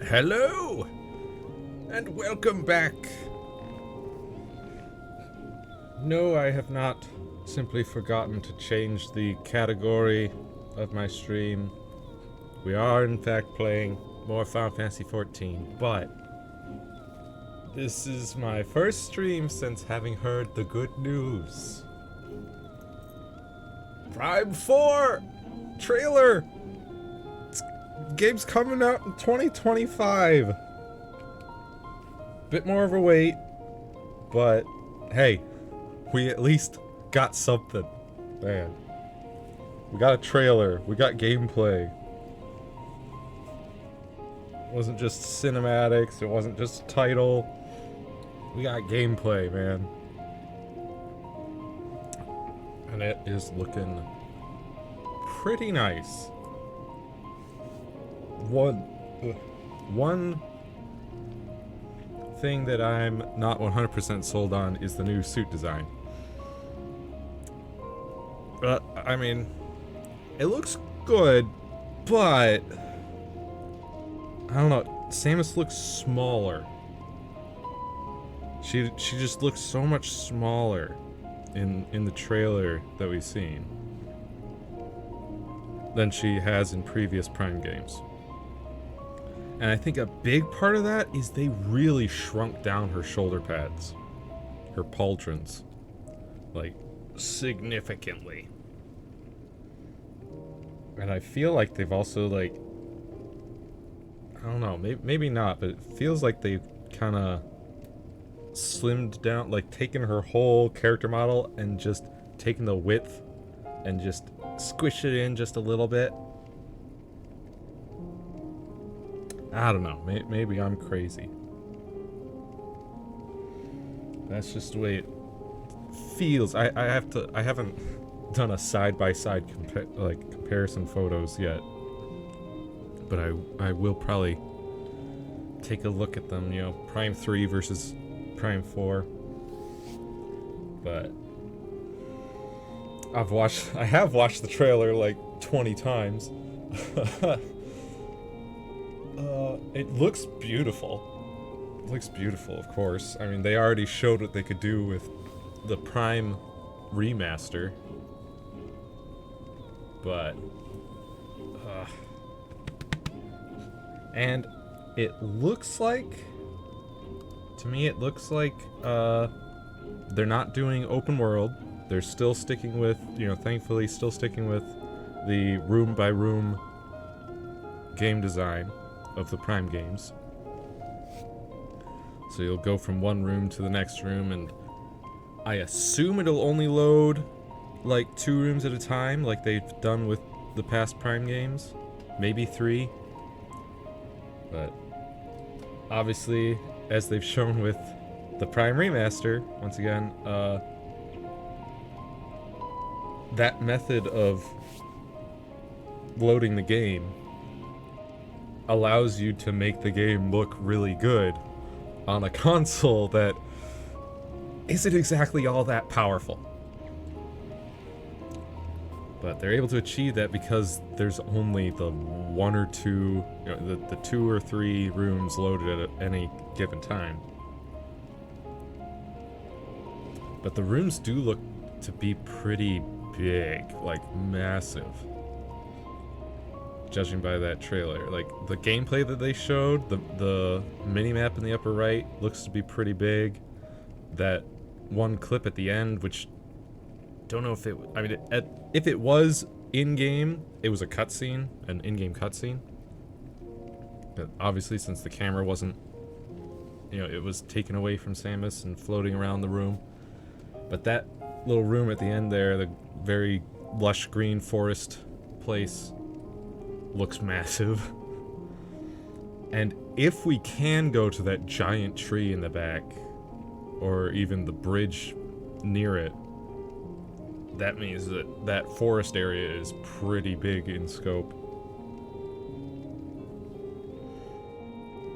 Hello, and welcome back. No, I have not simply forgotten to change the category of my stream. We are, in fact, playing more Final Fantasy XIV, but this is my first stream since having heard the good news. Prime 4 trailer! Game's coming out in 2025. Bit more of a wait, but hey, we at least got something. Man, we got a trailer, we got gameplay. It wasn't just cinematics, it wasn't just a title. We got gameplay, man. And it is looking pretty nice. One thing that I'm not 100% sold on is the new suit design. I mean, it looks good, but I don't know. Samus looks smaller. She just looks so much smaller in the trailer that we've seen than she has in previous Prime games. And I think a big part of that is they really shrunk down her shoulder pads. Her pauldrons. Like, significantly. And I feel like they've also, like... I don't know, maybe not, but it feels like they've kind of slimmed down, like taken her whole character model and just taken the width and just squished it in just a little bit. I don't know. Maybe I'm crazy. That's just the way it feels. I haven't done a side-by-side comparison photos yet, but I will probably take a look at them. You know, Prime 3 versus Prime 4. but I have watched the trailer like 20 times. It looks beautiful. It looks beautiful, of course. I mean, they already showed what they could do with the Prime remaster. But, and it looks like, to me it looks like, they're not doing open world. They're still sticking with, thankfully still sticking with the room by room game design of the Prime games. So you'll go from one room to the next room, and I assume it'll only load like 2 rooms at a time, like they've done with the past Prime games. Maybe 3. But obviously, as they've shown with the Prime remaster, once again, that method of loading the game allows you to make the game look really good on a console that isn't exactly all that powerful. But they're able to achieve that because there's only the 1 or 2, the 2 or 3 rooms loaded at any given time. But the rooms do look to be pretty big, like massive. Judging by that trailer. Like, the gameplay that they showed, the mini-map in the upper right looks to be pretty big. That one clip at the end, which don't know if it, I mean, if it was in-game, it was a cutscene, an in-game cutscene. But obviously, since the camera wasn't, it was taken away from Samus and floating around the room. But that little room at the end there, the very lush green forest place, looks massive. And if we can go to that giant tree in the back, or even the bridge near it, that means that that forest area is pretty big in scope.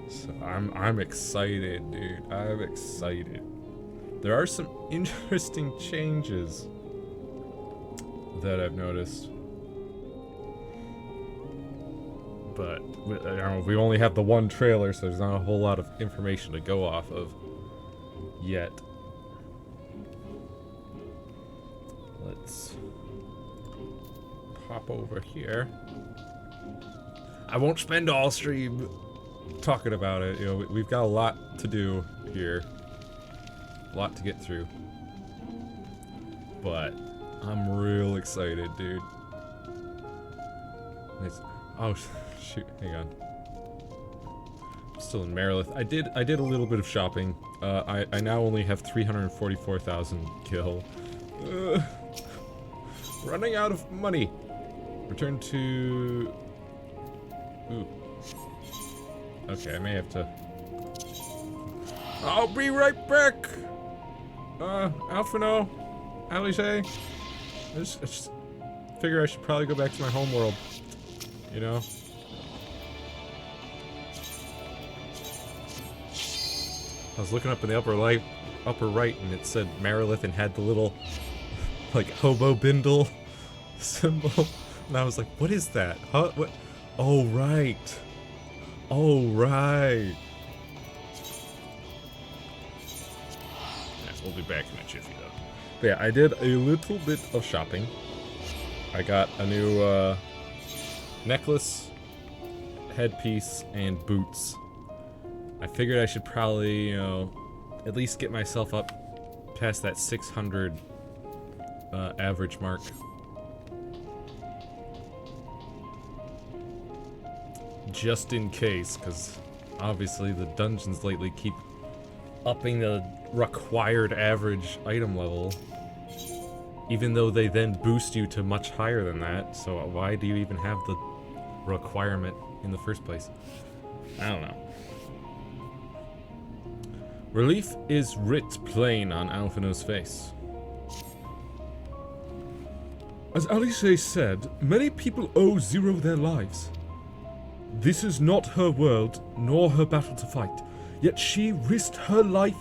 So I'm excited, dude. I'm excited. There are some interesting changes that I've noticed. But we only have the one trailer, so there's not a whole lot of information to go off of yet. Let's pop over here. I won't spend all stream talking about it. We've got a lot to do here. A lot to get through. But I'm real excited, dude. Oh, shoot, hang on. I'm still in Marilith. I did a little bit of shopping. I now only have 344,000 gil. Running out of money. Return to... Ooh. Okay, I may have to... I'll be right back! Alphinaud, Alice. I just figure I should probably go back to my home world. I was looking up in the upper right, and it said Marilith and had the little, like, hobo bindle symbol. And I was like, what is that? Huh? What? Oh, right. Oh, right. We'll be back in a jiffy, though. But yeah, I did a little bit of shopping. I got a new, necklace, headpiece, and boots. I figured I should probably, at least get myself up past that 600 average mark. Just in case, because obviously the dungeons lately keep upping the required average item level, even though they then boost you to much higher than that. So why do you even have the requirement in the first place? I don't know. Relief is writ plain on Alphinaud's face. As Alice said, many people owe Zero their lives. This is not her world, nor her battle to fight. Yet she risked her life,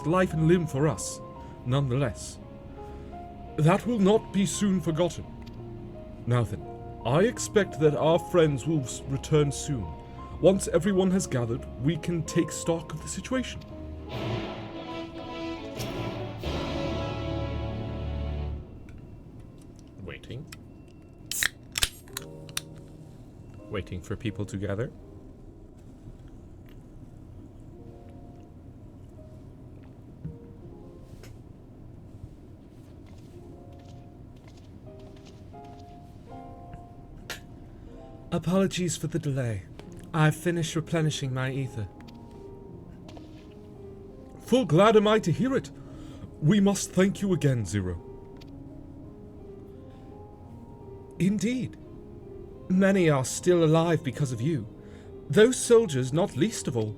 life and limb for us. nonetheless. That will not be soon forgotten. Now then, I expect that our friends will return soon. Once everyone has gathered, we can take stock of the situation. Waiting. Waiting for people to gather. Apologies for the delay. I've finished replenishing my ether. Full glad am I to hear it. We must thank you again, Zero. Indeed. Many are still alive because of you. Those soldiers not least of all.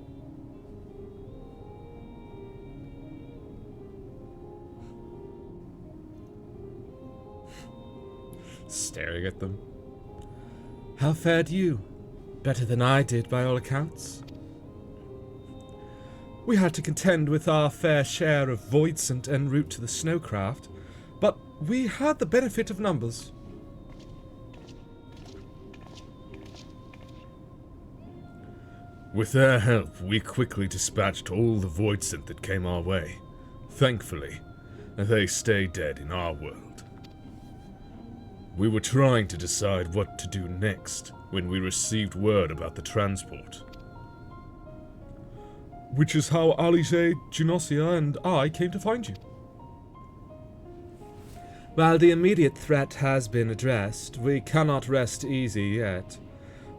Staring at them. How fared you? Better than I did, by all accounts. We had to contend with our fair share of Voidsent en route to the Snowcraft, but we had the benefit of numbers. With their help, we quickly dispatched all the Voidsent that came our way. Thankfully, they stay dead in our world. We were trying to decide what to do next when we received word about the transport. Which is how Alize, Genosia, and I came to find you. While the immediate threat has been addressed, we cannot rest easy yet.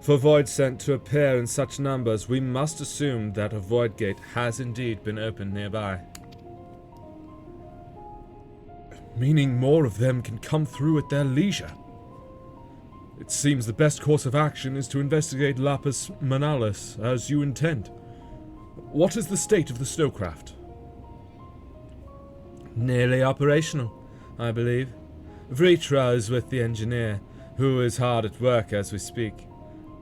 For Voidsent to appear in such numbers, we must assume that a void gate has indeed been opened nearby. Meaning more of them can come through at their leisure. It seems the best course of action is to investigate Lapis Manalis, as you intend. What is the state of the Snowcraft? Nearly operational, I believe. Vritra is with the engineer, who is hard at work as we speak.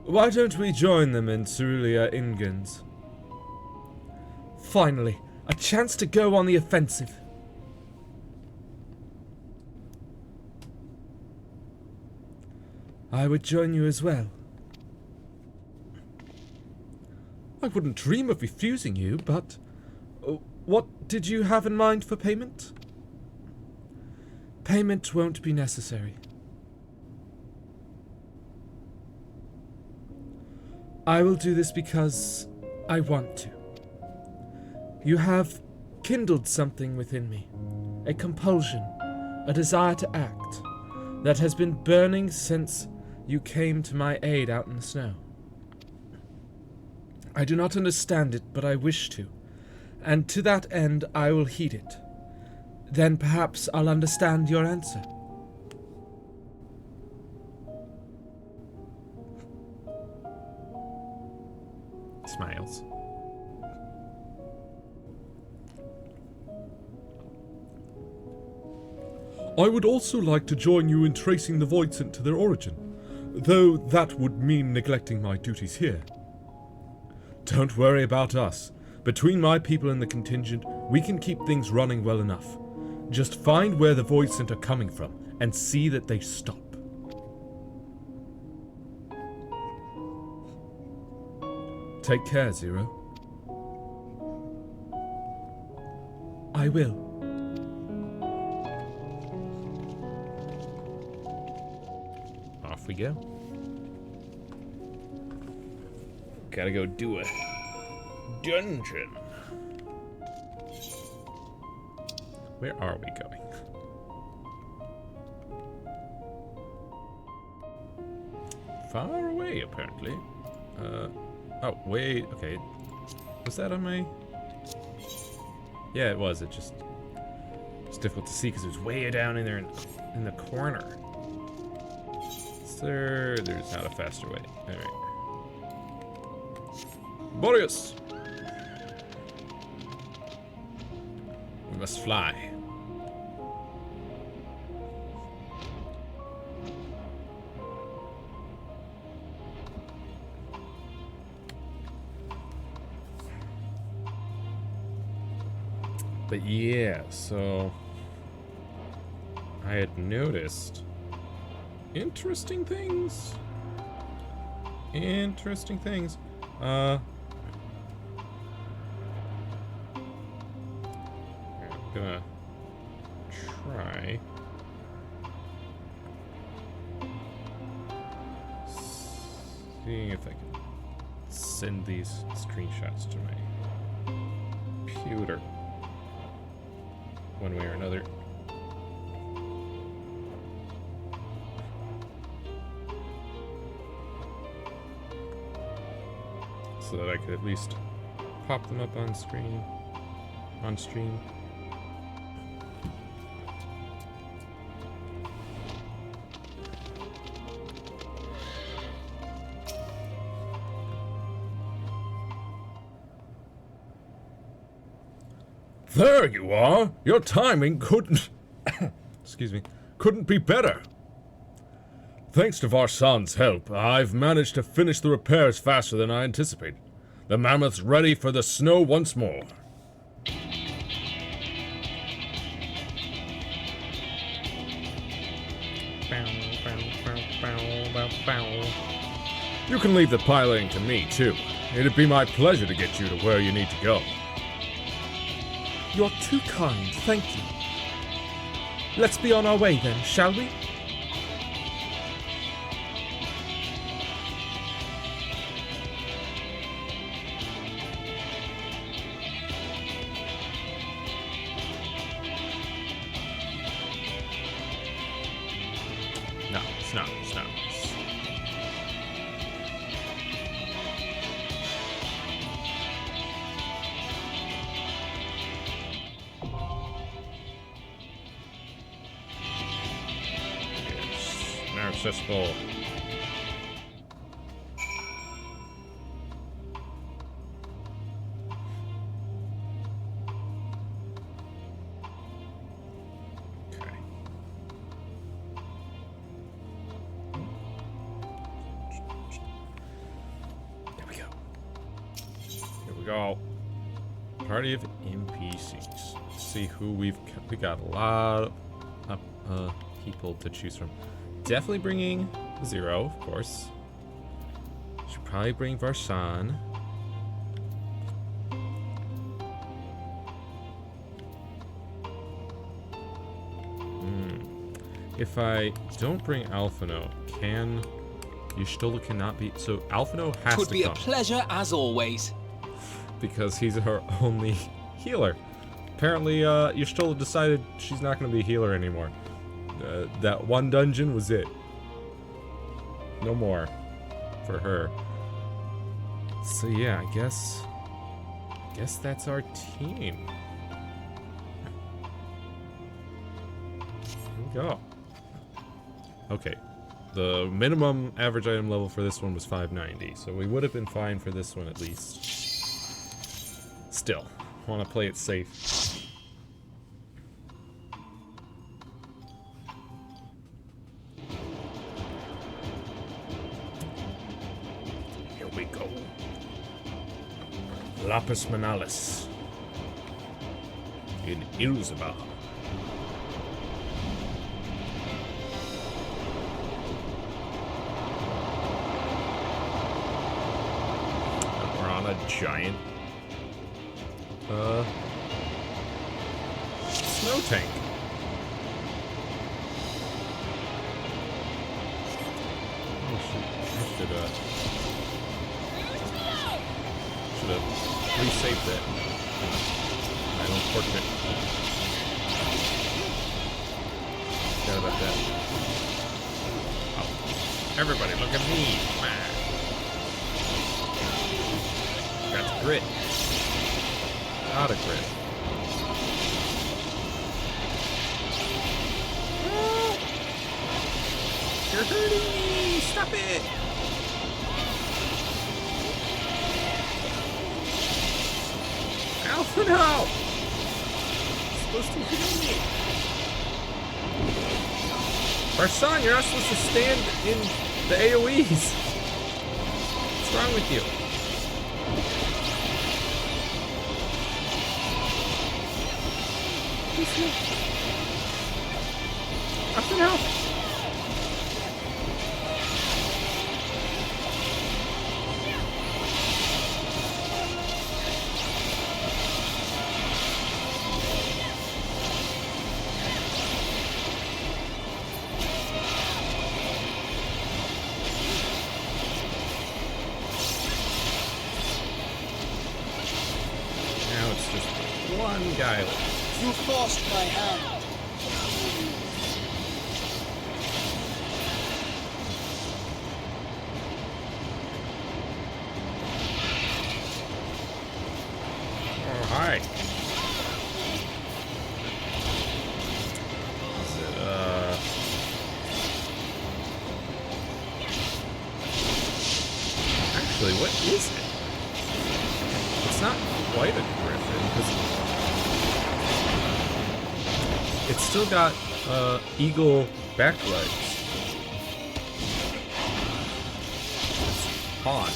Why don't we join them in Cerulia Ingens? Finally, a chance to go on the offensive. I would join you as well. I wouldn't dream of refusing you, but... what did you have in mind for payment? Payment won't be necessary. I will do this because I want to. You have kindled something within me. A compulsion, a desire to act, that has been burning since you came to my aid out in the snow. I do not understand it, but I wish to, and to that end I will heed it. Then perhaps I'll understand your answer. Smiles. I would also like to join you in tracing the Voidsent to their origin, though that would mean neglecting my duties here. Don't worry about us. Between my people and the contingent, we can keep things running well enough. Just find where the Voidsent are coming from, and see that they stop. Take care, Zero. I will. Off we go. Gotta go do a dungeon. Where are we going? Far away, apparently. Oh, wait, okay. Was that on my... Yeah, it was. It's difficult to see because it was way down in there in the corner. There's not a faster way. Alright. Boreas! We must fly. But yeah, so I had noticed interesting things. Interesting things. I'm gonna try seeing if I can send these screenshots to my computer one way or another. So that I could at least pop them up on screen, on stream. There you are! Your timing couldn't... Excuse me. couldn't be better. Thanks to Varsan's help, I've managed to finish the repairs faster than I anticipated. The mammoth's ready for the snow once more. You can leave the piloting to me, too. It'd be my pleasure to get you to where you need to go. You're too kind, thank you. Let's be on our way then, shall we? No, it's not. It's now accessible. Okay. There we go. Here we go. Party of NPCs. Let's see who we got a lot of people to choose from. Definitely bringing Zero, of course. Should probably bring Varsan. If I don't bring Alphino, can Y'shtola cannot be, so Alphino has Could to be come a pleasure as always. because he's her only healer. Apparently, Y'shtola decided she's not going to be a healer anymore. That one dungeon was it. No more for her. So yeah, I guess that's our team. Here we go. Okay. The minimum average item level for this one was 590, so we would have been fine for this one at least. Still, want to play it safe. Here we go. Lapis Manalis. In Ilzabar. We're on a giant snow tank. I should have resaved it. I don't pork it. Forgot about that. Oh. Everybody, look at me! Got grit. Out of grit. You're hurting me! Stop it! Alphino! You're supposed to heal me! Varsan, you're not supposed to stand in the AoEs! What's wrong with you? Nothing else. Now it's just one guy left. You forced my hand. Oh, hi. Is it, actually, what is it? It's not quite a griffin, because it's still got, eagle back legs. It's odd.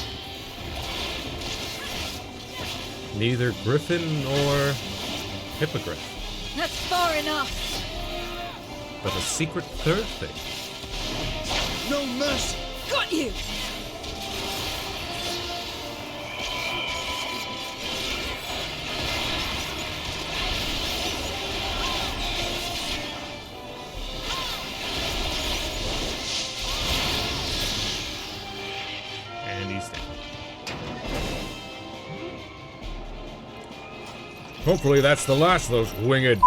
Neither griffin nor hippogriff, That's far enough. but a secret third thing. No mercy. Got you. And he's down. Hopefully that's the last of those winged.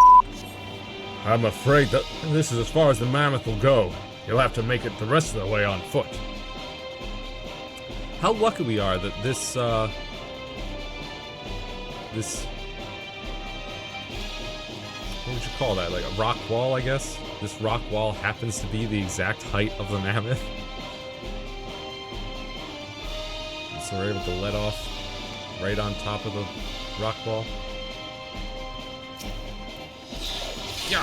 I'm afraid that this is as far as the mammoth will go. You'll have to make it the rest of the way on foot. How lucky we are that this what would you call that? Like a rock wall, I guess? This rock wall happens to be the exact height of the mammoth. So we're able to let off right on top of the rock wall. Yeah.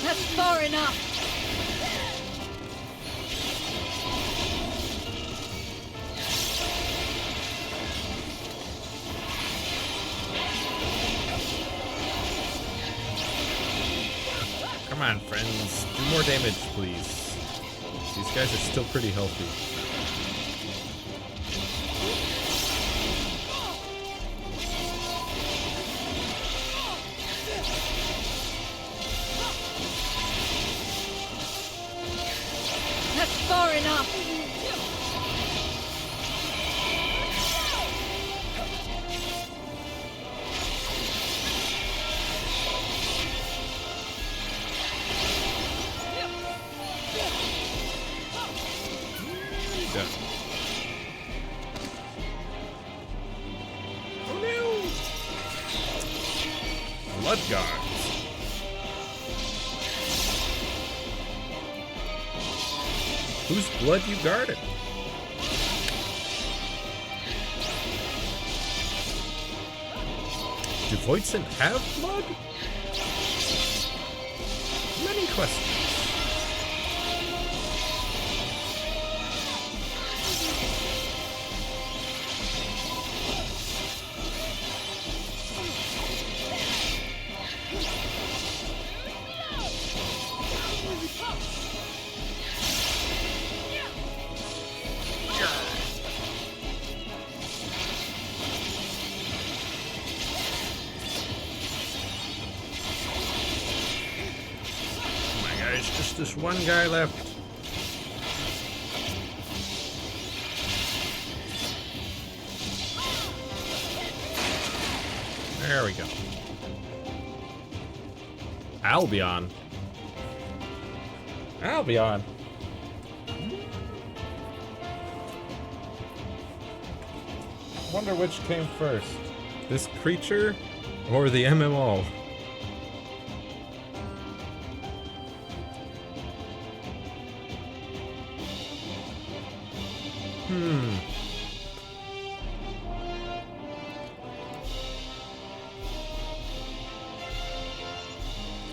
That's far enough. Come on, friends. Do more damage, please. These guys are still pretty healthy. That's far enough. Yeah. Oh no! Blood guards. Whose blood you guarded? Do Voitzen have blood? Many questions. Oh my God, it's just this one guy left. There we go. Albion. Albion. Wonder which came first. This creature or the MMO?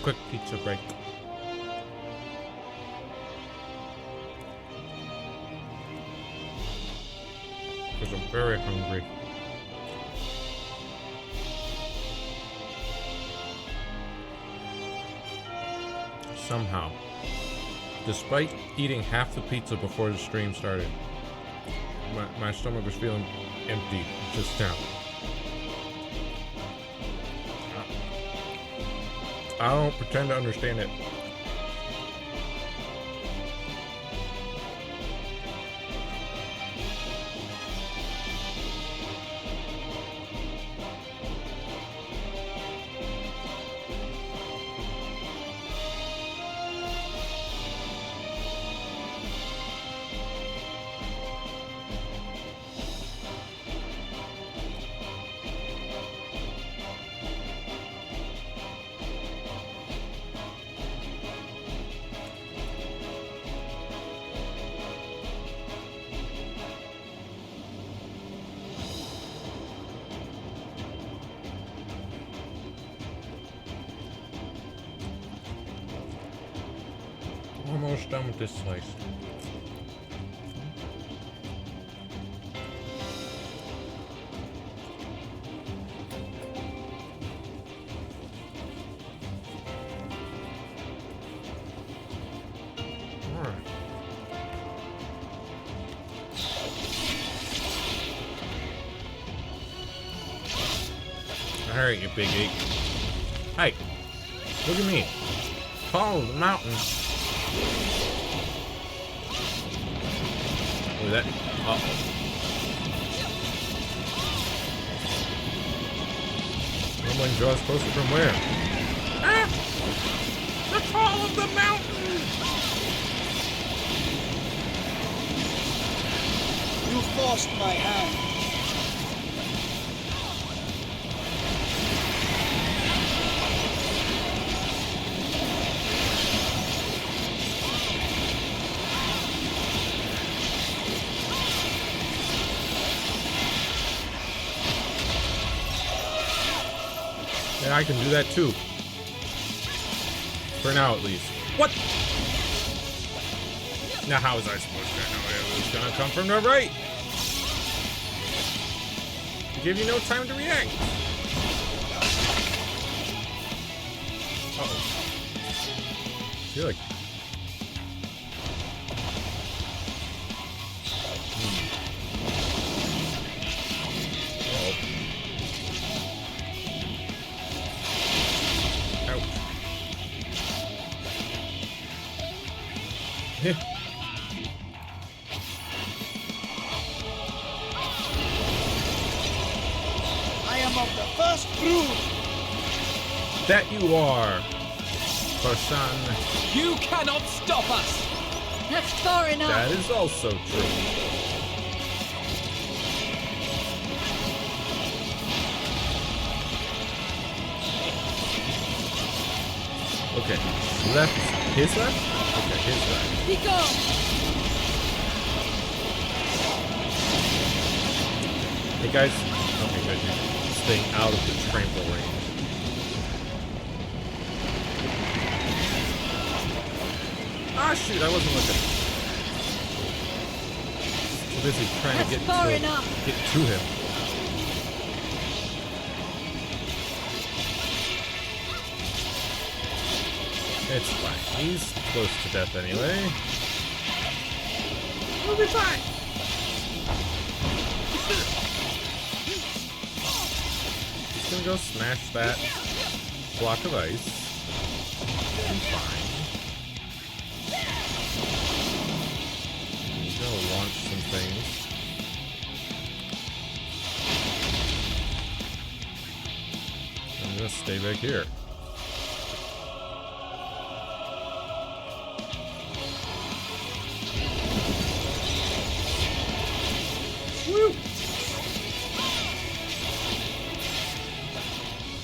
Quick pizza break. Because I'm very hungry. Somehow, despite eating half the pizza before the stream started, my stomach was feeling empty just now. I don't pretend to understand it. Almost done with this slice. Alright. Alright, you big ape. Hey, look at me. Follow the mountain. Look at that. Uh-oh. Someone draws closer from where? Ah! The fall of the mountain! You forced my hand. Yeah, I can do that too. For now, at least. What? Now, how was I supposed to know it was gonna come from the right? To give you no time to react. Uh-oh. I feel like... I am of the first brood. That you are, Farsan. You cannot stop us! That's far enough. That is also true. Okay, left, his left? Okay, his left. Be gone. Hey guys, okay good, you're staying out of the trample range. Ah shoot, I wasn't looking. Too busy trying That's to far enough. get to him. It's fine. He's close to death anyway. We'll be fine. Just gonna go smash that block of ice. I'm fine. He's gonna launch some things. I'm gonna stay back here.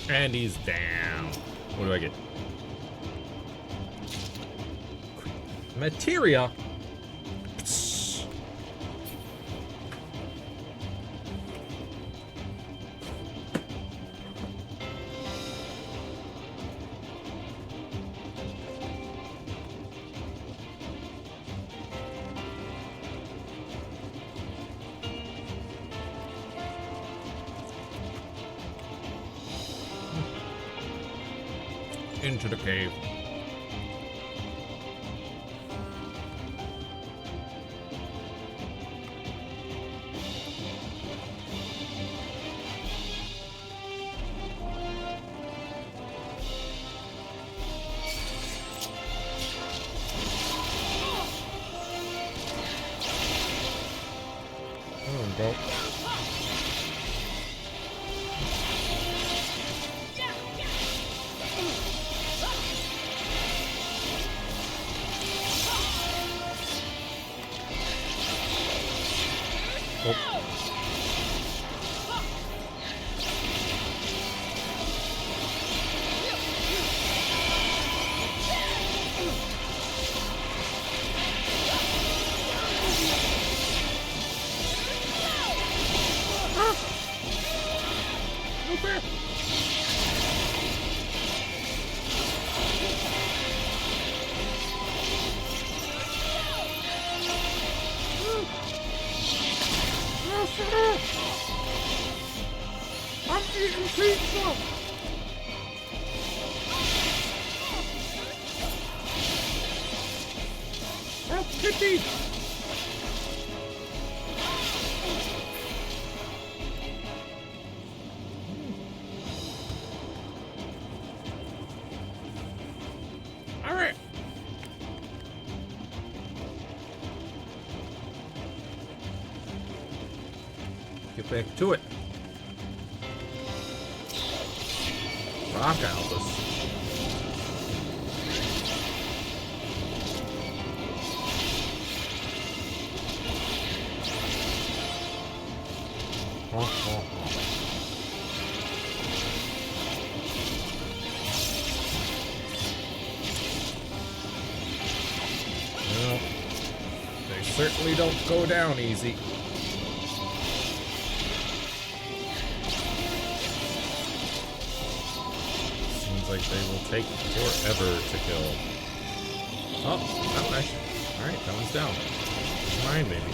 And he's down. What do I get? Materia. Into the cave. Oh, bro. I'm eating pizza! Help Kitty! Alright. Get back to it. Rock Albus. Well, they certainly don't go down easy. Seems like they will take forever to kill. Oh, that one actually. Alright, that one's down. Mine, maybe.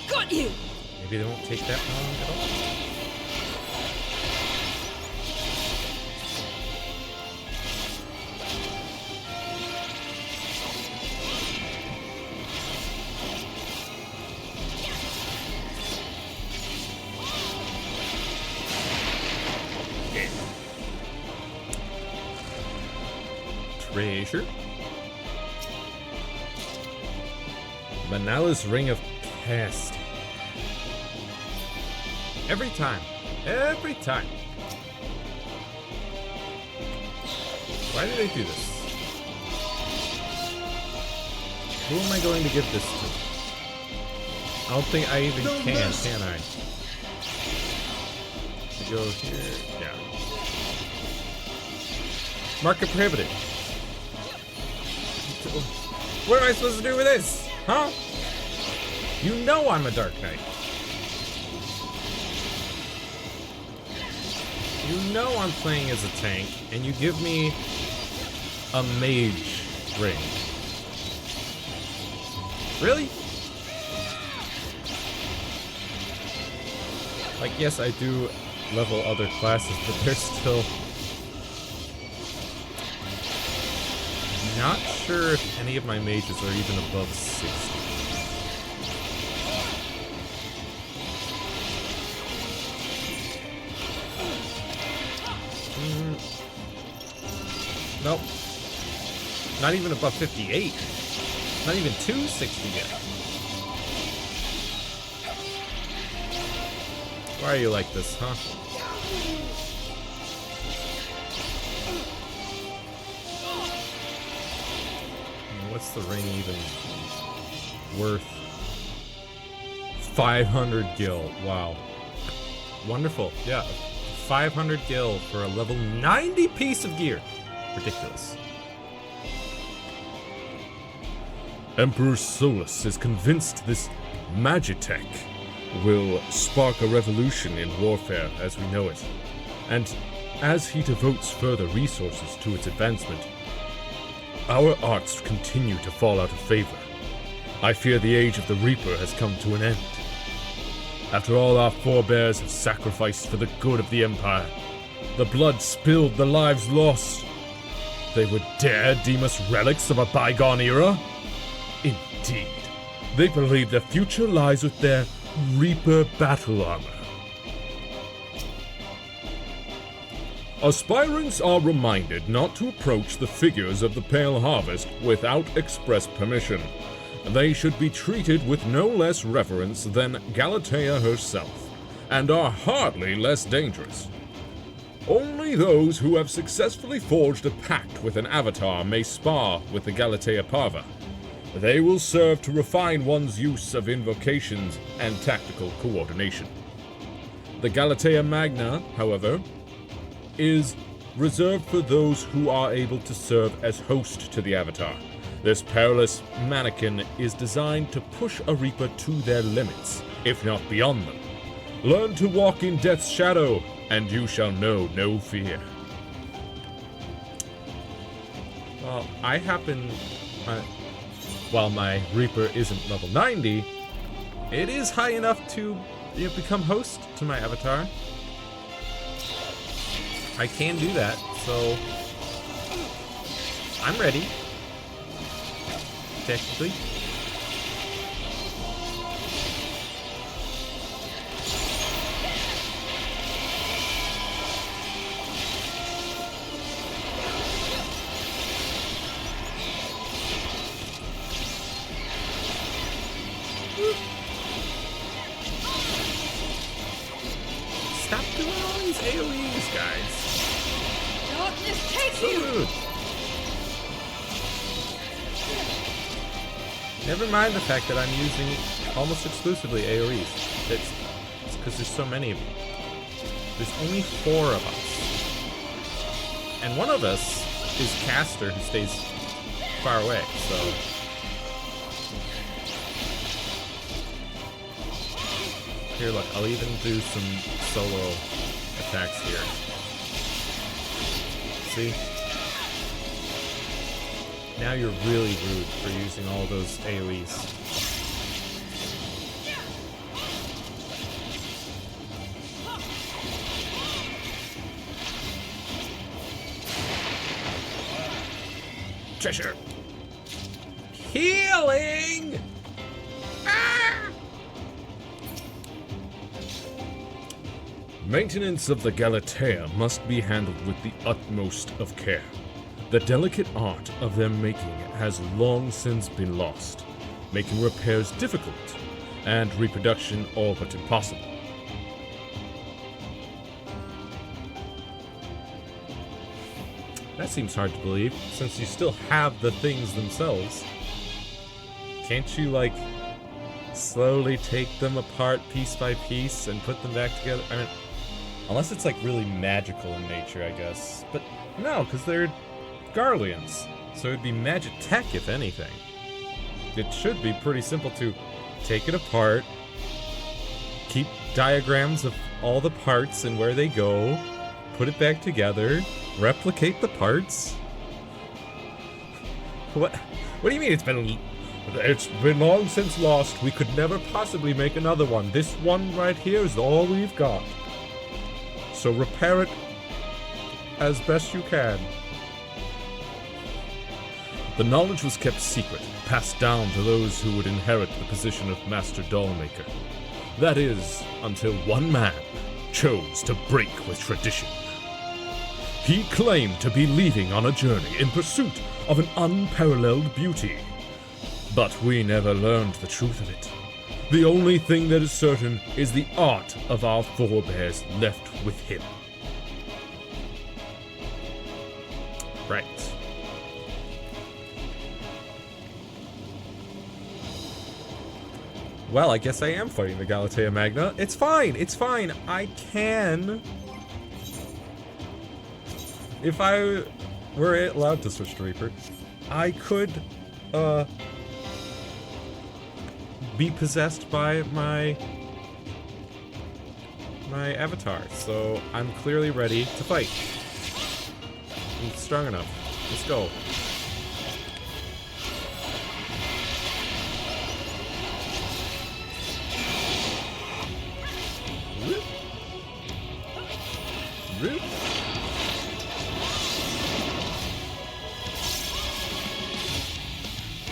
Got you! Maybe they won't take that long at all. Treasure. Manala's Ring of Cast. Every time. Every time. Why did I do this? Who am I going to give this to? I don't think I even can I? To go here. Yeah. Market prohibited. What am I supposed to do with this? Huh? You know I'm a Dark Knight. You know I'm playing as a tank, and you give me a mage ring. Really? Like, yes, I do level other classes, but they're still... Not sure if any of my mages are even above 60. Nope. Not even above 58. Not even 260 yet. Why are you like this, huh? What's the ring even worth? 500 gil. Wow. Wonderful. Yeah. 500 gil for a level 90 piece of gear. Ridiculous. Emperor Solus is convinced this Magitech will spark a revolution in warfare as we know it. And as he devotes further resources to its advancement, our arts continue to fall out of favor. I fear the age of the Reaper has come to an end. After all our forebears have sacrificed for the good of the Empire, the blood spilled, the lives lost, they would dare deem us relics of a bygone era? Indeed, they believe the future lies with their Reaper battle armor. Aspirants are reminded not to approach the figures of the Pale Harvest without express permission. They should be treated with no less reverence than Galatea herself, and are hardly less dangerous. Only those who have successfully forged a pact with an avatar may spar with the Galatea Parva. They will serve to refine one's use of invocations and tactical coordination. The Galatea Magna, however, is reserved for those who are able to serve as host to the avatar. This perilous mannequin is designed to push a Reaper to their limits, if not beyond them. Learn to walk in death's shadow, and you shall know no fear. Well, I happen... while my Reaper isn't level 90, it is high enough to become host to my avatar. I can do that, so I'm ready. Technically. Stop doing all these AoEs, guys. Darkness take So you! rude. Never mind the fact that I'm using almost exclusively AoEs. It's because there's so many of you. There's only 4 of us. And one of us is Caster, who stays far away, so... Here, look, I'll even do some solo attacks here. See? Now you're really rude for using all those AoEs. Cheshire! Healing! Maintenance of the Galatea must be handled with the utmost of care. The delicate art of their making has long since been lost, making repairs difficult and reproduction all but impossible. That seems hard to believe, since you still have the things themselves. Can't you, like, slowly take them apart piece by piece and put them back together? I mean, unless it's, like, really magical in nature, I guess. But no, because they're Garleans, so it'd be Magitech, if anything. It should be pretty simple to take it apart, keep diagrams of all the parts and where they go, put it back together, replicate the parts. What do you mean it's been long since lost? We could never possibly make another one. This one right here is all we've got. So repair it as best you can. The knowledge was kept secret, passed down to those who would inherit the position of Master Dollmaker. That is, until one man chose to break with tradition. He claimed to be leaving on a journey in pursuit of an unparalleled beauty. But we never learned the truth of it. The only thing that is certain is the art of our forebears left with him. Right. Well, I guess I am fighting the Galatea Magna. It's fine, it's fine. I can if I were allowed to switch to Reaper, I could be possessed by my avatar. So I'm clearly ready to fight. I'm strong enough. Let's go. Root.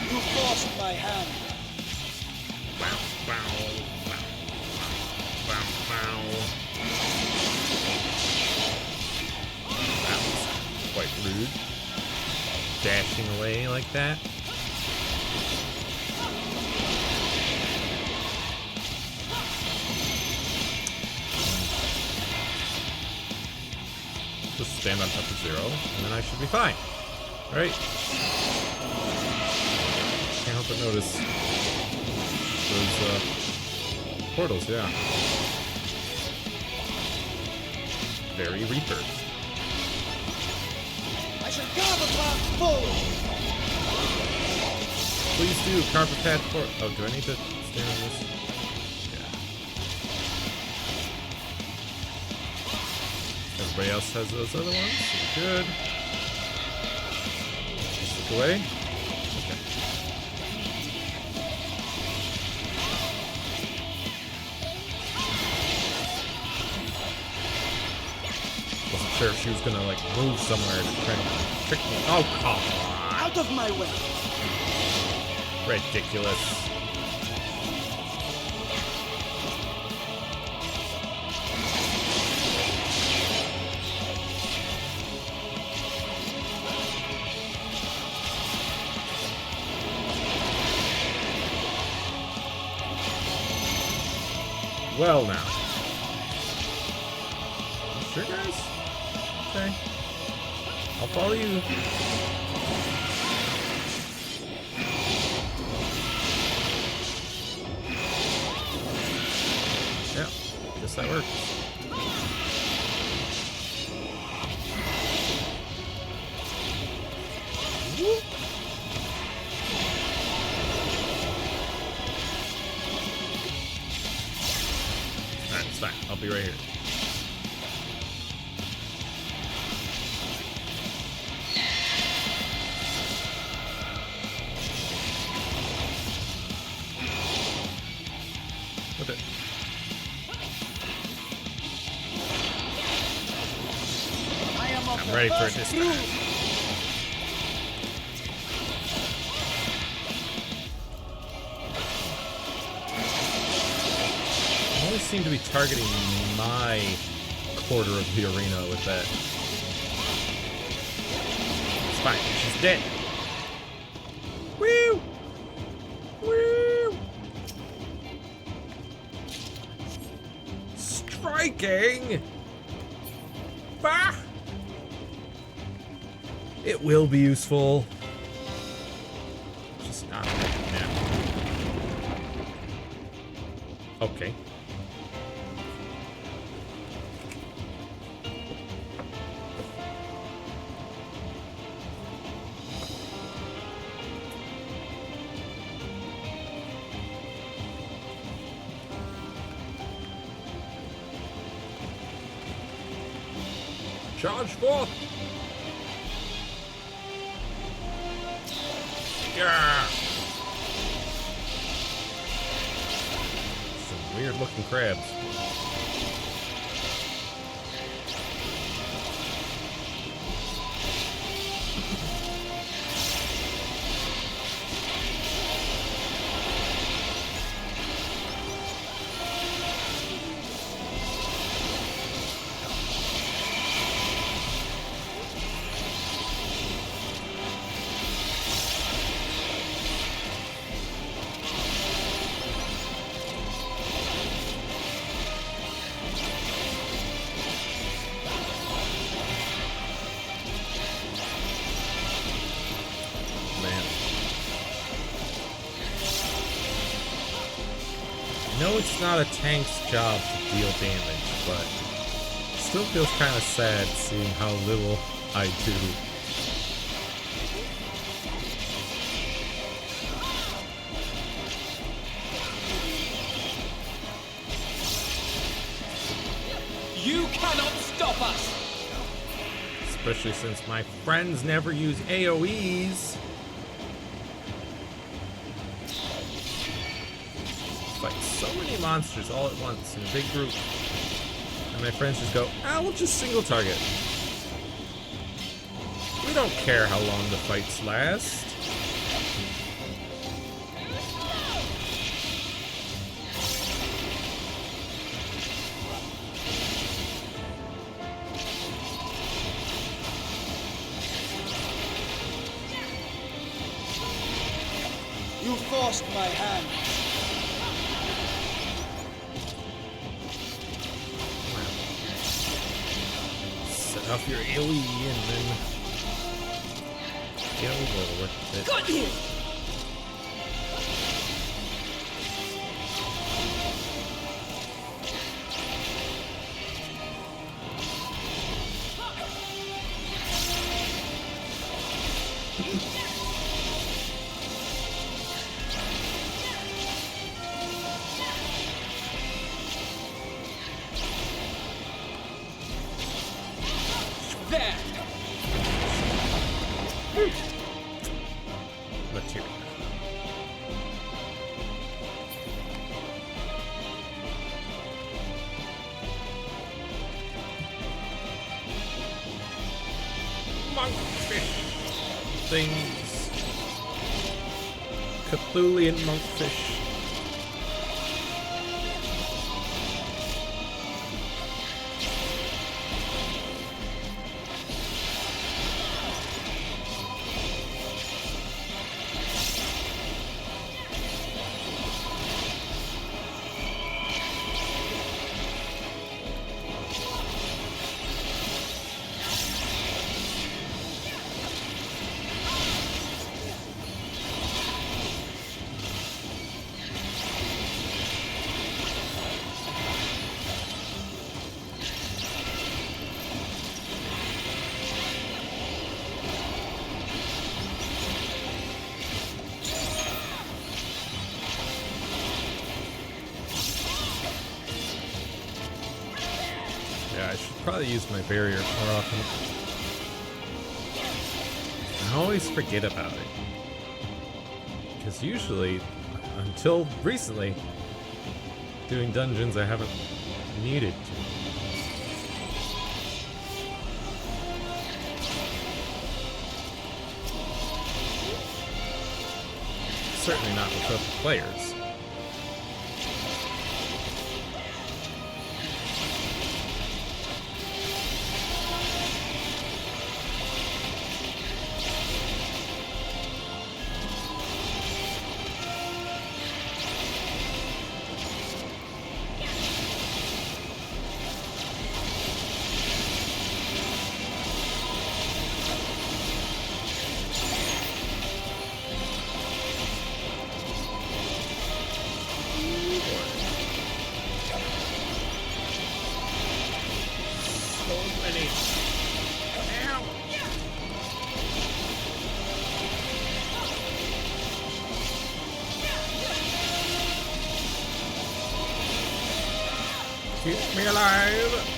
You forced my hand. Bow, bow, bow, bow, bow. That was quite rude. Dashing away like that. Just stand on top of 0, and then I should be fine. Right? Can't help but notice those portals, yeah. Very Reaper. I shall guard the path forward. Please do, carpet path for. Oh, do I need to stand on this? Yeah. Everybody else has those other ones. So good. Just look away. Okay. Wasn't sure if she was gonna like move somewhere to try and trick me. Oh, come on. Out of my way. Ridiculous. Well now. You sure, guys? Okay. I'll follow you. Yeah, guess that works. Whoop. Alright, it's fine. I'll be right here. Okay. I am of I'm the ready for it first this brood. time. I always seem to be targeting my quarter of the arena with that. It's fine. She's dead. Woo! Woo! Striking! Bah! It will be useful. Just not right now. Okay. Charge forth! Yeah! Some weird looking crabs. Man. I know it's not a tank's job to deal damage, but it still feels kind of sad seeing how little I do. You cannot stop us! Especially since my friends never use AoEs. Fight so many monsters all at once in a big group. And my friends just go, we'll just single target. We don't care how long the fights last. You forced my hand. Set off your AoE and then get over with it. Got you! There! Material. Monkfish things. Cthulhian monkfish. Yeah, I should probably use my barrier more often. I always forget about it. Because usually, until recently, doing dungeons I haven't needed to. Certainly not with other players. Keep me alive!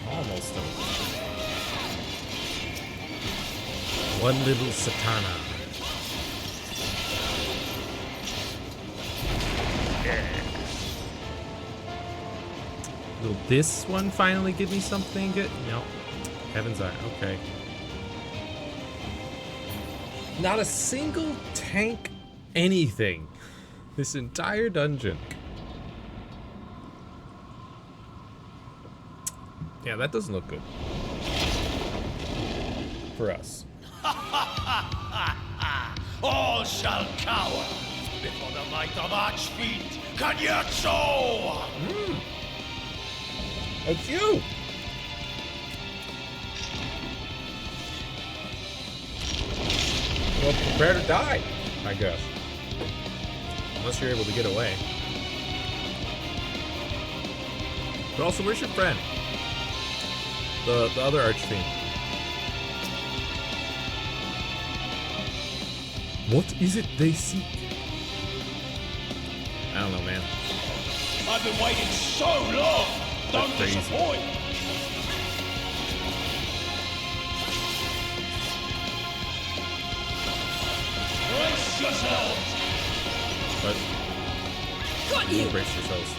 Almost over. One little Satana. Yeah. Will this one finally give me something good? No. Heaven's Eye. Okay. Not a single tank anything. This entire dungeon. Yeah, that doesn't look good. for us. All shall cower before the might of Archfiend Kanyatso! It's you! Well, prepare to die, I guess. Unless you're able to get away. But also, where's your friend? The other Archfiend. What is it they seek? I don't know, man. I've been waiting so long! Don't crazy. disappoint! Brace yourselves! But Got you! brace yourselves.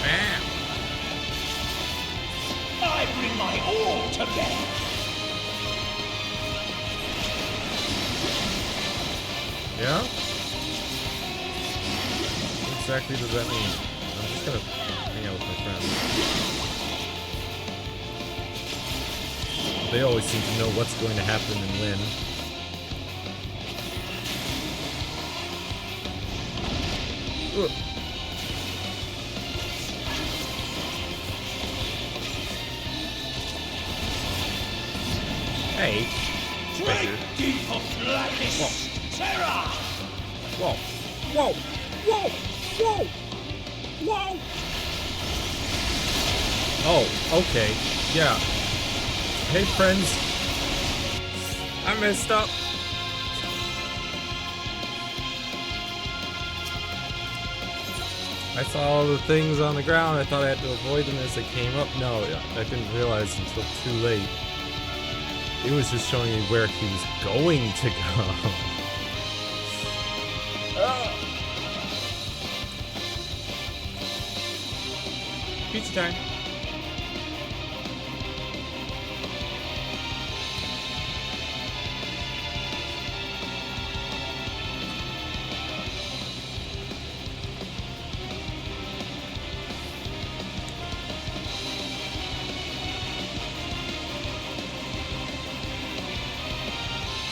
Bam! I bring my all to bear! Yeah? What exactly does that mean? I'm just gonna hang out with my friends. They always seem to know what's going to happen and when. Ugh. Hey. Drink deep of blackest terror! Whoa. Whoa. Whoa. Whoa. Whoa. Oh, okay. Yeah. Hey, friends. I messed up. I saw all the things on the ground. I thought I had to avoid them as they came up. No, I didn't realize until too late. It was just showing me where he was going to go. Pizza time.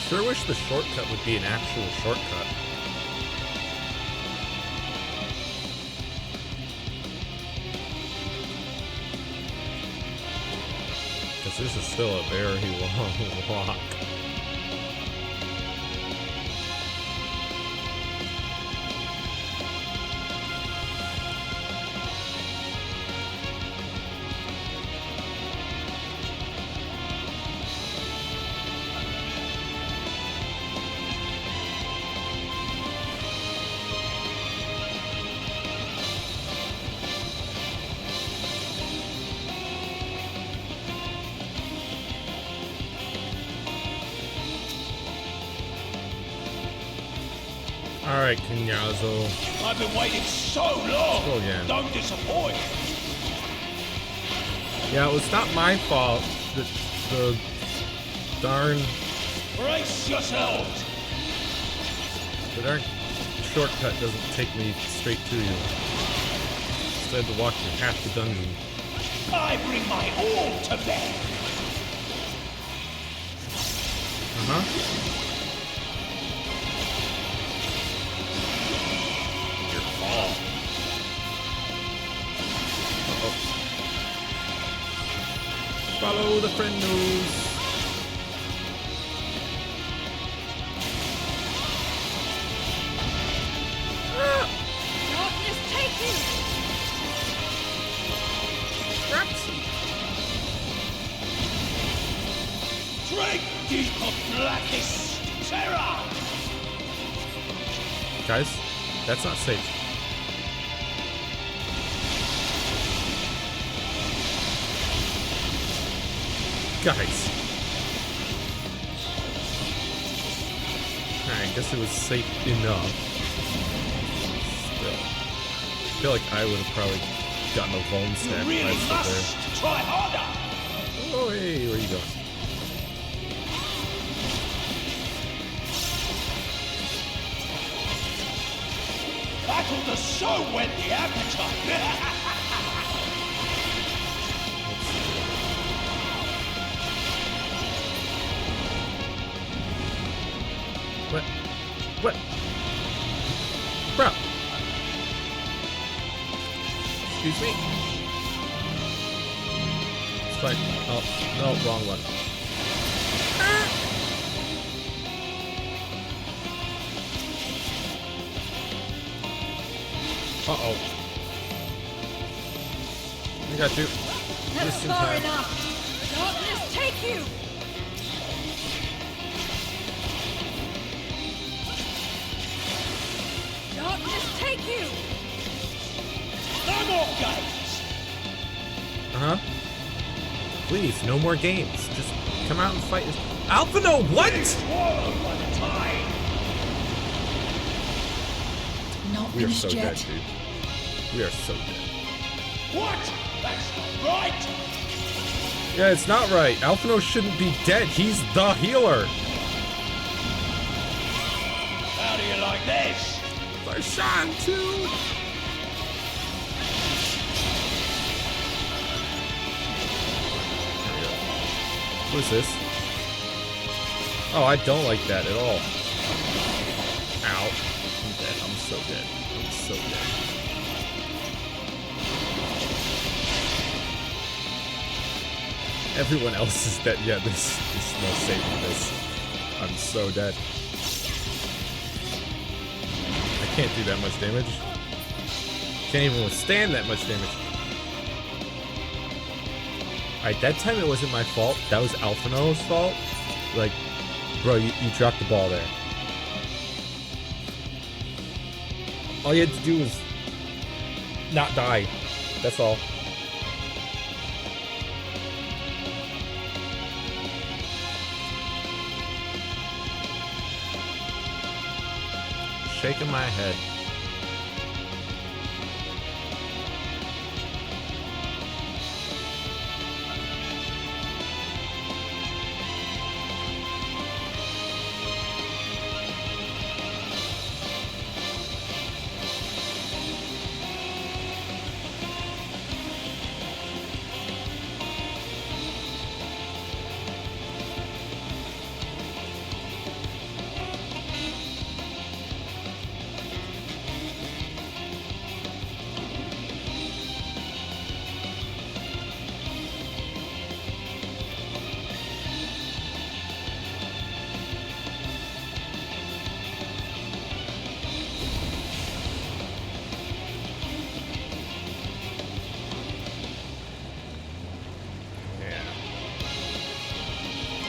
Sure wish the shortcut would be an actual shortcut. Because this is still a very long walk. Alright, Kunyazo. I've been waiting so long! Go again. Don't disappoint! Yeah, it was not my fault that the darn Brace yourselves! shortcut doesn't take me straight to you. Instead to walk through half the dungeon. I bring my all to bear! Uh-huh. Your fall. Uh-oh. Follow the friendos. Darkness, take him! Drink deep of blackest terror! Guys, that's not safe. Guys. Alright, I guess it was safe enough. Still. I feel like I would have probably gotten a bone You stab really if I stood must try harder! there. Oh, hey, where are you going? Battle to so whet the appetite! me. It's fine. Oh, no, wrong one. Uh-oh. I got you. Never Just in far time. enough. Darkness, take you. Darkness, take you. No more games! Uh-huh. Please, no more games. Just come out and fight. Alphino, what? World by the tide! Not We are finished so yet. dead, dude. We are so dead. What? That's not right! Yeah, it's not right. Alphino shouldn't be dead. He's the healer. How do you like this? Varshan too. What is this? Oh, I don't like that at all. Ow. I'm dead. I'm so dead. I'm so dead. Everyone else is dead. Yeah, there's no saving this. I'm so dead. I can't do that much damage. Can't even withstand that much damage. Alright, that time it wasn't my fault. That was Alphino's fault. Like, bro, you dropped the ball there. All you had to do was not die. That's all. Shaking my head.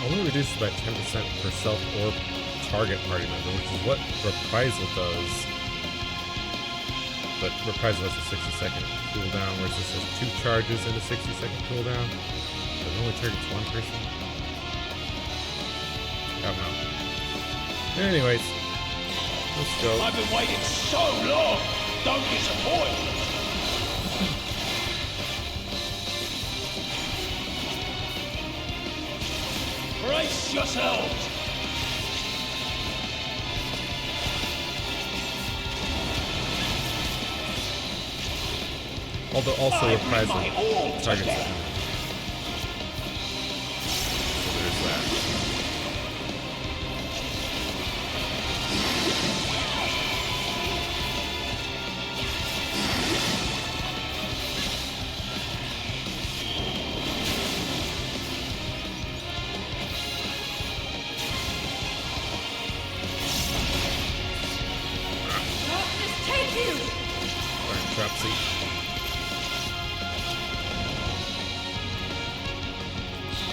Only reduces by 10% per self or target party member, which is what Reprisal does. But Reprisal has a 60-second cooldown, whereas this has 2 charges and a 60-second cooldown. But it only targets 1 person. I don't know. Anyways, let's go. I've been waiting so long! Don't disappoint! Brace yourselves! Although also I bring Reprisal my all targets together. it. So there's that. Darkness, take you. Burn Dropsy.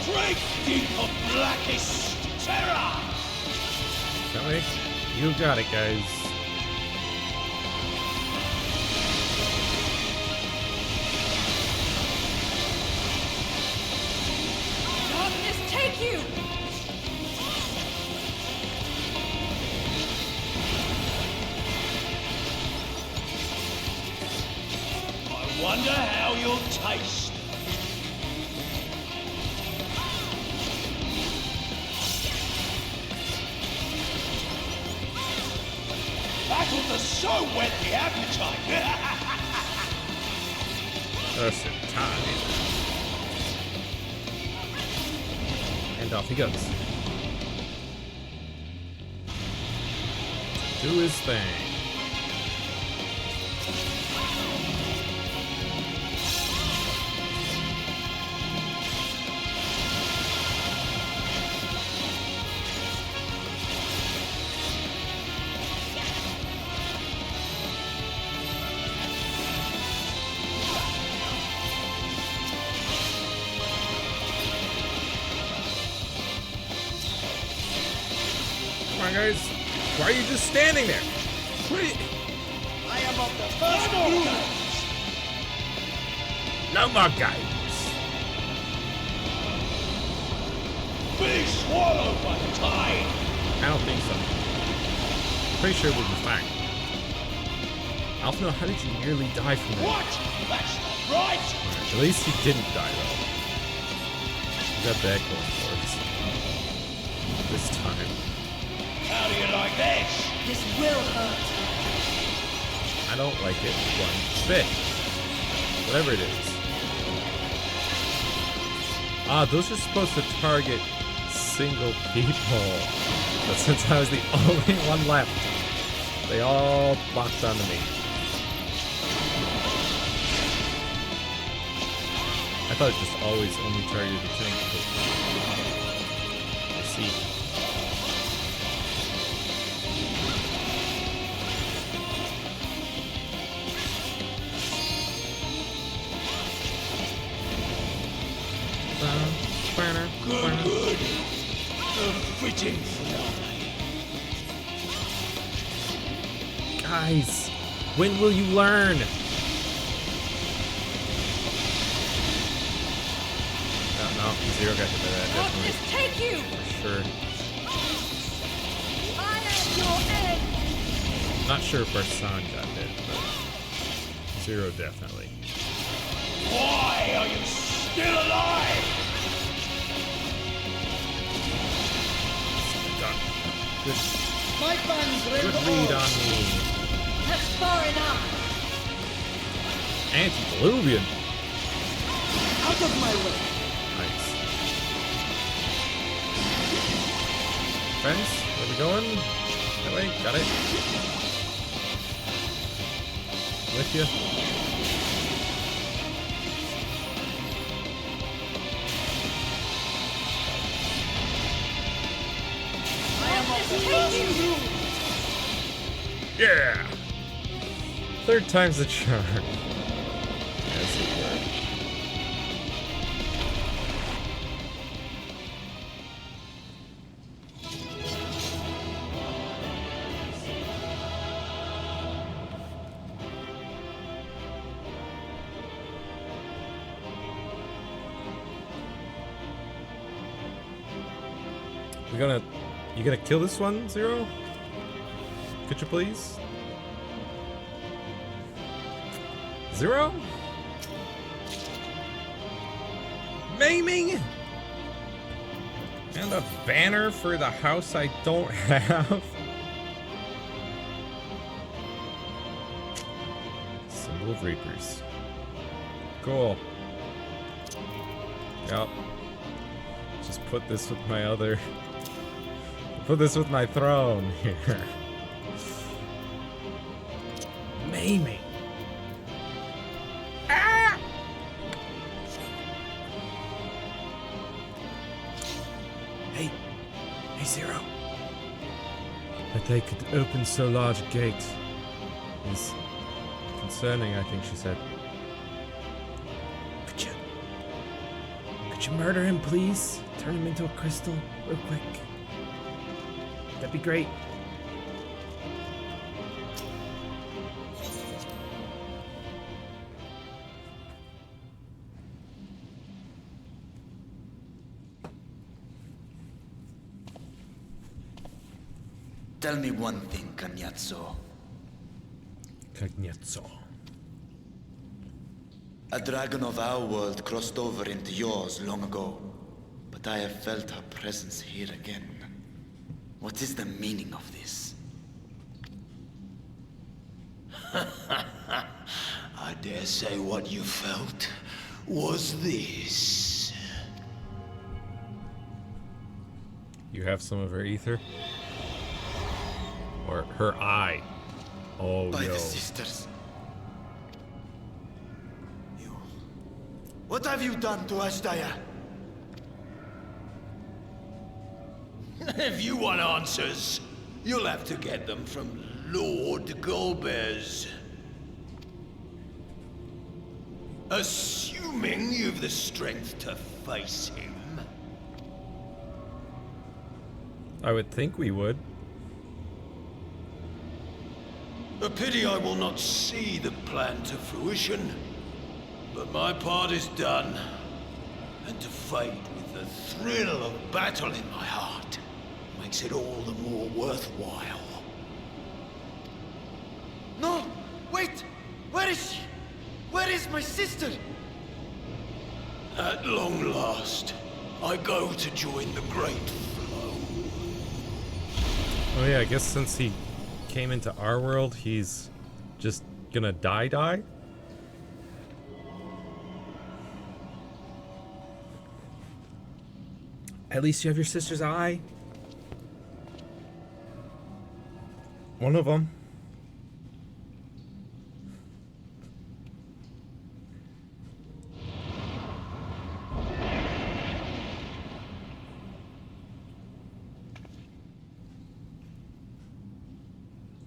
Drink deep of blackest terror! Kelly, you got it, guys. Darkness, take you. I wonder how you'll taste. Battles are so whet the appetite. Just in time. And off he goes. Do his thing. on, guys. Why are you just standing there? What are you... I am of the first group. No more guidance. Be swallowed by the tide. I don't think so. Pretty sure we'll be fine. Alphino, how did you nearly die from that? What? That's not right. Alright, at least he didn't die, though. We got that going for us. This time. How do you like this? This will hurt. I don't like it one bit. Whatever it is. Ah, those are supposed to target single people. But since I was the only one left, they all boxed onto me. I thought it just always only targeted the tank. I see. Good. A fitting finale. Guys, when will you learn? No, Zero got hit by that, definitely. Darkness take you! For sure. I am your end! Not sure if Barsan got hit, but Zero definitely. Why are you still alive? Done. Good, My fans read good the read odds. on me. That's far enough! Antediluvian. Out of my way. Nice. Fence, where we going? That way, got it. With you. Darkness take you! Yeah! Third time's the charm. As it were. You gonna kill this one, Zero? Could you please? Zero? Maiming? And a banner for the house I don't have? Symbol of Reapers. Cool. Yep. Just put this with my other... Put this with my throne here. Maiming. Ah! Hey. Hey, Zero. That they could open so large a gate is concerning, I think she said. Could you murder him, please? Turn him into a crystal real quick. That'd be great. Tell me one thing, Cagnazzo. Cagnazzo. A dragon of our world crossed over into yours long ago, but I have felt her presence here again. What is the meaning of this? I dare say what you felt was this. You have some of her ether? Or her eye? Oh, By yo. the sisters. You... What have you done to Ashtaya? If you want answers, you'll have to get them from Lord Golbez. Assuming you've the strength to face him. I would think we would. A pity I will not see the plan to fruition. But my part is done. And to fight with the thrill of battle in my heart makes it all the more worthwhile. No! Wait! Where is she? Where is my sister? At long last, I go to join the great flow. Oh yeah, I guess since he came into our world, he's just gonna die? At least you have your sister's eye. One of them.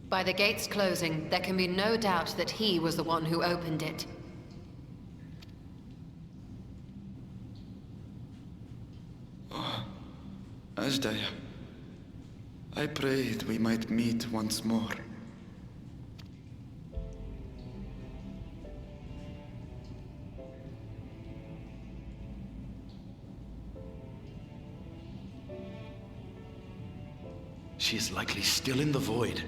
By the gates closing, there can be no doubt that he was the one who opened it. Azdaja, I prayed we might meet once more. She is likely still in the void.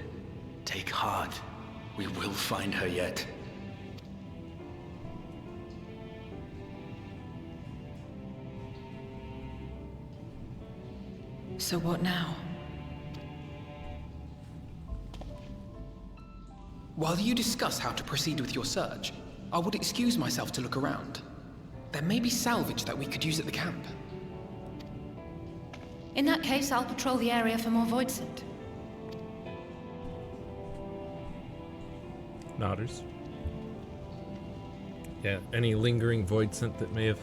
Take heart. We will find her yet. So what now? While you discuss how to proceed with your search, I would excuse myself to look around. There may be salvage that we could use at the camp. In that case, I'll patrol the area for more Voidsent. Nodders. Yeah, any lingering void scent that may have...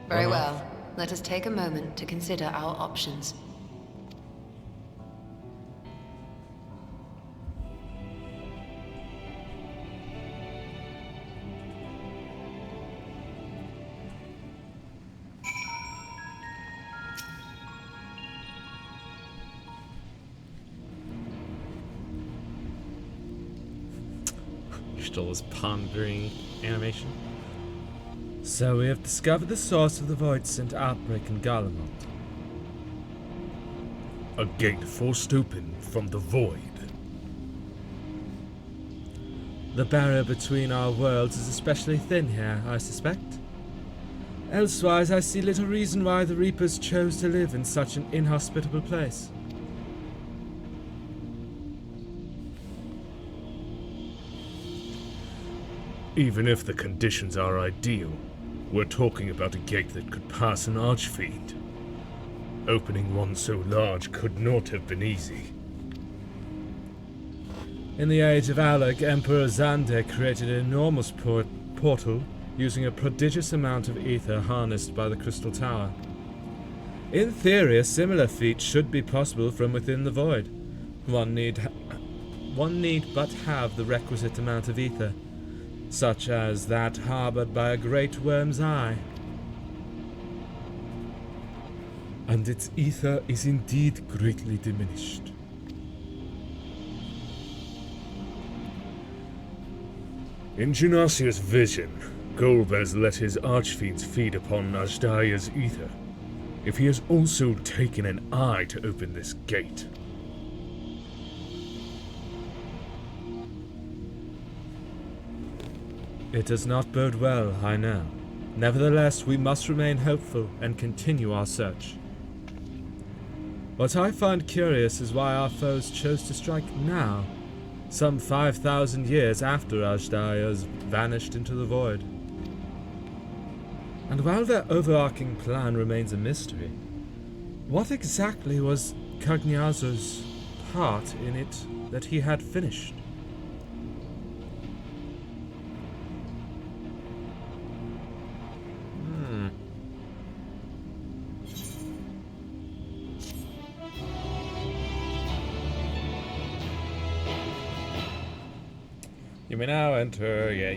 Very run well. off? Let us take a moment to consider our options. Still is pondering animation. So we have discovered the source of the Voidsent outbreak in Garlemald. A gate forced open from the void. The barrier between our worlds is especially thin here, I suspect. Elsewise, I see little reason why the Reapers chose to live in such an inhospitable place. Even if the conditions are ideal, we're talking about a gate that could pass an archfiend. Opening one so large could not have been easy. In the age of Alec, Emperor Xander created an enormous portal using a prodigious amount of ether harnessed by the Crystal Tower. In theory, a similar feat should be possible from within the void. One need but have the requisite amount of ether, such as that harbored by a great worm's eye. And its ether is indeed greatly diminished. In Genasia's vision, Golbez let his archfiends feed upon Azdaja's ether. If he has also taken an eye to open this gate. It does not bode well, I know. Nevertheless, we must remain hopeful and continue our search. What I find curious is why our foes chose to strike now, some 5,000 years after Azdaja's vanished into the void. And while their overarching plan remains a mystery, what exactly was Cagnazzo's part in it that he had finished? You may now enter. Yeah.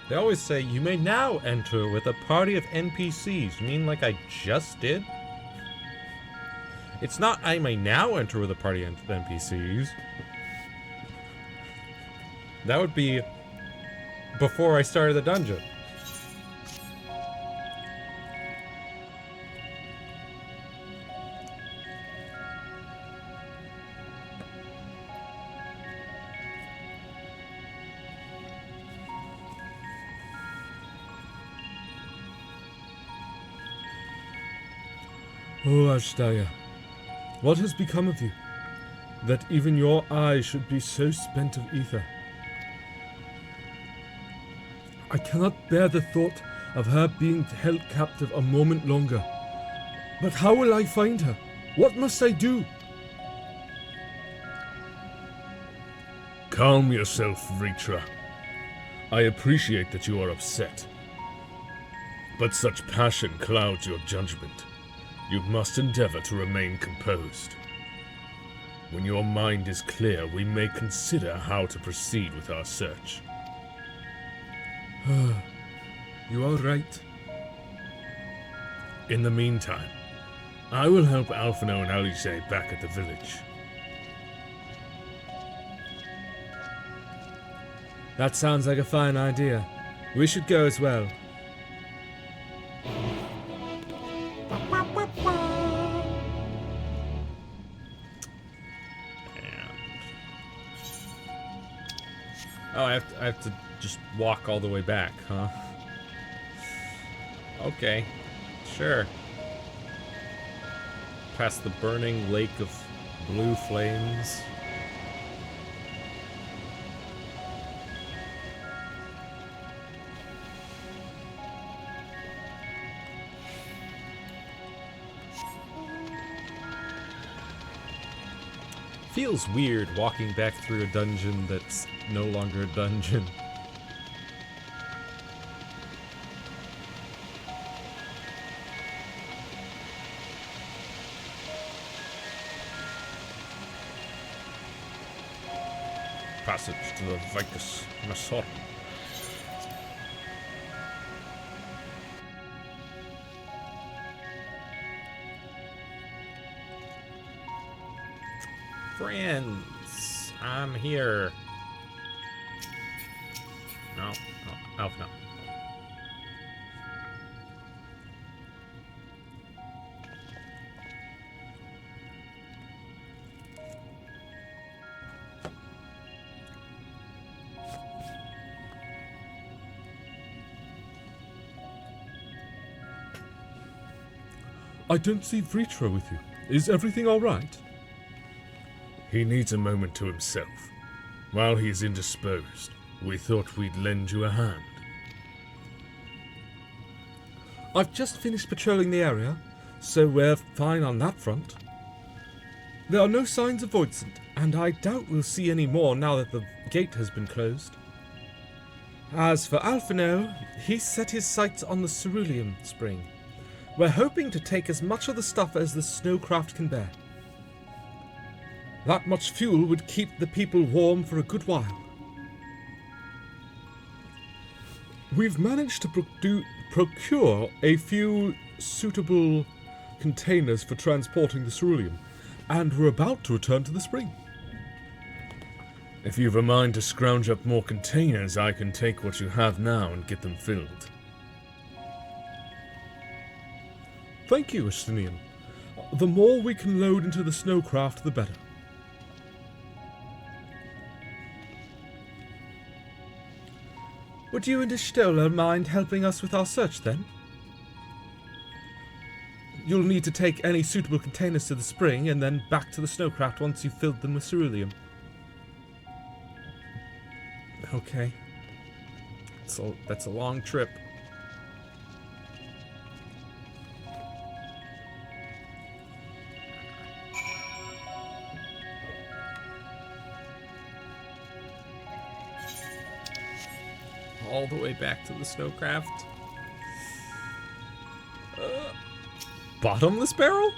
They always say, you may now enter with a party of NPCs. You mean like I just did? It's not I may now enter with a party of NPCs. That would be before I started the dungeon. Oh, Ashtaya, what has become of you, that even your eye should be so spent of ether? I cannot bear the thought of her being held captive a moment longer. But how will I find her? What must I do? Calm yourself, Vritra. I appreciate that you are upset. But such passion clouds your judgment. You must endeavor to remain composed. When your mind is clear, we may consider how to proceed with our search. You are right. In the meantime, I will help Alphinaud and Alice back at the village. That sounds like a fine idea. We should go as well. Oh, I have to just walk all the way back, huh? Okay, sure. Past the burning lake of blue flames. Feels weird walking back through a dungeon that's no longer a dungeon. Passage to the Vicus Masor. Friends, I'm here. No, Elf, no. I don't see Vritra with you. Is everything all right? He needs a moment to himself. While he is indisposed, we thought we'd lend you a hand. I've just finished patrolling the area, so we're fine on that front. There are no signs of Voidsent, and I doubt we'll see any more now that the gate has been closed. As for Alphinaud, he's set his sights on the Cerulean Spring. We're hoping to take as much of the stuff as the snowcraft can bear. That much fuel would keep the people warm for a good while. We've managed to procure a few suitable containers for transporting the ceruleum, and we're about to return to the spring. If you've a mind to scrounge up more containers, I can take what you have now and get them filled. Thank you, Estinian. The more we can load into the snowcraft, the better. Would you and Ishtola mind helping us with our search, then? You'll need to take any suitable containers to the spring, and then back to the snowcraft once you've filled them with ceruleum. Okay. So that's a long trip. All the way back to the snowcraft. Bottomless barrel?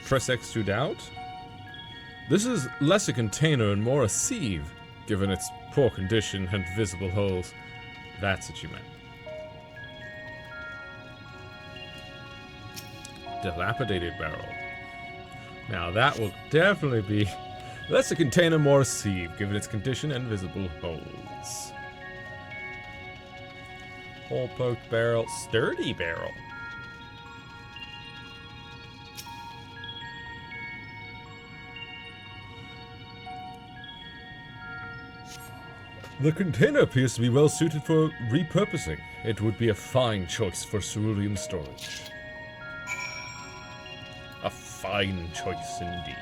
Press X to doubt? This is less a container and more a sieve, given its poor condition and visible holes. That's what you meant. Dilapidated barrel. Now that will definitely be... Lets the container more received, given its condition and visible holes. Hole-poked barrel. Sturdy barrel. The container appears to be well suited for repurposing. It would be a fine choice for cerulean storage. A fine choice indeed.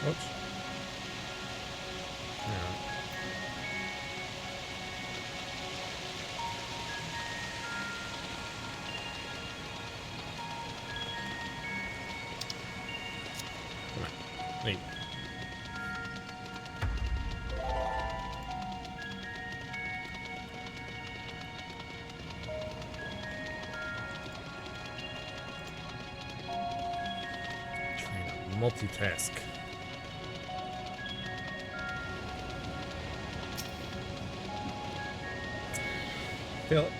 Oops. Yeah. Come on. Neat. Trying to multitask. Feel it.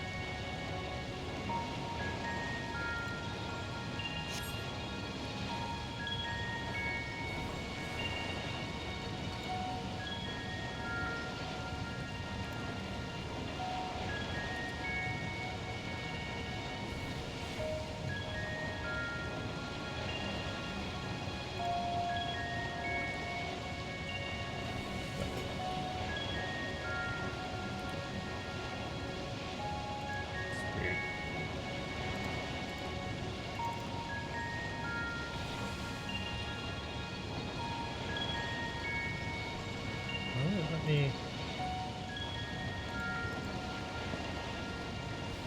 Let me...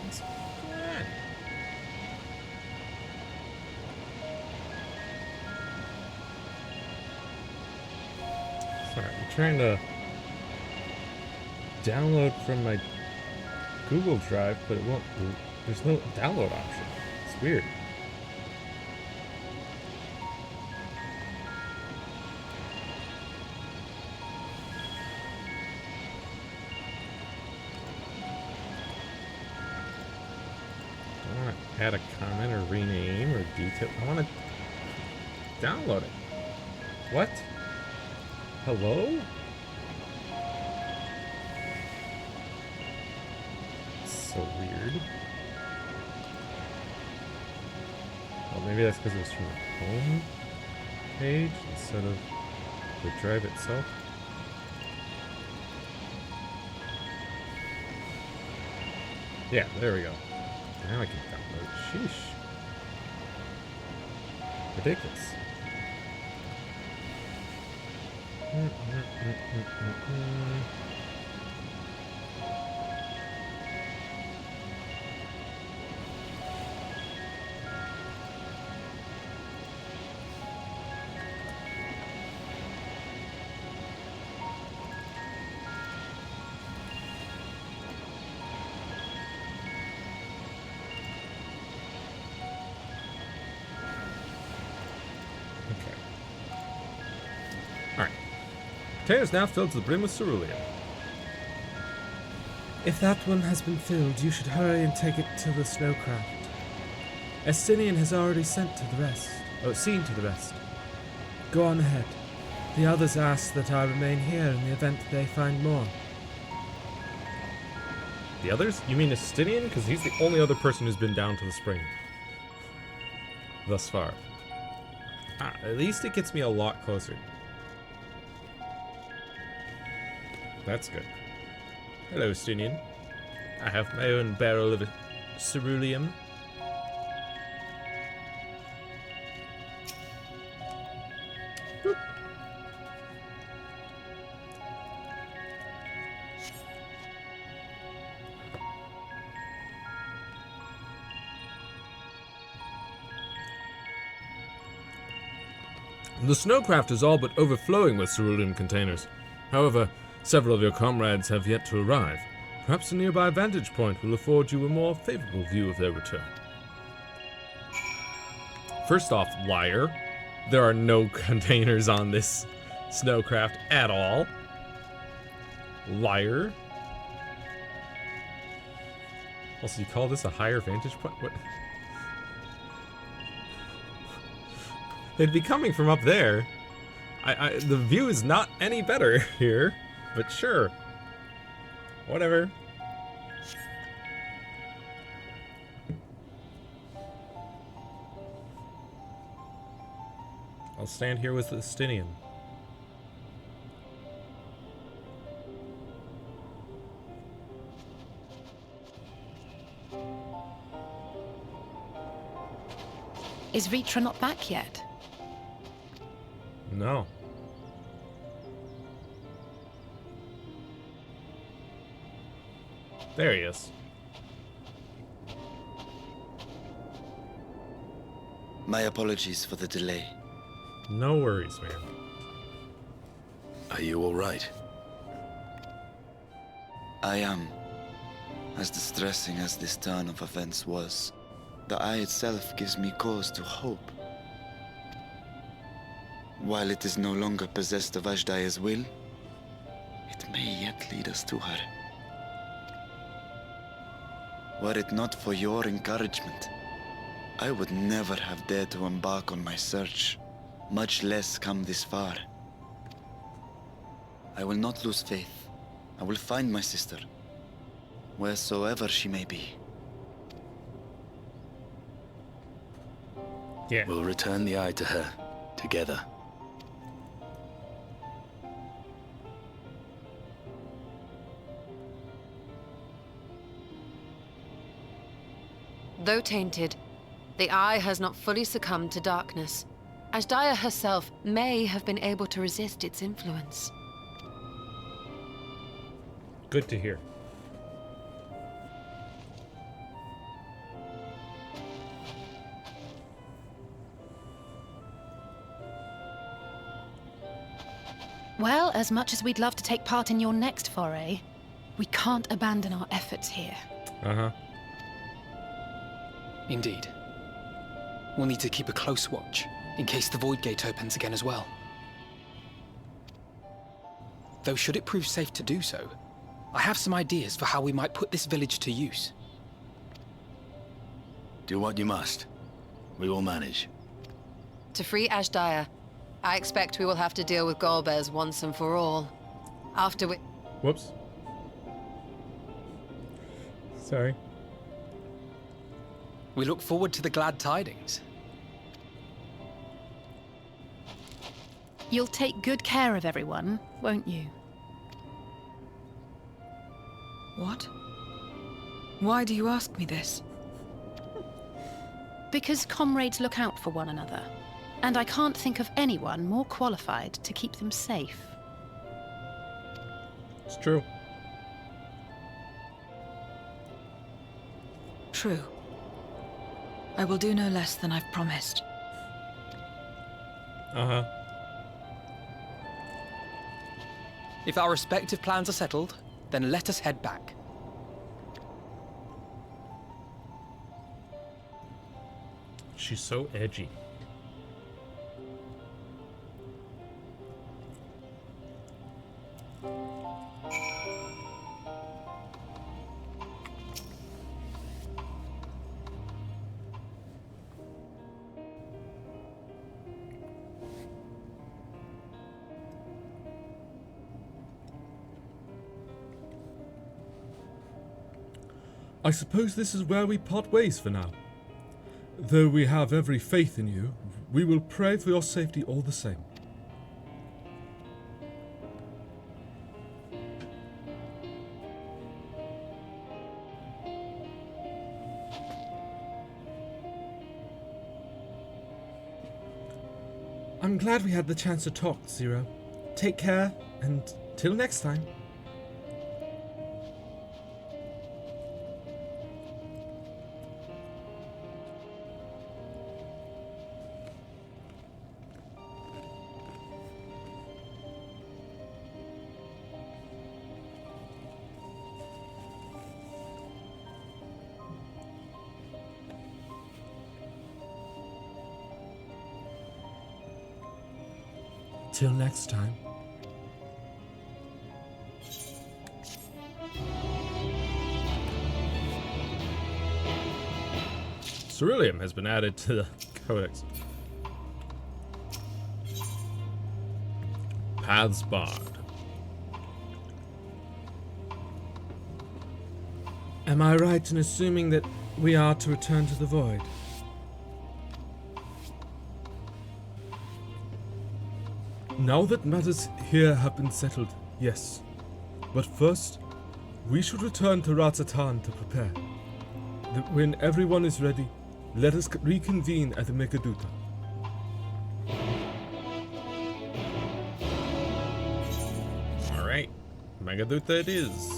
What's going on? Sorry, I'm trying to download from my Google Drive, but it won't. There's no download option. It's weird. Add a comment or rename or detail. I want to download it. What? Hello? So weird. Well, maybe that's because it was from the home page instead of the drive itself. Yeah, there we go. Now I can download. Sheesh. Ridiculous. Container is now filled to the brim with cerulean. If that one has been filled, you should hurry and take it to the snowcraft. Estinian has already seen to the rest. Go on ahead. The others ask that I remain here in the event they find more. The others? You mean Estinian? Because he's the only other person who's been down to the spring. Thus far. At least it gets me a lot closer. That's good. Hello, Estinian. I have my own barrel of ceruleum. Boop. The snowcraft is all but overflowing with cerulean containers. However, several of your comrades have yet to arrive. Perhaps a nearby vantage point will afford you a more favorable view of their return. First off, liar. There are no containers on this snowcraft at all. Liar. Also, you call this a higher vantage point? What? They'd be coming from up there. The view is not any better here, but sure. Whatever. I'll stand here with the Stinian. Is Ritra not back yet? No. There he is. My apologies for the delay. No worries, man. Are you all right? I am. As distressing as this turn of events was, the eye itself gives me cause to hope. While it is no longer possessed of Ajdaya's will, it may yet lead us to her. Were it not for your encouragement, I would never have dared to embark on my search, much less come this far. I will not lose faith. I will find my sister, wheresoever she may be. Yeah. We'll return the eye to her, together. Though tainted, the Eye has not fully succumbed to darkness. Ajdaya herself may have been able to resist its influence. Good to hear. Well, as much as we'd love to take part in your next foray, we can't abandon our efforts here. Uh-huh. Indeed. We'll need to keep a close watch, in case the Void Gate opens again as well. Though should it prove safe to do so, I have some ideas for how we might put this village to use. Do what you must. We will manage. To free Ajdaya, I expect we will have to deal with Golbez once and for all. After we... Whoops. Sorry. We look forward to the glad tidings. You'll take good care of everyone, won't you? What? Why do you ask me this? Because comrades look out for one another, and I can't think of anyone more qualified to keep them safe. It's true. True. I will do no less than I've promised. Uh-huh. If our respective plans are settled, then let us head back. She's so edgy. I suppose this is where we part ways for now. Though we have every faith in you, we will pray for your safety all the same. I'm glad we had the chance to talk, Zero. Take care, and till next time. Till next time. Ceruleum has been added to the codex. Paths barred. Am I right in assuming that we are to return to the void? Now that matters here have been settled, yes. But first, we should return to Ratzatan to prepare. When everyone is ready, let us reconvene at the Megaduta. Alright, Megaduta it is.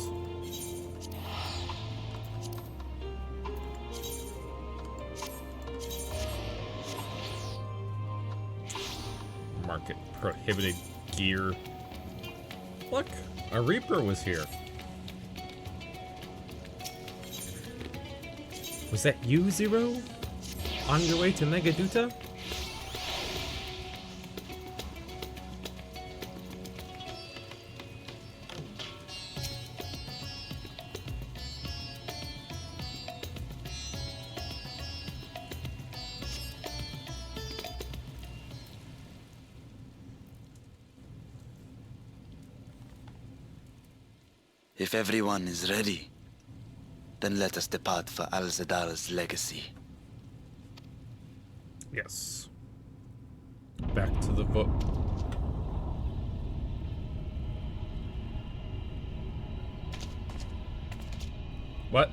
Market prohibited gear. Look, a Reaper was here. Was that you, Zero? On your way to Megaduta? If everyone is ready, then let us depart for Al-Zedar's legacy. Yes. Back to the book. What?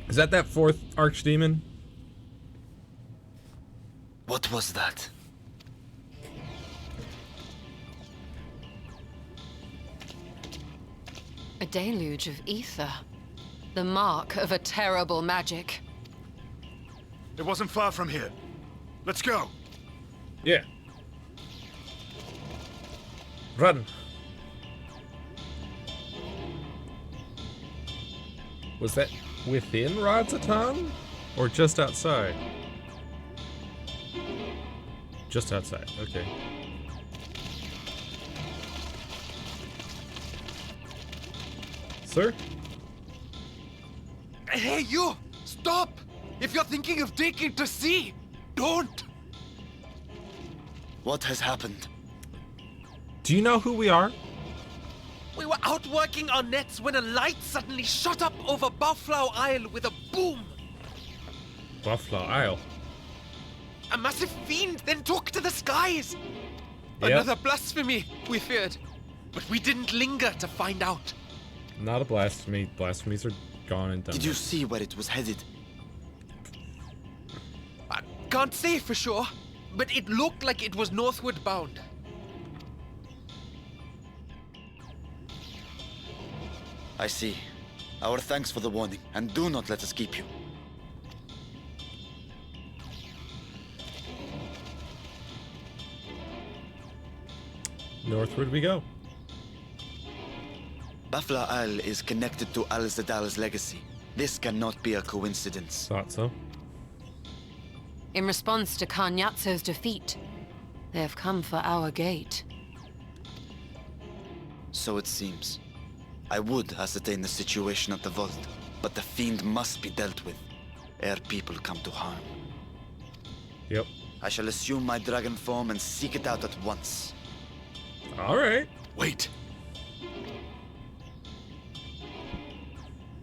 Is that fourth archdemon? What was that? A deluge of ether. The mark of a terrible magic. It wasn't far from here. Let's go. Yeah. Run. Was that within Ratzatan? Or just outside? Just outside, okay. Sir? Hey, you! Stop! If you're thinking of taking to sea, don't! What has happened? Do you know who we are? We were out working our nets when a light suddenly shot up over Buffalo Isle with a boom. Buffalo Isle. A massive fiend then took to the skies. Yep. Another blasphemy, we feared. But we didn't linger to find out. Not a blasphemy. Blasphemies are gone and done. Did you see where it was headed? I can't say for sure, but it looked like it was northward bound. I see. Our thanks for the warning, and do not let us keep you. Northward we go. Buffalo Isle is connected to Al-Zedar's legacy. This cannot be a coincidence. Thought so. In response to Kanyatso's defeat, they have come for our gate. So it seems. I would ascertain the situation at the vault, but the fiend must be dealt with, ere people come to harm. Yep. I shall assume my dragon form and seek it out at once. Alright. Wait.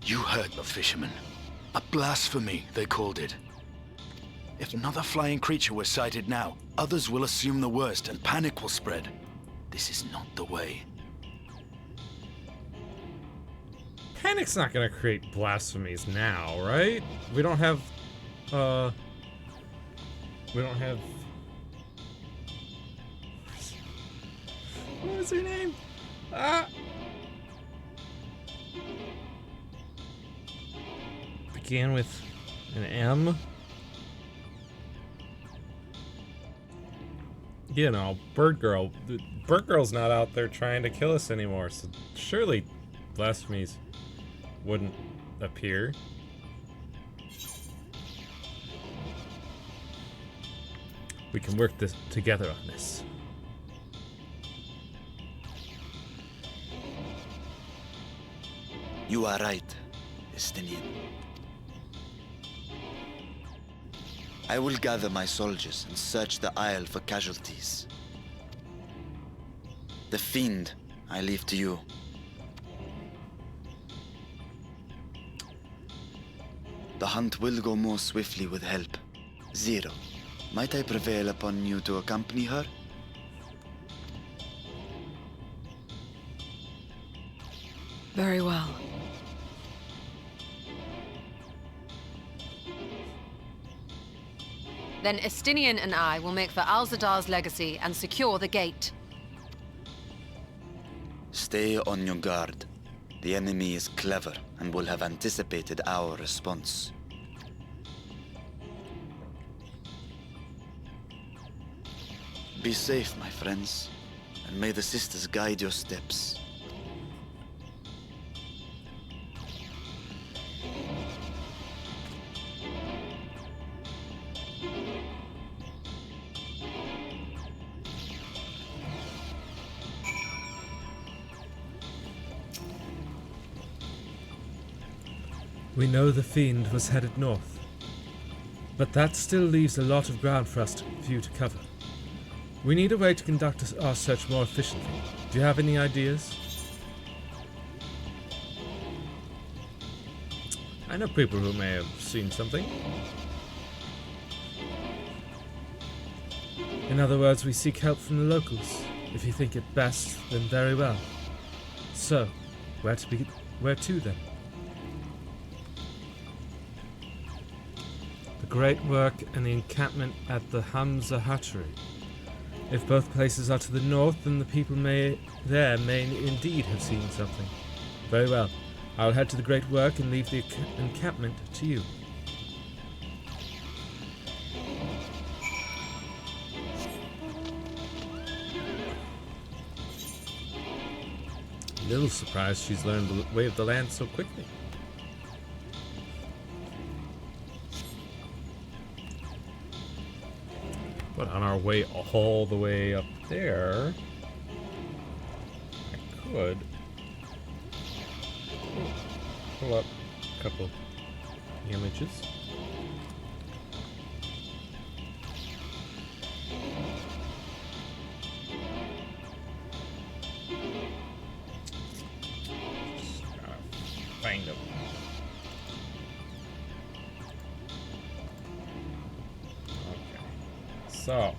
You heard the fisherman. A blasphemy, they called it. If another flying creature was sighted now, others will assume the worst and panic will spread. This is not the way. Panic's not gonna create blasphemies now, right? We don't have, what was her name? Began with an M. You know, Bird Girl. Bird Girl's not out there trying to kill us anymore, so surely blasphemies wouldn't appear. We can work this together on this. You are right, Estinian. I will gather my soldiers and search the Isle for casualties. The Fiend, I leave to you. The hunt will go more swiftly with help. Zero, might I prevail upon you to accompany her? Very well. Then Estinian and I will make for Alzadar's legacy and secure the gate. Stay on your guard. The enemy is clever and will have anticipated our response. Be safe, my friends, and may the sisters guide your steps. We know the Fiend was headed north, but that still leaves a lot of ground for you to cover. We need a way to conduct our search more efficiently. Do you have any ideas? I know people who may have seen something. In other words, we seek help from the locals. If you think it best, then very well. So, where to then? The Great Work and the encampment at the Hamza Hatchery. If both places are to the north, then the people may indeed have seen something. Very well. I'll head to the Great Work and leave the encampment to you. A little surprised she's learned the way of the land so quickly. But on our way all the way up there, I could pull up a couple images. Just gotta find them. So,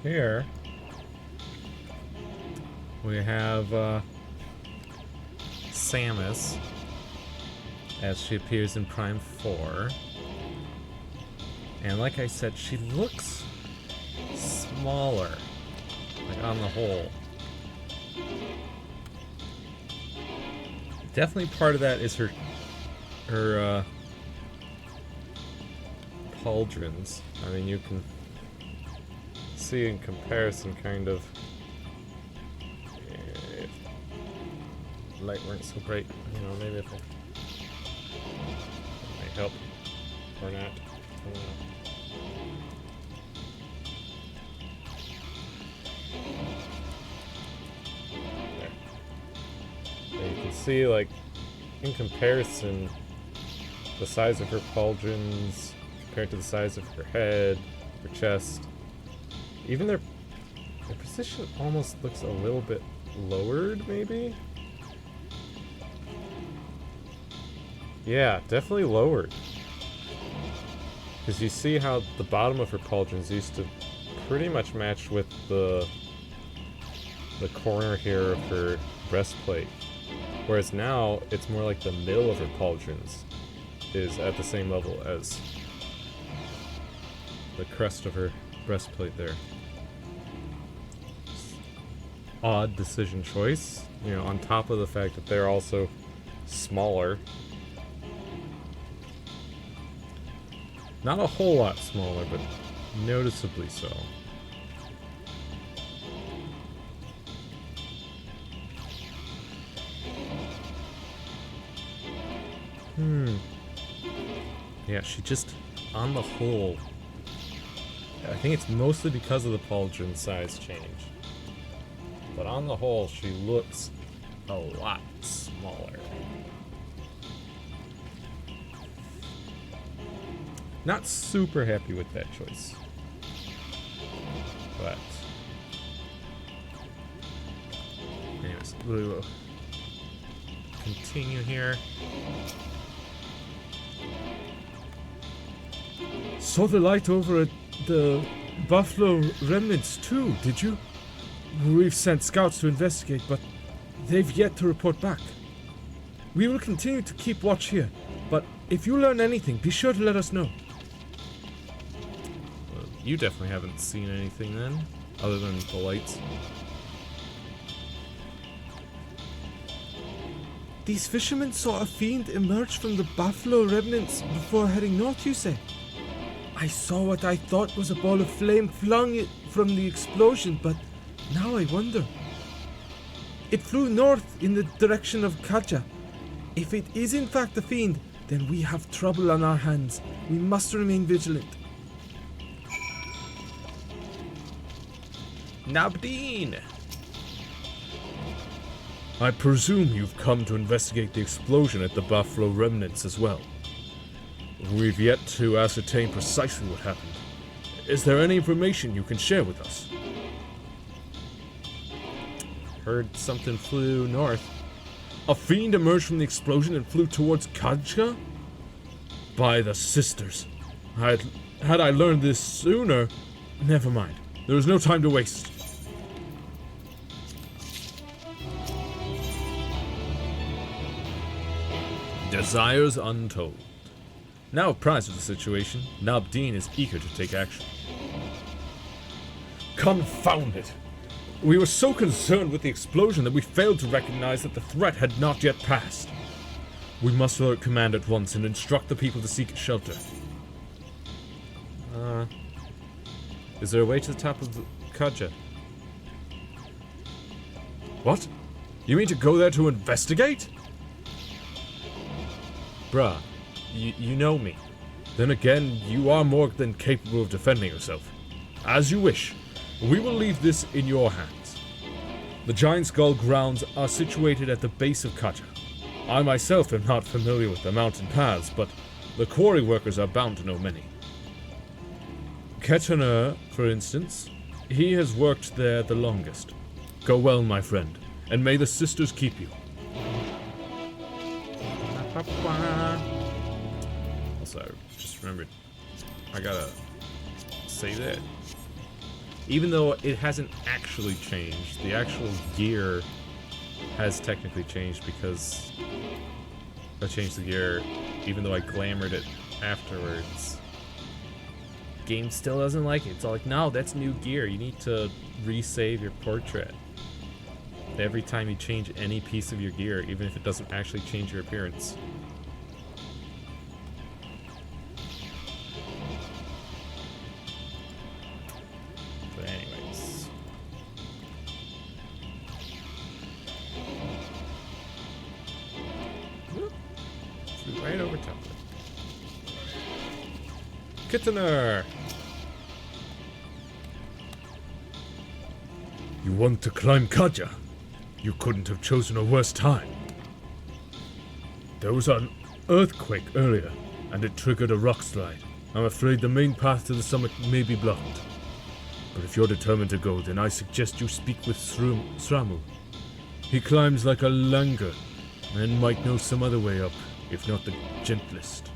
here we have Samus as she appears in Prime 4. And like I said, she looks smaller, like on the whole. Definitely part of that is her pauldrons. I mean, you can see in comparison kind of if light weren't so bright, you know, maybe if it might help or not. I don't know. There. And you can see, like, in comparison, the size of her pauldrons compared to the size of her head, her chest. Even their position almost looks a little bit lowered, maybe? Yeah, definitely lowered. Because you see how the bottom of her pauldrons used to pretty much match with the corner here of her breastplate. Whereas now, it's more like the middle of her pauldrons is at the same level as the crest of her breastplate there. Odd decision choice, you know, on top of the fact that they're also smaller. Not a whole lot smaller, but noticeably so. Yeah, she just, on the whole, I think it's mostly because of the pauldron size change. But on the whole, she looks a lot smaller. Not super happy with that choice. But anyways, we will continue here. Saw the light over at the Buffalo remnants too, did you? We've sent scouts to investigate, but they've yet to report back. We will continue to keep watch here, but if you learn anything, be sure to let us know. Well, you definitely haven't seen anything then, other than the lights. These fishermen saw a fiend emerge from the Buffalo remnants before heading north, you say? I saw what I thought was a ball of flame flung from the explosion, but now I wonder. It flew north in the direction of Kaja. If it is in fact a fiend, then we have trouble on our hands. We must remain vigilant. Nabdeen! I presume you've come to investigate the explosion at the Buffalo remnants as well. We've yet to ascertain precisely what happened. Is there any information you can share with us? Heard something flew north. A fiend emerged from the explosion and flew towards Kajka? By the sisters. Had I learned this sooner... Never mind. There is no time to waste. Desires untold. Now apprised of the situation, Nabdeen is eager to take action. Confound it! We were so concerned with the explosion that we failed to recognize that the threat had not yet passed. We must alert command at once and instruct the people to seek shelter. Is there a way to the top of the Kaja? What? You mean to go there to investigate? Bruh, you know me. Then again, you are more than capable of defending yourself. As you wish. We will leave this in your hands. The Giant Skull grounds are situated at the base of Kaja. I myself am not familiar with the mountain paths, but the quarry workers are bound to know many. Ketener, for instance, he has worked there the longest. Go well, my friend, and may the sisters keep you. Also, just remembered, I gotta say that. Even though it hasn't actually changed, the actual gear has technically changed because I changed the gear even though I glamored it afterwards. Game still doesn't like it. It's all like, no, that's new gear. You need to resave your portrait. Every time you change any piece of your gear, even if it doesn't actually change your appearance. But anyways. Whoop. Flew right over top of it. Kittener! You want to climb Kaja? You couldn't have chosen a worse time. There was an earthquake earlier, and it triggered a rock slide. I'm afraid the main path to the summit may be blocked. But if you're determined to go, then I suggest you speak with Sramu. He climbs like a langur, and might know some other way up, if not the gentlest.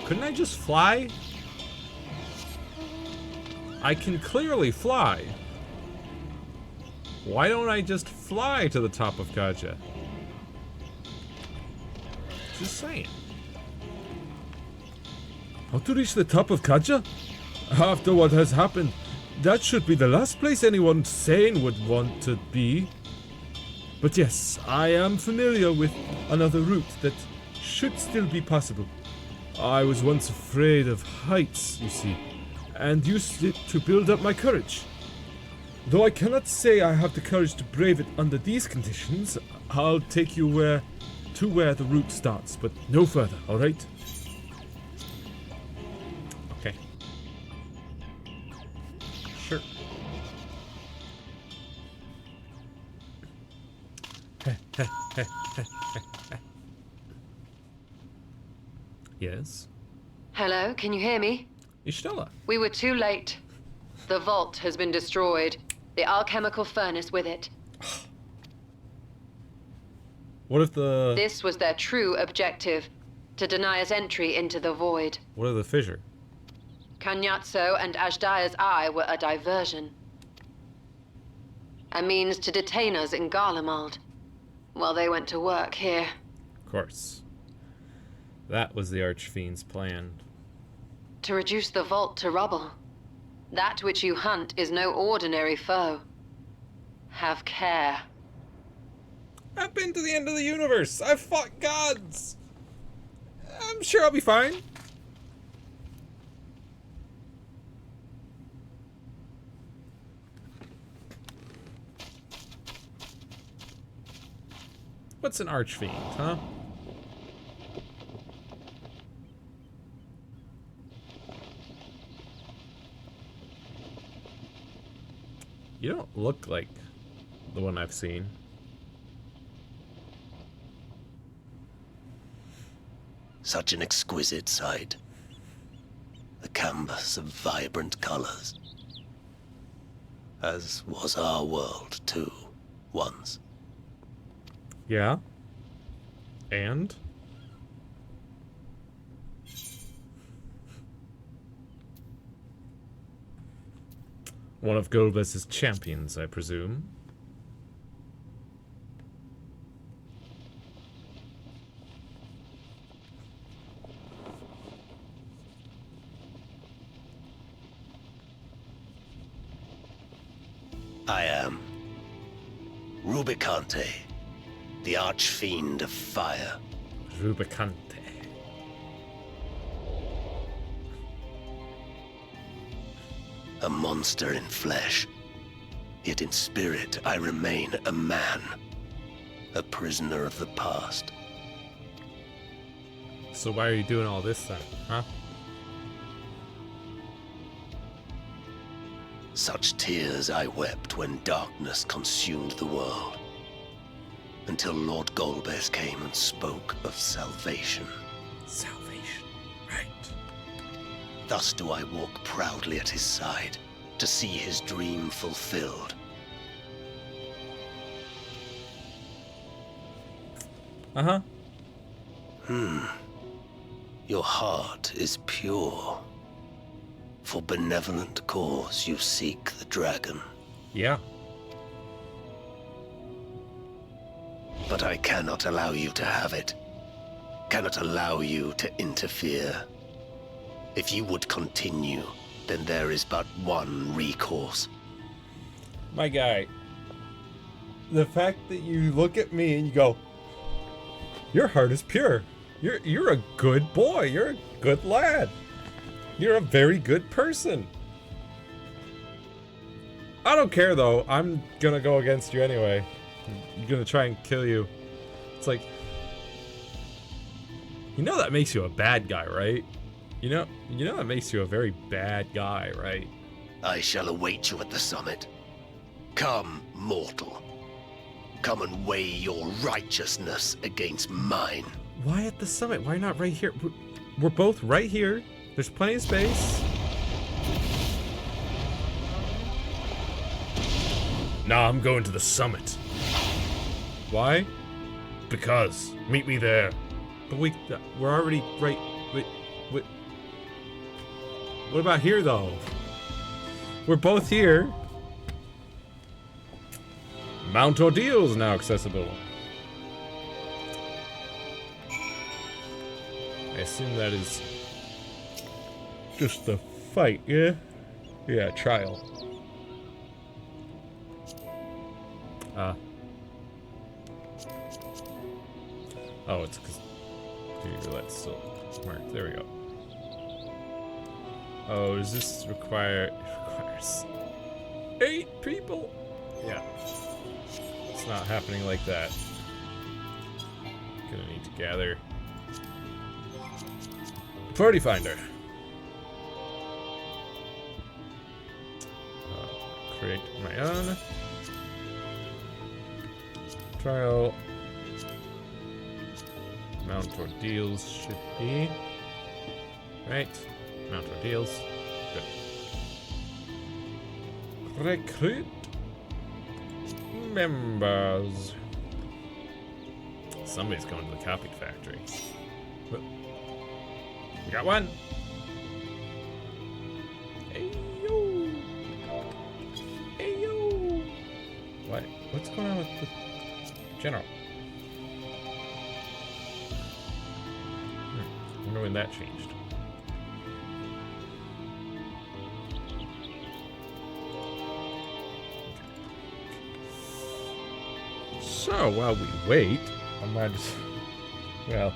Couldn't I just fly? I can clearly fly. Why don't I just fly to the top of Kaja? Just saying. How to reach the top of Kaja? After what has happened, that should be the last place anyone sane would want to be. But yes, I am familiar with another route that should still be possible. I was once afraid of heights, you see, and used it to build up my courage. Though I cannot say I have the courage to brave it under these conditions, I'll take you to where the route starts, but no further, alright? Sure. Yes? Hello, can you hear me? Ishtella. We were too late. The vault has been destroyed. The alchemical furnace with it. What if the... This was their true objective, to deny us entry into the void. What of the fissure? Kanyatso and Ajdaya's eye were a diversion. A means to detain us in Garlemald, while they went to work here. Of course. That was the Archfiend's plan. To reduce the vault to rubble. That which you hunt is no ordinary foe. Have care. I've been to the end of the universe. I've fought gods. I'm sure I'll be fine. What's an Archfiend, huh? You don't look like the one I've seen. Such an exquisite sight. A canvas of vibrant colors. As was our world, too, once. Yeah? And? One of Golbez's champions, I presume. I am Rubicante, the Archfiend of Fire. Rubicante. A monster in flesh. Yet in spirit, I remain a man. A prisoner of the past. So why are you doing all this then, huh? Such tears I wept when darkness consumed the world. Until Lord Golbez came and spoke of salvation. Salvation, right. Thus do I walk proudly at his side, to see his dream fulfilled. Uh-huh. Your heart is pure. For benevolent cause you seek the dragon. Yeah. But I cannot allow you to have it. Cannot allow you to interfere. If you would continue, then there is but one recourse. My guy, the fact that you look at me and you go, your heart is pure. You're a good boy. You're a good lad. You're a very good person. I don't care though. I'm gonna go against you anyway. I'm gonna try and kill you. It's like, you know that makes you a bad guy, right? You know that makes you a very bad guy, right? I shall await you at the summit. Come, mortal. Come and weigh your righteousness against mine. Why at the summit? Why not right here? We're both right here. There's plenty of space. Nah, I'm going to the summit. Why? Because. Meet me there. But we're already right. Wait. What about here, though? We're both here. Mount Ordeal is now accessible. I assume that is just the fight, yeah? Yeah, trial. Oh, it's because that's still marked. There we go. Oh, does this require... It requires 8 people? Yeah. It's not happening like that. Gonna need to gather... Party Finder. create my own. Trial. Mount ordeals should be. Right. Mount ordeals. Good. Recruit members. Somebody's going to the copy factory. We got one. Hey yo. Hey yo. What? What's going on with the general? I wonder when that changed. So while we wait, I might just, well,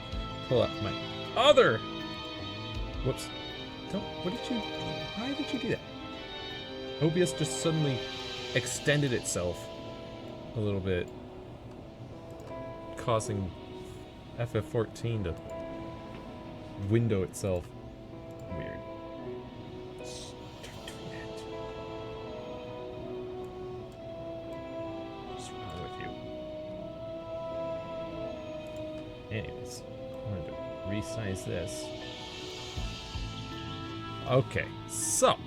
pull up my other. Whoops. Don't. What did you? Why did you do that? OBS just suddenly extended itself a little bit, causing FF14 to window itself. Weird. Stop doing that. What's wrong with you? Anyways, I'm going to resize this. Okay, so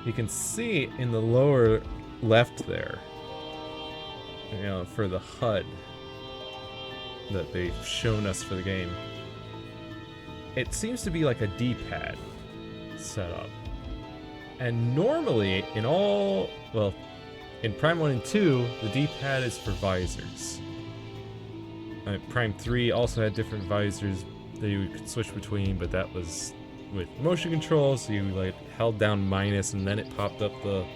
you can see in the lower left there, you know, for the HUD that they've shown us for the game, it seems to be like a D-pad setup. And normally in all, well, in Prime 1 and 2, the D-pad is for visors. Prime 3 also had different visors that you could switch between, but that was with motion control, so you like held down minus and then it popped up the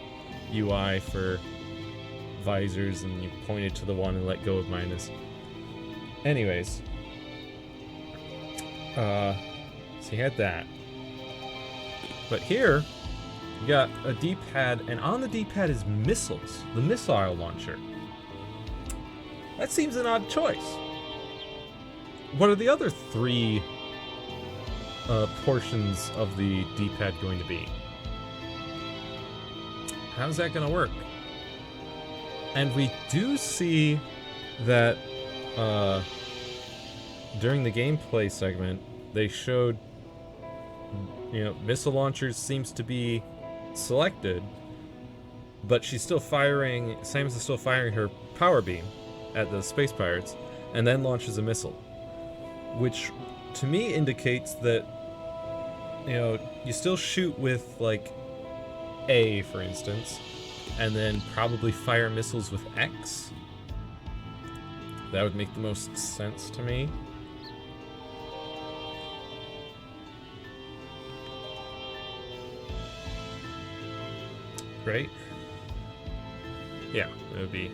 UI for visors and you pointed to the one and let go of minus. Anyways, so you had that. But here, you got a D-pad, and on the D-pad is missiles, the missile launcher. That seems an odd choice. What are the other three portions of the D-pad going to be? How's that going to work? And we do see that during the gameplay segment, they showed, you know, missile launchers seems to be selected, but she's still firing, Samus is still firing her power beam at the space pirates, and then launches a missile, which to me indicates that, you know, you still shoot with like A, for instance, and then probably fire missiles with X. That would make the most sense to me. Right? Yeah, it would be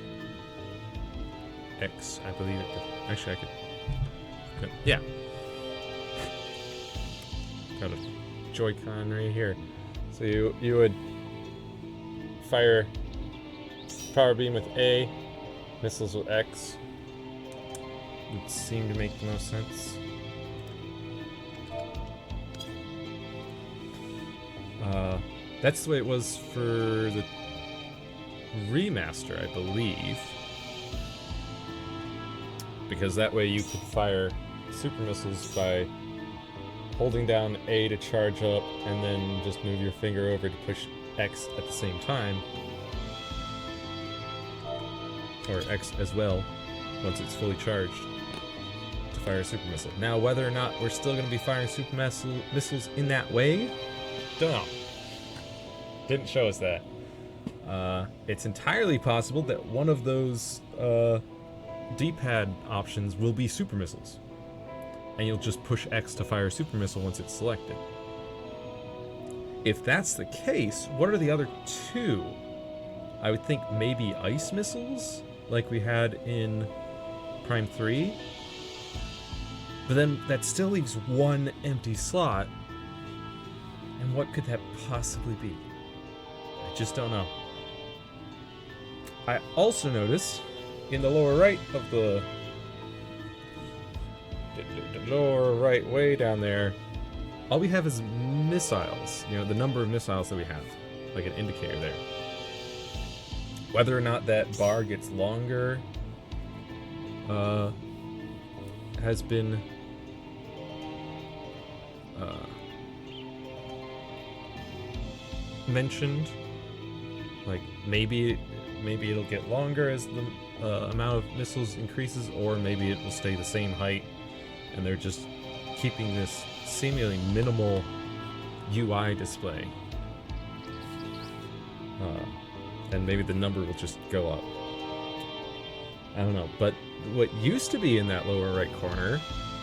X, I believe it could. Actually, I could. Yeah. Got a Joy-Con right here. So you would fire power beam with A, missiles with X. Would seem to make the most sense. That's the way it was for the remaster, I believe. Because that way you could fire super missiles by holding down A to charge up and then just move your finger over to push X at the same time. Or X as well, once it's fully charged, to fire a super missile. Now, whether or not we're still going to be firing super missiles in that way, don't know. Didn't show us that. It's entirely possible that one of those D-pad options will be super missiles, and you'll just push X to fire a super missile once it's selected. If that's the case, what are the other two? I would think maybe ice missiles, like we had in Prime 3. But then that still leaves one empty slot. And what could that possibly be? I just don't know. I also notice in the lower right of the lower right way down there, all we have is missiles, you know, the number of missiles that we have. like an indicator there. Whether or not that bar gets longer has been mentioned. Like maybe it'll get longer as the amount of missiles increases, or maybe it will stay the same height, and they're just keeping this seemingly minimal UI display. And maybe the number will just go up. I don't know, but what used to be in that lower right corner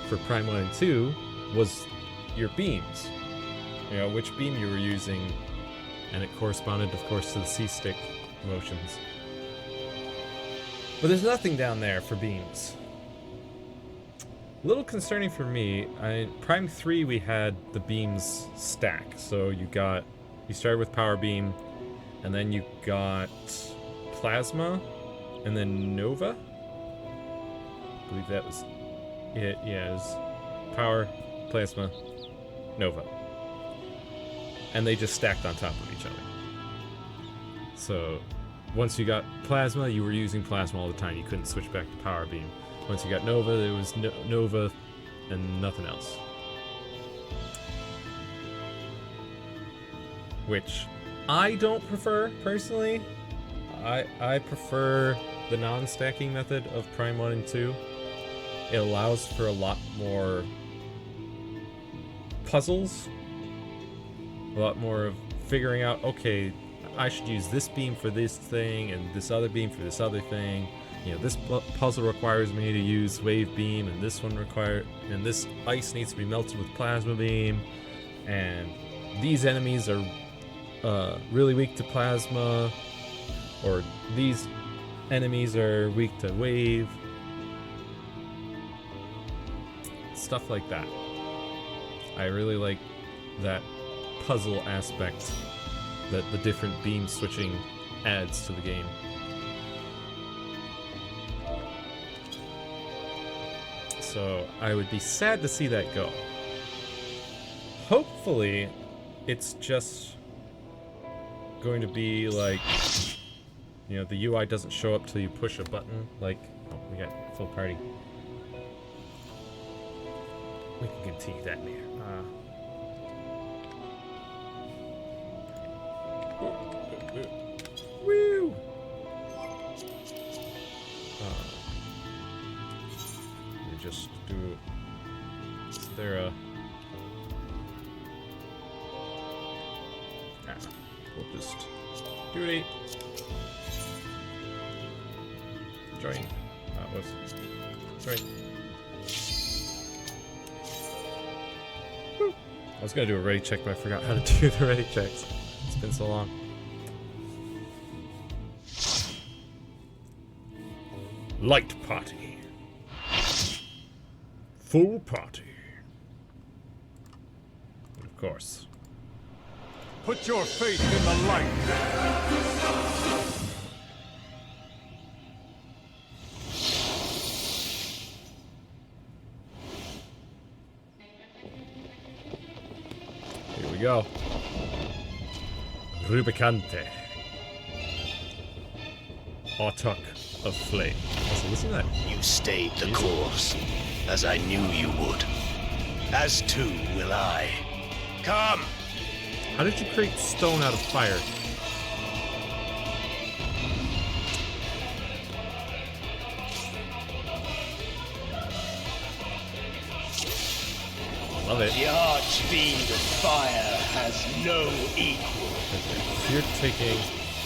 for Prime 1 and 2 was your beams. You know, which beam you were using, and it corresponded, of course, to the C-stick motions. But there's nothing down there for beams. A little concerning for me, Prime 3 we had the beams stack. So you started with Power Beam, and then you got Plasma, and then Nova. I believe that was it. Yeah, it was Power, Plasma, Nova. And they just stacked on top of each other. So once you got Plasma, you were using Plasma all the time. You couldn't switch back to Power Beam. Once you got Nova, there was Nova and nothing else. Which I don't prefer, personally. I prefer the non-stacking method of Prime 1 and 2. It allows for a lot more puzzles. A lot more of figuring out, okay, I should use this beam for this thing and this other beam for this other thing. You know, this puzzle requires me to use Wave Beam, and this one and this ice needs to be melted with Plasma Beam, and these enemies are really weak to Plasma, or these enemies are weak to Wave. Stuff like that. I really like that puzzle aspect that the different beam switching adds to the game. So I would be sad to see that go. Hopefully it's just going to be like, you know, the UI doesn't show up till you push a button. Like, oh, we got full party. We can continue that later. Woo! Let me just do. Is there a? We'll just do it. Join. Was sorry. Woo. I was gonna do a ready check, but I forgot how to do the ready checks. It's been so long. Light party. Full party. Of course. Put your faith in the light. Here we go. Rubicante. Autok of Flame. Also, listen to that. You stayed the course, as I knew you would. As too will I. Come! How did you create stone out of fire? Love it. The Archfiend of Fire has no equal. If you're taking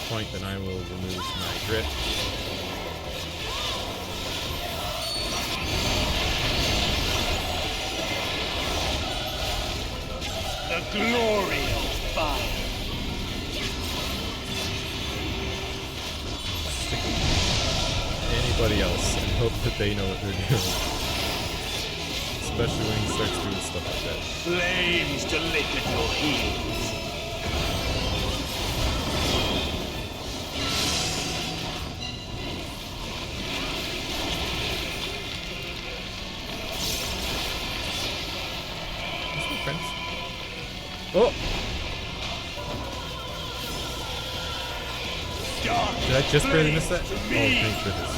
point, then I will remove my grit. The glory of fire. Anybody else and hope that they know what they're doing. Especially when he starts doing stuff like that. Flames to lick at your heels. Oh! Did I just barely miss that? Oh, thank goodness.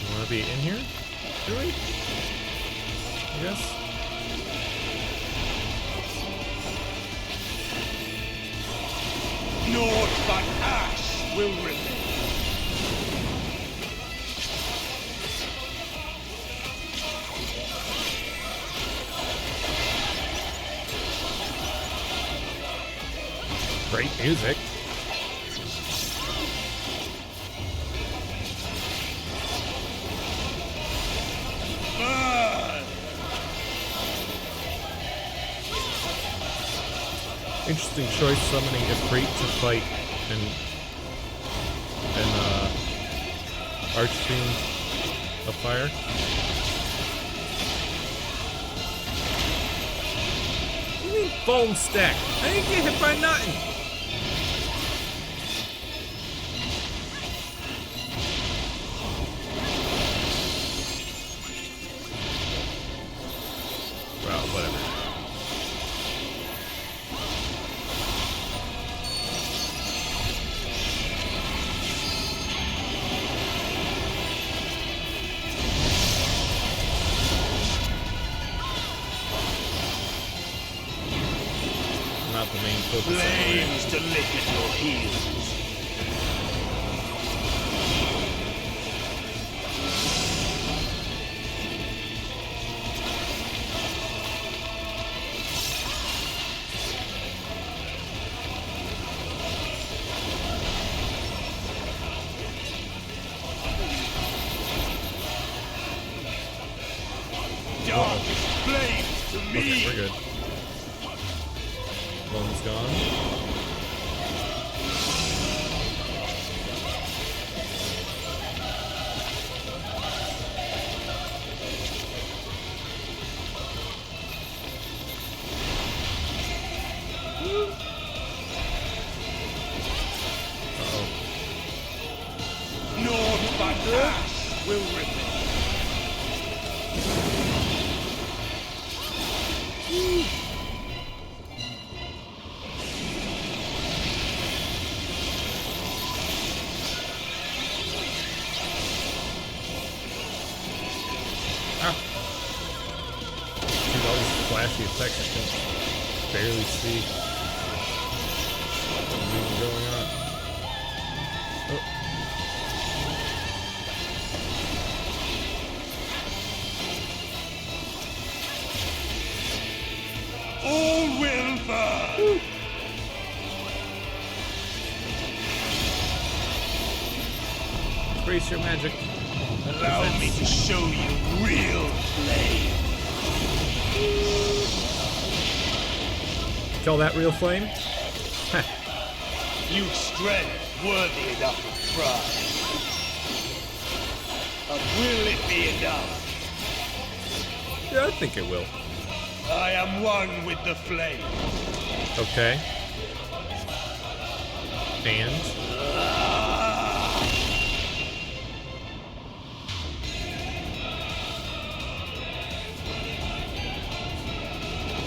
You want to be in here? Do we? Yes. Naught but ash will remain. Great music. Burn! Interesting choice, summoning Ifrit to fight an Archfiend of Fire. What do you mean foam stack? I didn't get hit by nothing. Well, whatever. Not the main focus. Flames to lick at your heels. Dark flames to me. Okay, we're good. Bone's gone. Uh-oh. Naught but ash will remain. Dude, all these flashy effects, I can barely see what's even going on. Oh. All will burn. Woo. Increase your magic. Allow me to show you real flame. Call that real flame? Heh. You've strength worthy enough of pride. But will it be enough? Yeah, I think it will. I am one with the flame. Okay. And?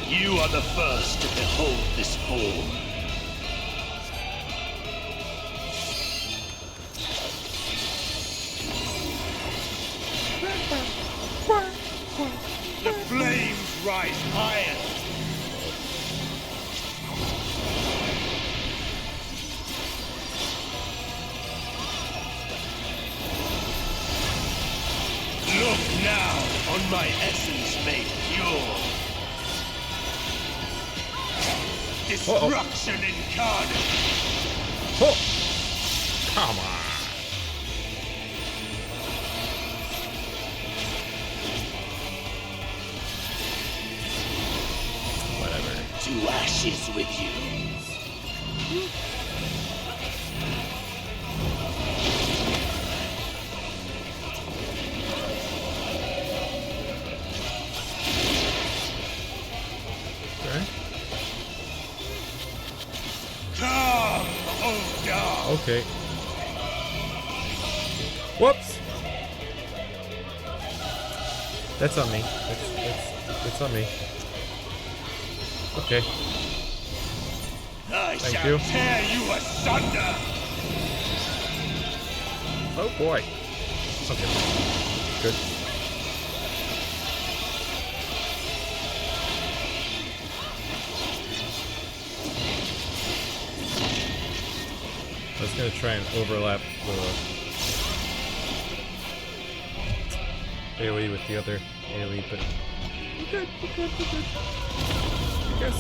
You are the first to behold this form. The flames rise higher. Look now on my essence made pure. Destruction incarnate. Oh. Come on. Whatever. To ashes with you. Okay. Come, oh God. Okay. Whoops. That's on me. That's on me. Okay. I Thank shall you. tear you asunder! Oh boy. Okay. Good. I was gonna try and overlap the AoE with the other AoE, but we're good. I guess.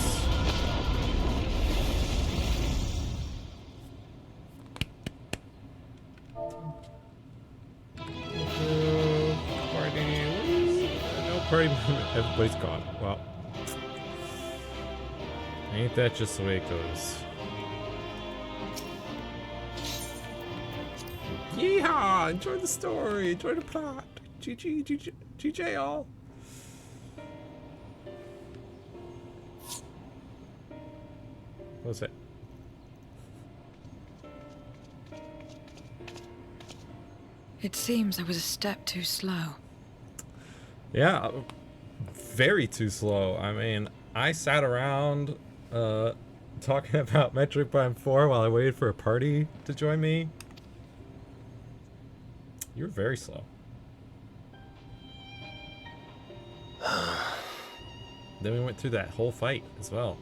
Party movement. Everybody's gone. Well, ain't that just the way it goes? Yeehaw! Enjoy the story. Enjoy the plot. GG all. What was it? It seems I was a step too slow. Yeah, very too slow. I mean, I sat around talking about Metroid Prime 4 while I waited for a party to join me. You were very slow. Then we went through that whole fight as well.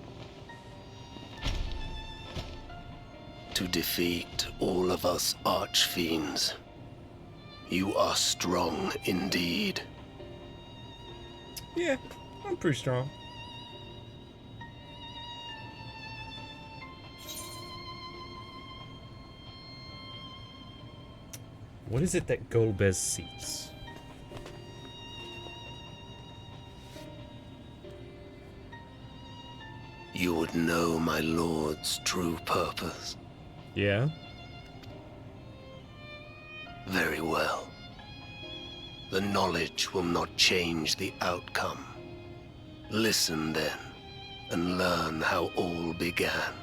To defeat all of us archfiends, you are strong indeed. Yeah, I'm pretty strong. What is it that Golbez seeks? You would know my lord's true purpose. Yeah? Very well. The knowledge will not change the outcome. Listen then, and learn how all began.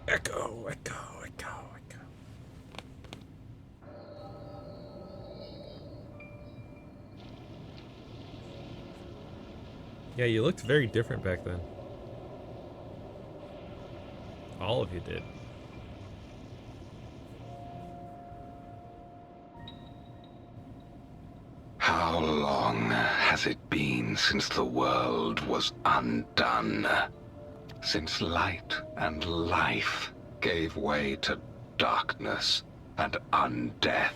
Echo. Yeah, you looked very different back then. All of you did. How long has it been since the world was undone? Since light and life gave way to darkness and undeath?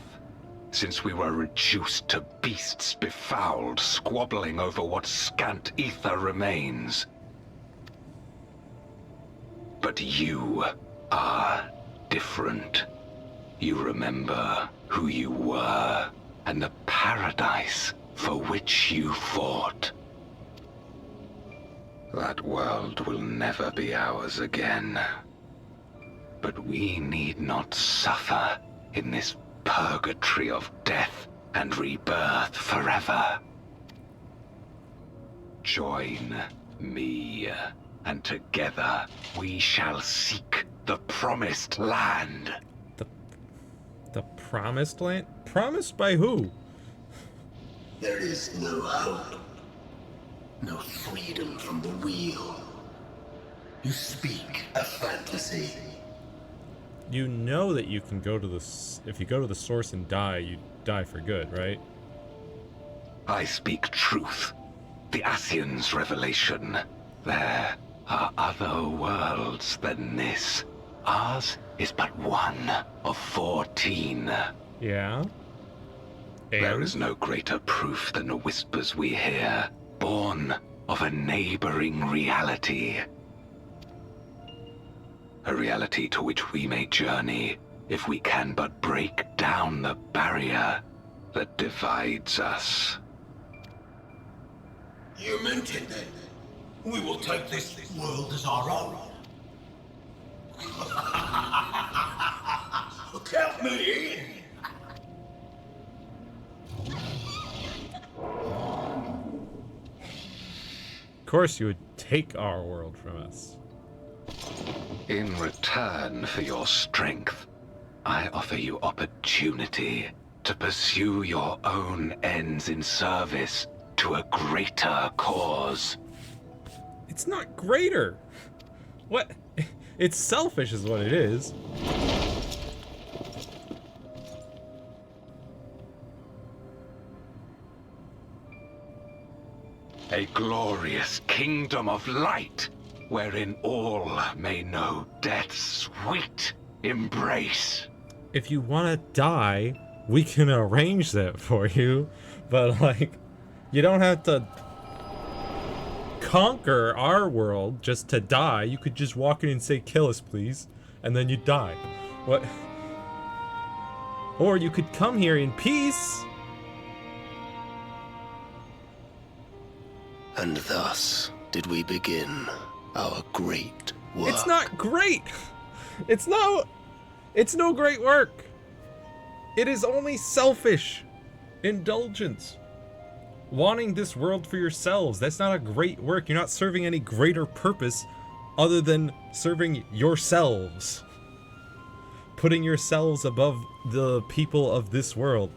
Since we were reduced to beasts befouled, squabbling over what scant ether remains? But you are different. You remember who you were, and the paradise for which you fought. That world will never be ours again. But we need not suffer in this purgatory of death and rebirth forever. Join me, and together we shall seek the promised land. The promised land? Promised by who? There is no hope. No freedom from the wheel. You speak a fantasy. You know that you can go to the... If you go to the source and die, you die for good, right? I speak truth. The Ascian's revelation. There are other worlds than this. Ours is but one of 14. Yeah? There is no greater proof than the whispers we hear, born of a neighboring reality. A reality to which we may journey if we can but break down the barrier that divides us. You meant it then. We will take this world as our own. Count me in. course you would take our world from us. In return for your strength, I offer you opportunity to pursue your own ends in service to a greater cause. It's not greater. What? It's selfish is what it is. A glorious kingdom of light, wherein all may know death's sweet embrace. If you want to die, we can arrange that for you, but like, you don't have to conquer our world just to die. You could just walk in and say, "Kill us, please," and then you die. What? Or you could come here in peace. And thus did we begin our great work. It's not great. It's no great work. It is only selfish indulgence. Wanting this world for yourselves, that's not a great work. You're not serving any greater purpose other than serving yourselves. Putting yourselves above the people of this world.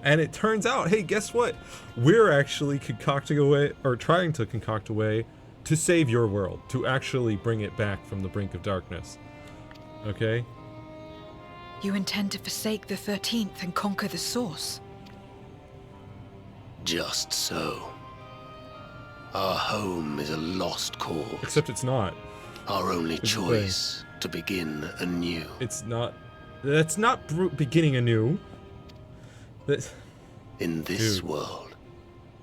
And it turns out, hey, guess what? We're actually concocting a way, or trying to concoct a way, to save your world. To actually bring it back from the brink of darkness. Okay? You intend to forsake the 13th and conquer the Source? Just so. Our home is a lost cause. Except it's not. Our only choice to begin anew. It's not. That's not beginning anew. In this world,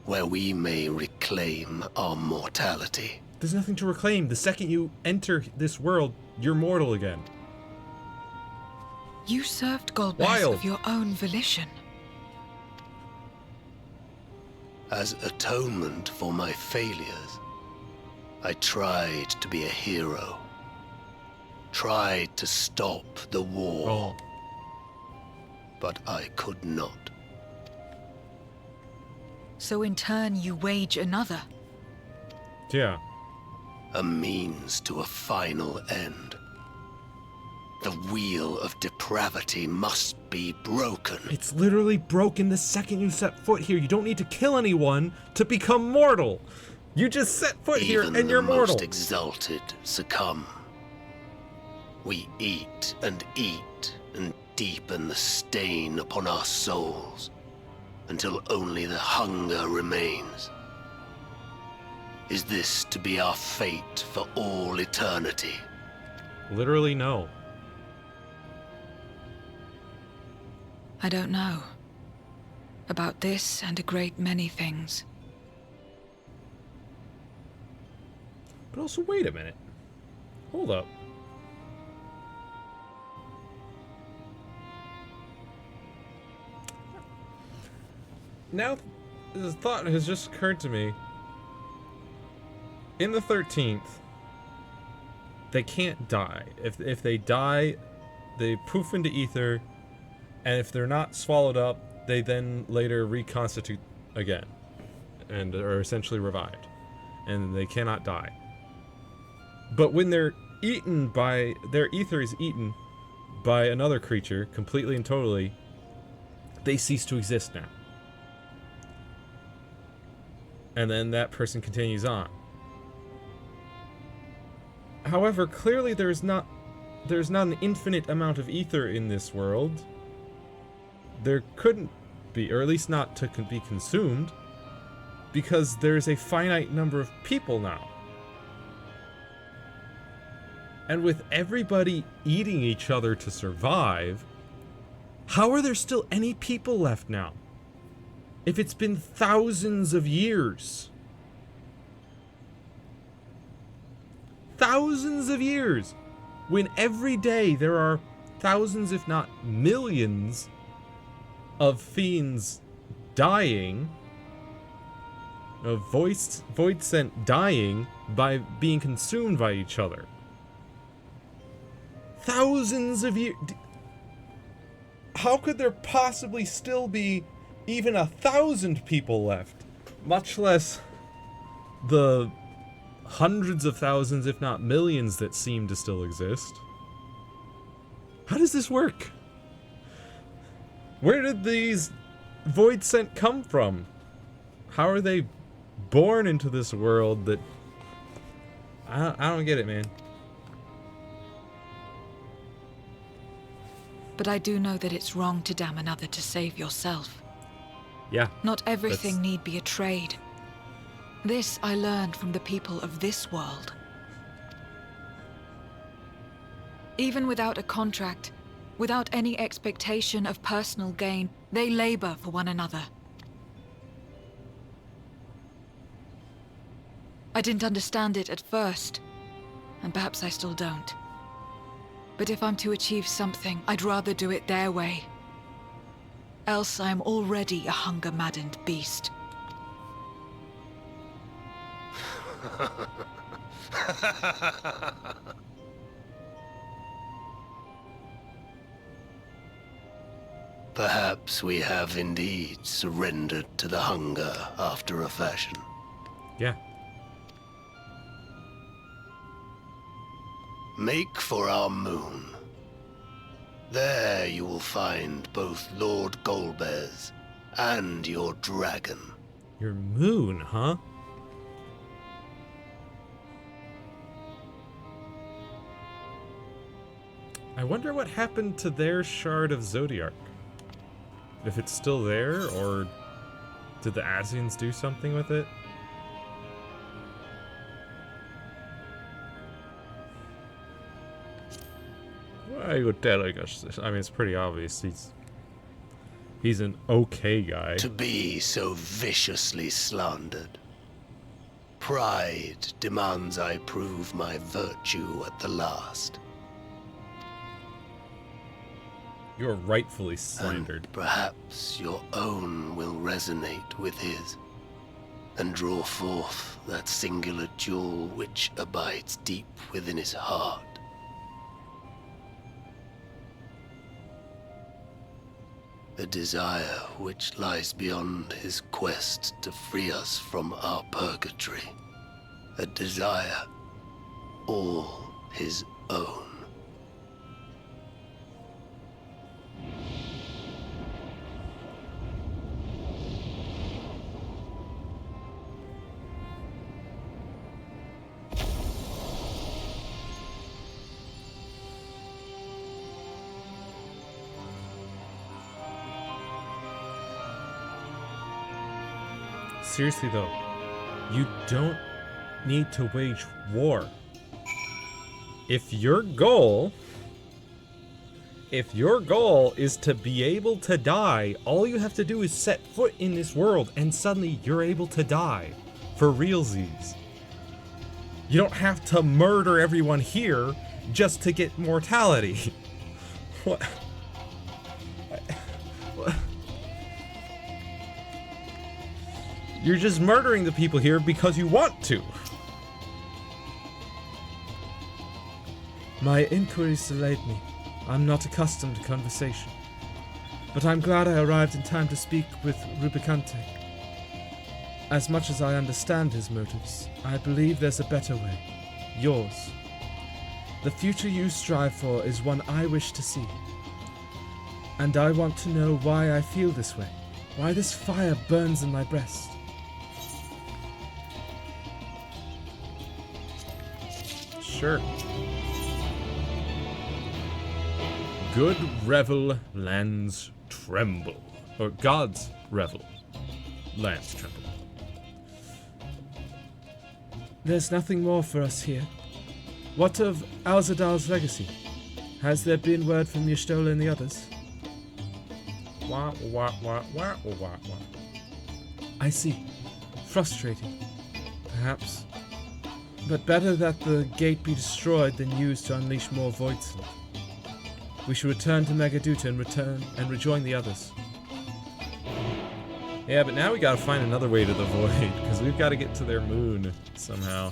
where we may reclaim our mortality. There's nothing to reclaim. The second you enter this world, you're mortal again. You served Golbez of your own volition. As atonement for my failures, I tried to be a hero. Tried to stop the war. But I could not. So in turn, you wage another. Yeah. A means to a final end. The wheel of depravity must be broken. It's literally broken the second you set foot here. You don't need to kill anyone to become mortal. You just set foot here and you're mortal. Even the most exalted succumb. We eat and deepen the stain upon our souls until only the hunger remains. Is this to be our fate for all eternity? Literally, no. I don't know. About this and a great many things. But also, wait a minute. Hold up. Now, this thought has just occurred to me. In the 13th, they can't die. If they die, they poof into ether, and if they're not swallowed up, they then later reconstitute again, and are essentially revived, and they cannot die. But when they're eaten by, their ether is eaten by another creature, completely and totally, they cease to exist now. And then that person continues on. However, clearly there's not an infinite amount of ether in this world. There couldn't be, or at least not to be consumed, because there's a finite number of people now. And with everybody eating each other to survive, how are there still any people left now? If it's been thousands of years. Thousands of years! When every day there are thousands, if not millions, of fiends dying, of void sent dying by being consumed by each other. Thousands of years. How could there possibly still be even 1,000 people left? Much less the hundreds of thousands, if not millions, that seem to still exist. How does this work? Where did these void scent come from? How are they born into this world that... I don't get it, man. But I do know that it's wrong to damn another to save yourself. Yeah. Not everything need be a trade. This I learned from the people of this world. Even without a contract, without any expectation of personal gain, they labor for one another. I didn't understand it at first, and perhaps I still don't. But if I'm to achieve something, I'd rather do it their way. Else I am already a hunger-maddened beast. Perhaps we have indeed surrendered to the hunger after a fashion. Yeah. Make for our moon. There you will find both Lord Golbez and your dragon. Your moon, huh? I wonder what happened to their shard of Zodiark. If it's still there, or did the Asians do something with it? Why are you telling us this? I mean, it's pretty obvious. He's an okay guy. To be so viciously slandered. Pride demands I prove my virtue at the last. You're rightfully slandered. And perhaps your own will resonate with his, and draw forth that singular jewel which abides deep within his heart. A desire which lies beyond his quest to free us from our purgatory. A desire all his own. Seriously though, you don't need to wage war. If your goal is to be able to die, all you have to do is set foot in this world and suddenly you're able to die. For realsies. You don't have to murder everyone here just to get mortality. What? What? You're just murdering the people here because you want to. My inquiries delayed me. I'm not accustomed to conversation. But I'm glad I arrived in time to speak with Rubicante. As much as I understand his motives, I believe there's a better way. Yours. The future you strive for is one I wish to see. And I want to know why I feel this way. Why this fire burns in my breast. Sure. Good revel lands tremble. Or God's revel lands tremble. There's nothing more for us here. What of Alzadal's legacy? Has there been word from Y'shtola and the others? Wah, wah, wah, wah, wah, wah. I see. Frustrating. Perhaps. But better that the gate be destroyed than used to unleash more Voidsent. We should return to Megaduta and rejoin the others. Yeah, but now we gotta find another way to the Void, because we've got to get to their moon somehow.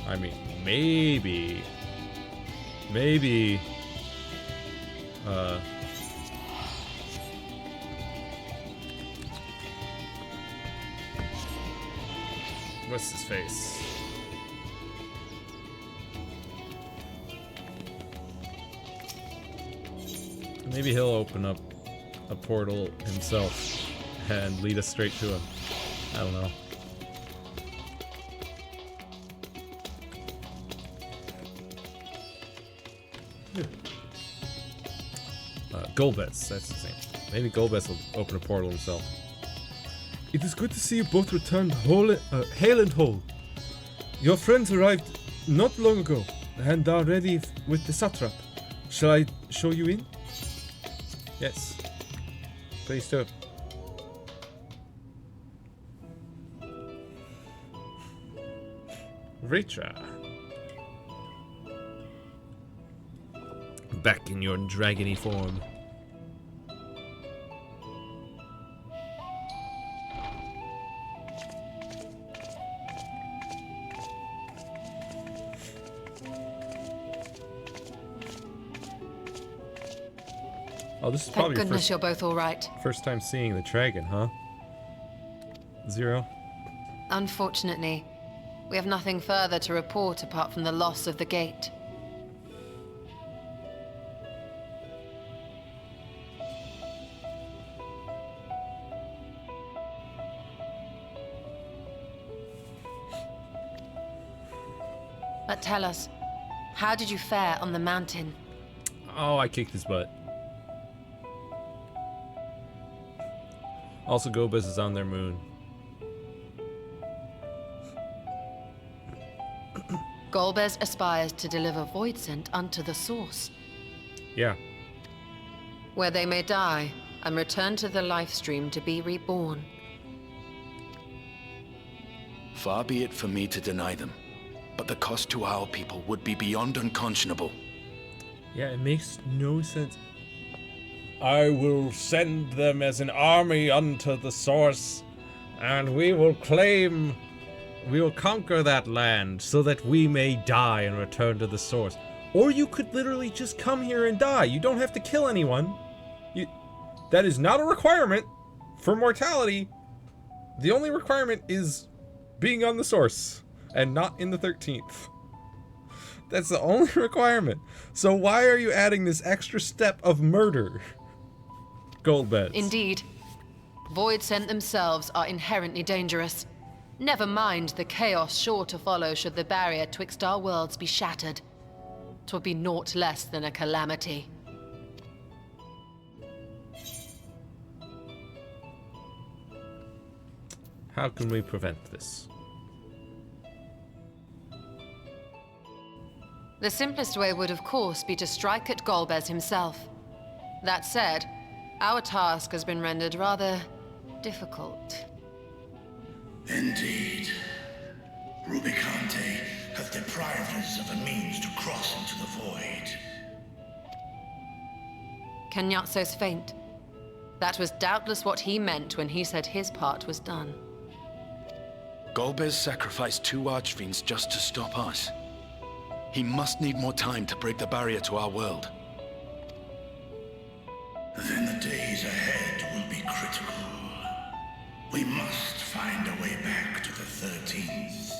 I mean, maybe, What's his face? Maybe he'll open up a portal himself and lead us straight to him. I don't know. Golbez, that's his name. Maybe Golbez will open a portal himself. It is good to see you both returned hale and whole. Your friends arrived not long ago and are ready with the satrap. Shall I show you in? Yes. Please do. Ritra. Back in your dragony form. Oh, this is Thank probably goodness you're both all right. first time seeing the dragon, huh? Zero? Unfortunately, we have nothing further to report apart from the loss of the gate. But tell us, how did you fare on the mountain? Oh, I kicked his butt. Also, Golbez is on their moon. Golbez aspires to deliver Voidsent unto the source, Yeah. where they may die and return to the life stream to be reborn. Far be it for me to deny them, but the cost to our people would be beyond unconscionable. Yeah, it makes no sense. I will send them as an army unto the source, and we will conquer that land so that we may die and return to the source. Or you could literally just come here and die. You don't have to kill anyone. That is not a requirement for mortality. The only requirement is being on the source and not in the 13th. That's the only requirement. So why are you adding this extra step of murder? Golbez. Indeed. Voidsent themselves are inherently dangerous. Never mind the chaos sure to follow should the barrier twixt our worlds be shattered. 'Twould be naught less than a calamity. How can we prevent this? The simplest way would, of course, be to strike at Golbez himself. That said, our task has been rendered rather difficult. Indeed. Rubicante have deprived us of a means to cross into the void. Kenyatso's faint. That was doubtless what he meant when he said his part was done. Golbez sacrificed 2 archfiends just to stop us. He must need more time to break the barrier to our world. Then the days ahead will be critical. We must find a way back to the 13th.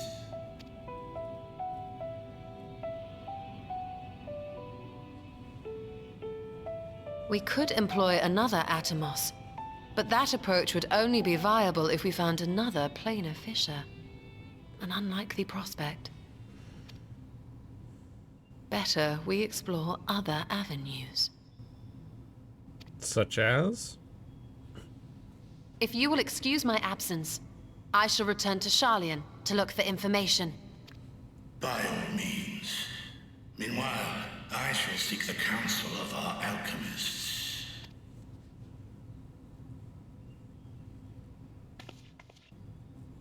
We could employ another Atomos, but that approach would only be viable if we found another planar fissure. An unlikely prospect. Better we explore other avenues. Such as? If you will excuse my absence, I shall return to Sharlayan to look for information. By all means. Meanwhile, I shall seek the counsel of our alchemists.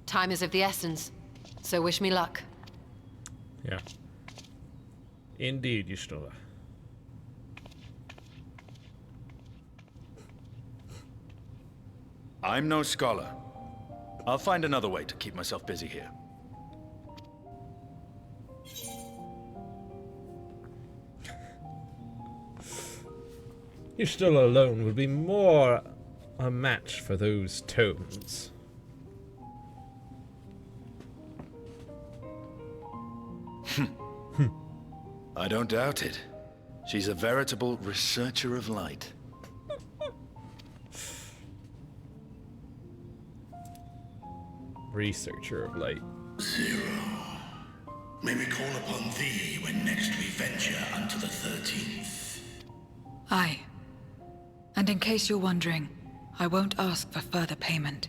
Time is of the essence, so wish me luck. Yeah. Indeed, Y'shtola. I'm no scholar. I'll find another way to keep myself busy here. Y'shtola alone would be more a match for those tomes. I don't doubt it. She's a veritable researcher of light. Researcher of light. Zero. May we call upon thee when next we venture unto the 13th? Aye. And in case you're wondering, I won't ask for further payment.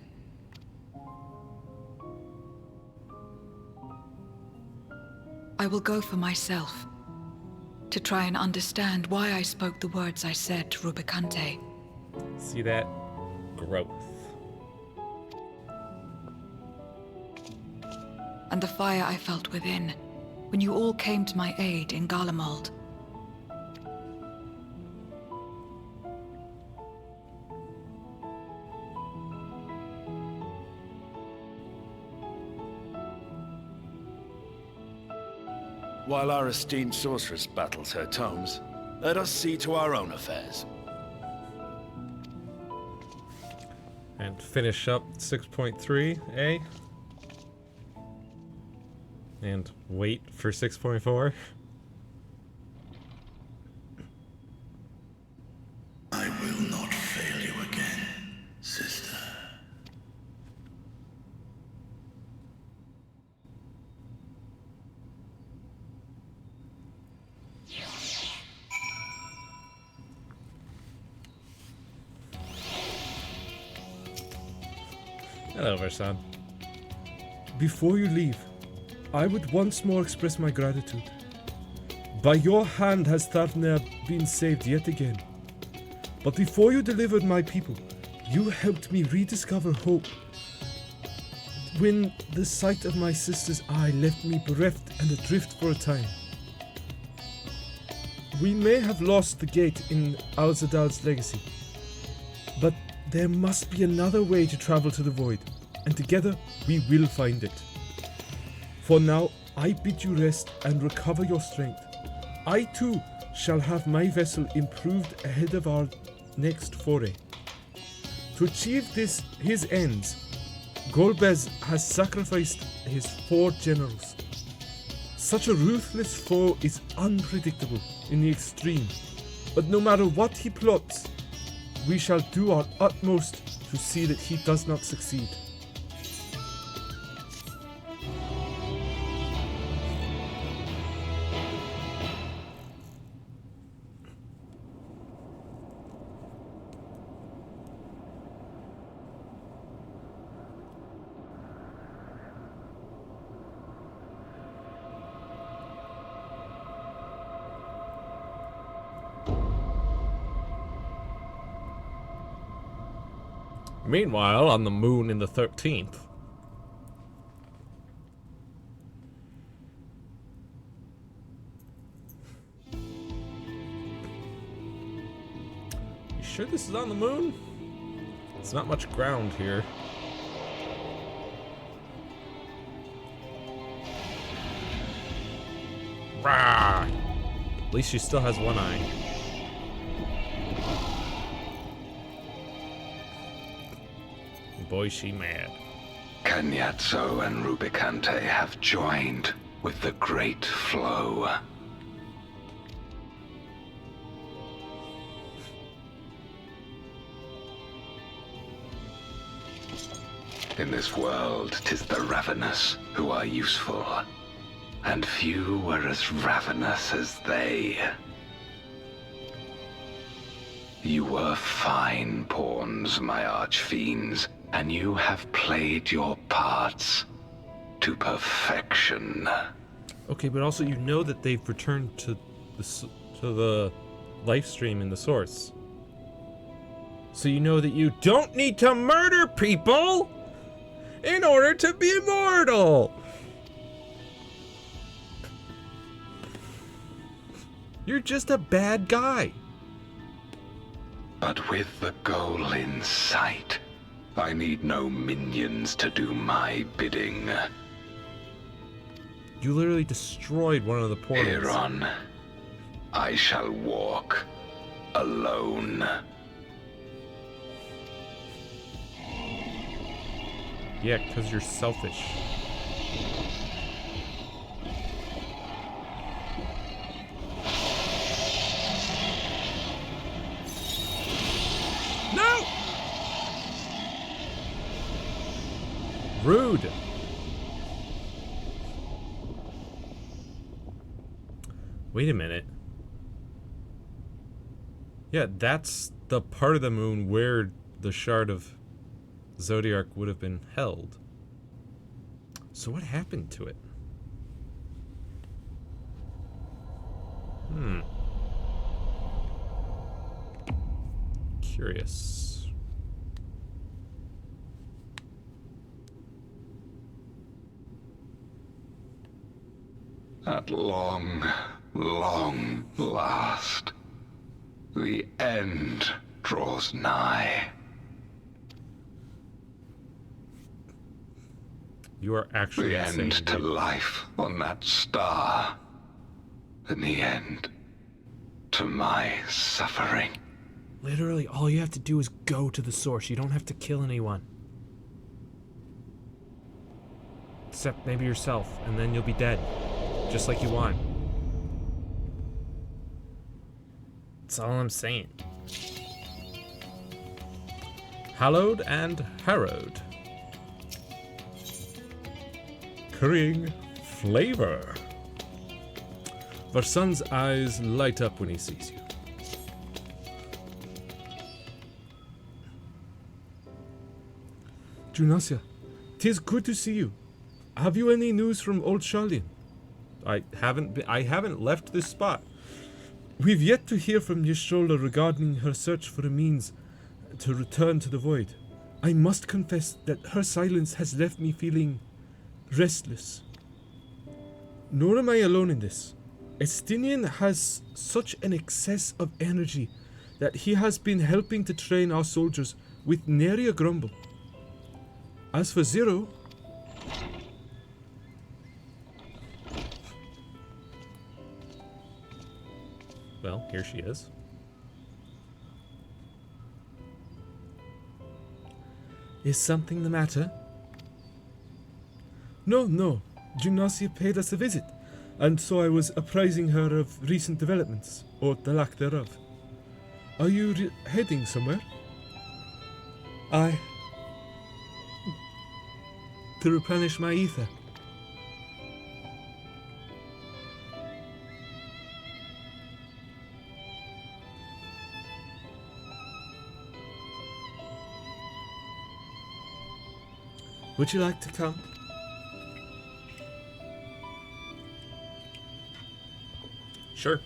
I will go for myself, to try and understand why I spoke the words I said to Rubicante. See that? Growth. And the fire I felt within, when you all came to my aid in Garlemald. While our esteemed sorceress battles her tomes, let us see to our own affairs. And finish up 6.3, eh? And wait for 6.4. I will not fail you again, sister. Hello, Versan. Before you leave, I would once more express my gratitude. By your hand has Tharnir been saved yet again. But before you delivered my people, you helped me rediscover hope. When the sight of my sister's eye left me bereft and adrift for a time. We may have lost the gate in Al-Zadal's legacy, but there must be another way to travel to the void, and together we will find it. For now, I bid you rest and recover your strength. I too shall have my vessel improved ahead of our next foray. To achieve his ends, Golbez has sacrificed his 4 generals. Such a ruthless foe is unpredictable in the extreme, but no matter what he plots, we shall do our utmost to see that he does not succeed. Meanwhile, on the moon in the 13th. You sure this is on the moon? It's not much ground here. Rah! At least she still has one eye. Boy, she mad. Cagnazzo and Rubicante have joined with the Great Flow. In this world, 'tis the ravenous who are useful, and few are as ravenous as they. You were fine pawns, my archfiends, and you have played your parts to perfection. Okay, but also you know that they've returned to the life stream in the source. So you know that you don't need to murder people in order to be immortal. You're just a bad guy. But with the goal in sight, I need no minions to do my bidding. You literally destroyed one of the portals. Hereon, I shall walk alone. Yeah, because you're selfish. Rude. Wait a minute. Yeah, that's the part of the moon where the shard of Zodiark would have been held. So what happened to it? Curious. At long last, the end draws nigh. You are actually the end to life on that star, and the end to my suffering. Literally, all you have to do is go to the source. You don't have to kill anyone. Except maybe yourself, and then you'll be dead. Just like you want. That's all I'm saying. Hallowed and harrowed. Currying flavor. Varsun's eyes light up when he sees you. Junasia, 'tis good to see you. Have you any news from old Sharlayan? I haven't left this spot. We've yet to hear from Y'shtola regarding her search for a means to return to the Void. I must confess that her silence has left me feeling restless. Nor am I alone in this. Estinian has such an excess of energy that he has been helping to train our soldiers with nary a grumble. As for Zero, well, here she is. Is something the matter? No. Junasia paid us a visit, and so I was apprising her of recent developments, or the lack thereof. Are you heading somewhere? To replenish my ether. Would you like to come? Sure.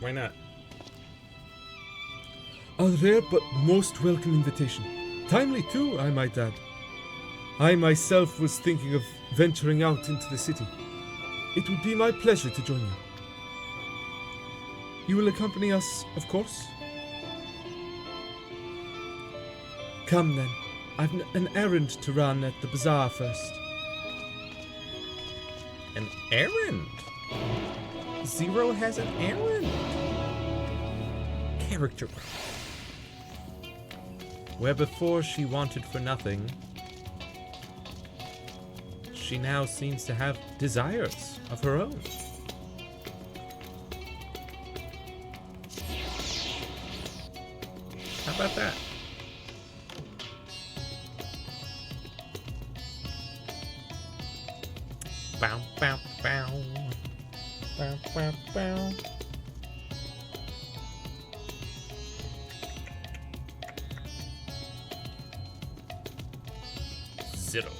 Why not? A rare but most welcome invitation. Timely too, I might add. I myself was thinking of venturing out into the city. It would be my pleasure to join you. You will accompany us, of course? Come then. I've an errand to run at the bazaar first. An errand? Zero has an errand. Character growth. Where before she wanted for nothing, she now seems to have desires of her own. How about that? Bow, bow, bow. Bow, bow, bow. Zero.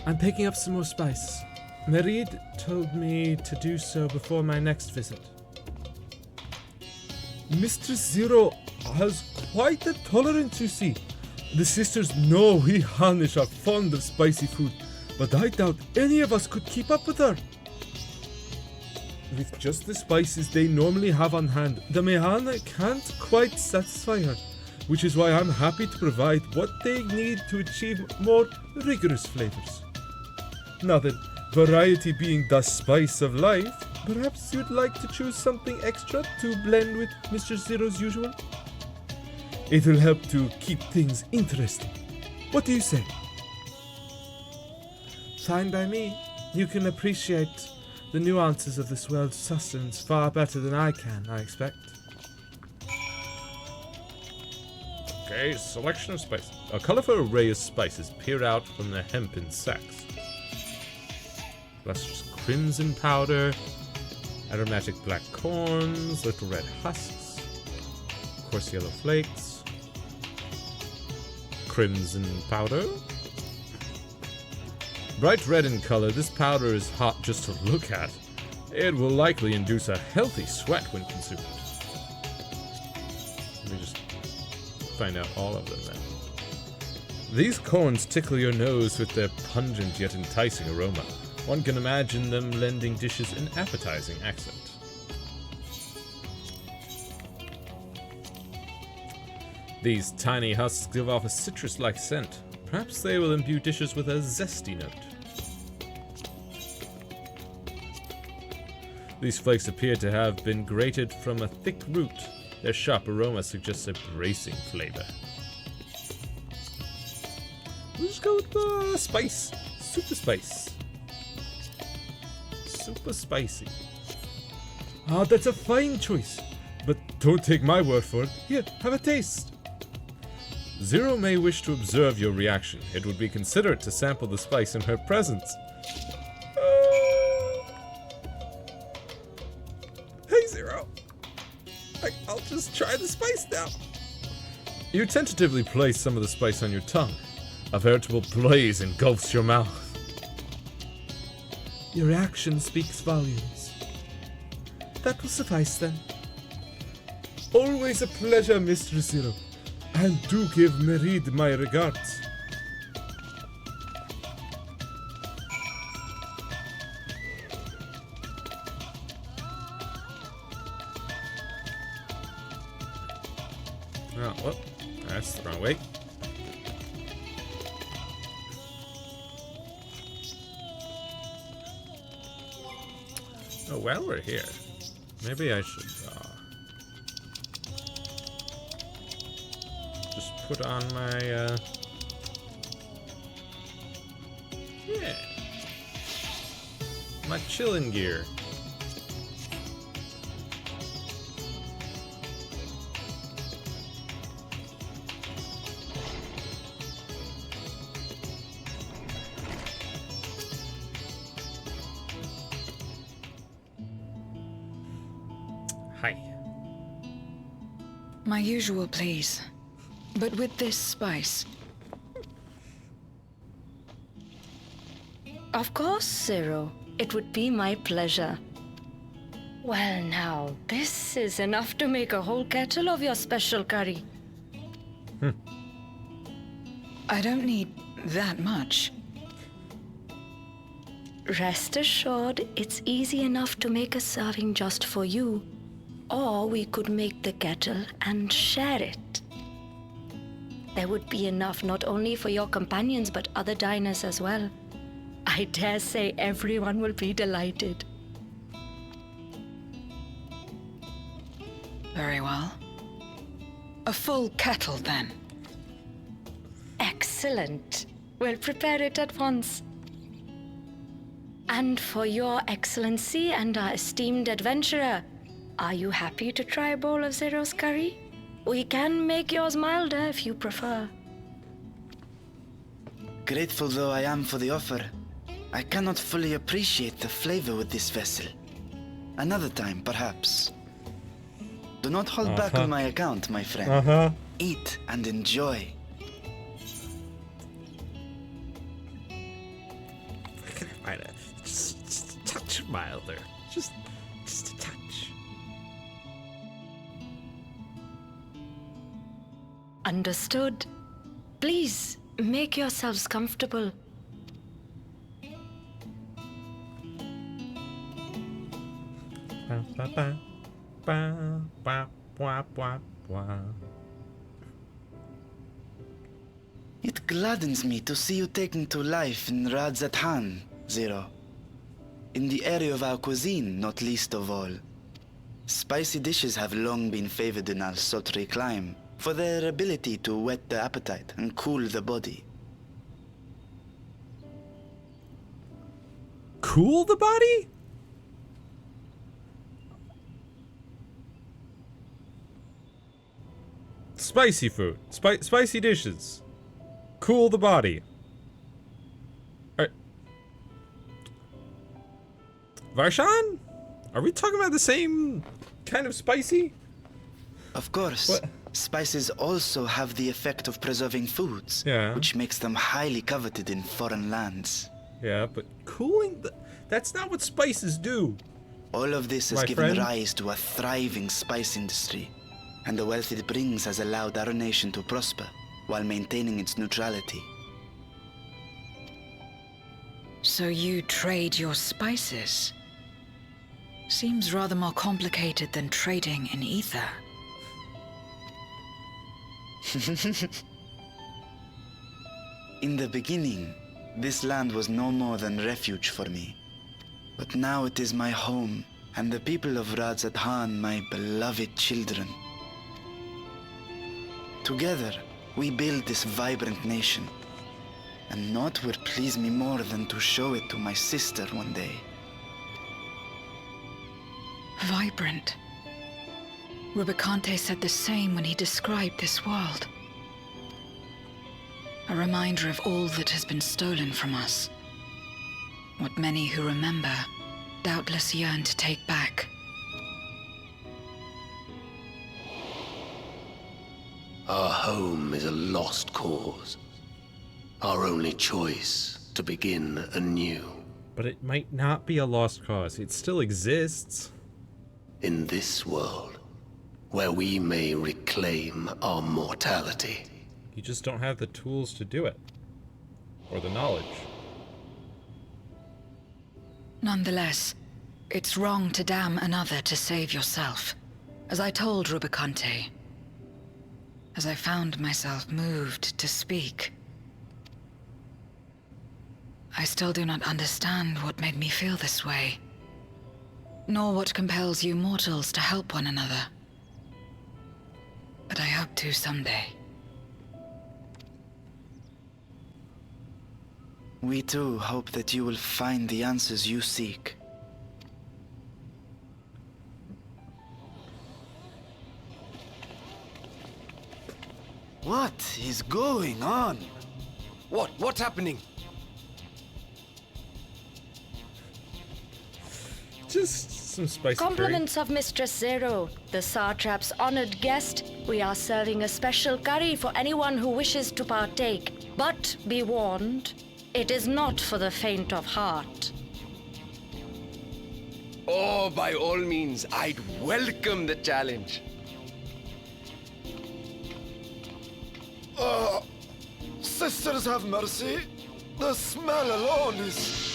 I'm picking up some more spice. Merid told me to do so before my next visit. Mistress Zero has quite a tolerance, you see. The sisters know we Harnish are fond of spicy food, but I doubt any of us could keep up with her. With just the spices they normally have on hand, the Mehana can't quite satisfy her, which is why I'm happy to provide what they need to achieve more rigorous flavors. Now then, variety being the spice of life, perhaps you'd like to choose something extra to blend with Mr. Zero's usual? It'll help to keep things interesting. What do you say? Fine by me. You can appreciate the nuances of this world's sustenance far better than I can, I expect. Okay, selection of spices. A colorful array of spices peer out from the hempen sacks. Lustrous crimson powder, aromatic black corns, little red husks, coarse yellow flakes, crimson powder. Bright red in color, this powder is hot just to look at. It will likely induce a healthy sweat when consumed. Let me just find out all of them then. These corns tickle your nose with their pungent yet enticing aroma. One can imagine them lending dishes an appetizing accent. These tiny husks give off a citrus-like scent. Perhaps they will imbue dishes with a zesty note. These flakes appear to have been grated from a thick root. Their sharp aroma suggests a bracing flavor. Let's go with spice. Super spice. Super spicy. Ah, that's a fine choice. But don't take my word for it. Here, have a taste. Zero may wish to observe your reaction. It would be considerate to sample the spice in her presence. Hey, Zero. I'll just try the spice now. You tentatively place some of the spice on your tongue. A veritable blaze engulfs your mouth. Your reaction speaks volumes. That will suffice then. Always a pleasure, Mr. Zero. And do give Merid my regards. Oh, whoop. That's the wrong way. Oh, well, we're here. Maybe I should just put on my yeah, my chilling gear. Hi. My usual, please. But with this spice. Of course, Zero. It would be my pleasure. Well now, this is enough to make a whole kettle of your special curry. I don't need that much. Rest assured, it's easy enough to make a serving just for you. Or we could make the kettle and share it. There would be enough not only for your companions but other diners as well. I dare say everyone will be delighted. Very well. A full kettle, then. Excellent. We'll prepare it at once. And for your excellency and our esteemed adventurer, are you happy to try a bowl of Zero's curry? We can make yours milder if you prefer. Grateful though I am for the offer, I cannot fully appreciate the flavor with this vessel. Another time, perhaps. Do not hold back on my account, my friend. Eat and enjoy. Just a touch milder. Just a touch. Understood. Please, make yourselves comfortable. It gladdens me to see you taking to life in Radzatan, Zero. In the area of our cuisine, not least of all. Spicy dishes have long been favored in our sultry clime for their ability to whet the appetite and cool the body. Cool the body? Spicy food. Spicy dishes. Cool the body. Varshan? Are we talking about the same kind of spicy? Of course. What? Spices also have the effect of preserving foods, Yeah. which makes them highly coveted in foreign lands. Yeah, but cooling... That's not what spices do. All of this has My given friend? rise to a thriving spice industry, and the wealth it brings has allowed our nation to prosper while maintaining its neutrality. So you trade your spices? Seems rather more complicated than trading in ether. In the beginning, this land was no more than refuge for me. But now it is my home, and the people of Radzathan my beloved children. Together, we build this vibrant nation. And naught would please me more than to show it to my sister one day. Vibrant. Rubicante said the same when he described this world. A reminder of all that has been stolen from us. What many who remember doubtless yearn to take back. Our home is a lost cause. Our only choice to begin anew. But it might not be a lost cause. It still exists. In this world, where we may reclaim our mortality. You just don't have the tools to do it. Or the knowledge. Nonetheless, it's wrong to damn another to save yourself. As I told Rubicante. As I found myself moved to speak. I still do not understand what made me feel this way. Nor what compels you mortals to help one another. But I hope to someday. We too hope that you will find the answers you seek. What is going on? What's happening? Just some spicy Compliments of Mistress Zero, the Satrap's honored guest. We are serving a special curry for anyone who wishes to partake. But be warned, it is not for the faint of heart. Oh, by all means, I'd welcome the challenge. Sisters have mercy. The smell alone is...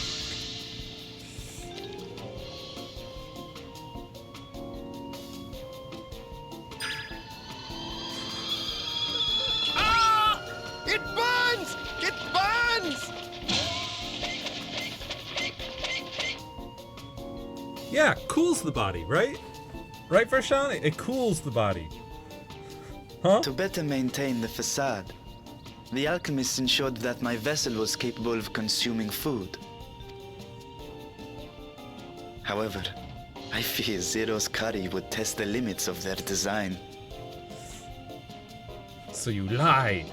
It burns! It burns! Yeah, cools the body, right? Right, Varshan? It cools the body. Huh? To better maintain the facade, the alchemists ensured that my vessel was capable of consuming food. However, I fear Zero's curry would test the limits of their design. So you lied.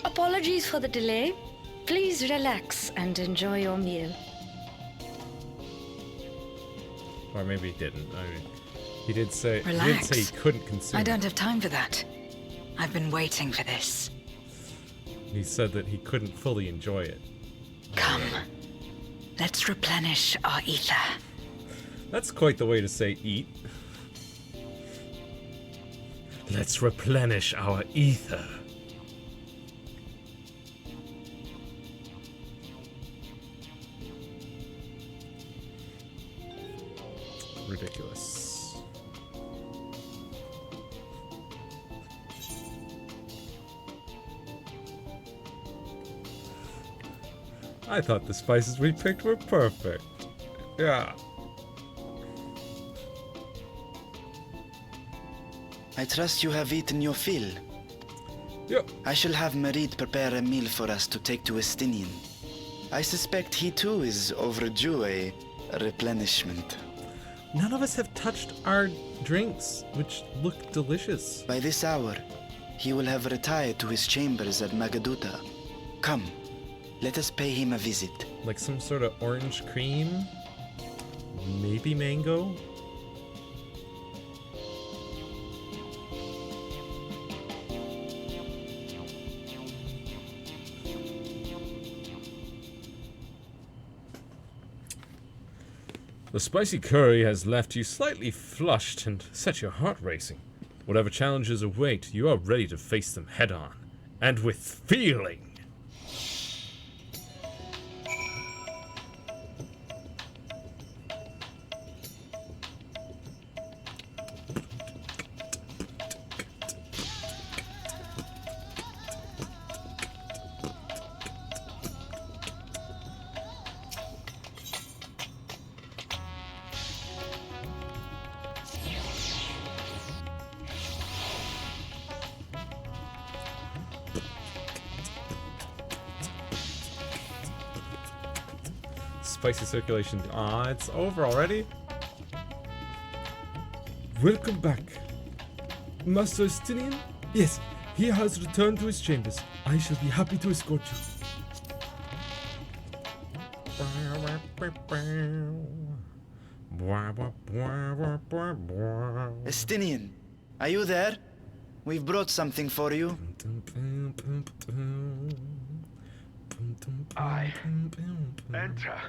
Apologies for the delay. Please relax and enjoy your meal. Or maybe he didn't. I mean, he did say Relax. he couldn't consume I it. don't have time for that. I've been waiting for this. He said that he couldn't fully enjoy it. Come. Let's replenish our ether. That's quite the way to say eat. Let's replenish our ether. Ridiculous. I thought the spices we picked were perfect. Yeah. I trust you have eaten your fill. Yep. I shall have Merid prepare a meal for us to take to Estinian. I suspect he too is overdue a replenishment. None of us have touched our drinks, which look delicious. By this hour, he will have retired to his chambers at Magaduta. Come, let us pay him a visit. Like some sort of orange cream? Maybe mango? The spicy curry has left you slightly flushed and set your heart racing. Whatever challenges await, you are ready to face them head on, and with feeling. Spicy circulation. Ah, it's over already? Welcome back. Master Estinian? Yes, he has returned to his chambers. I shall be happy to escort you. Estinian, are you there? We've brought something for you. Enter.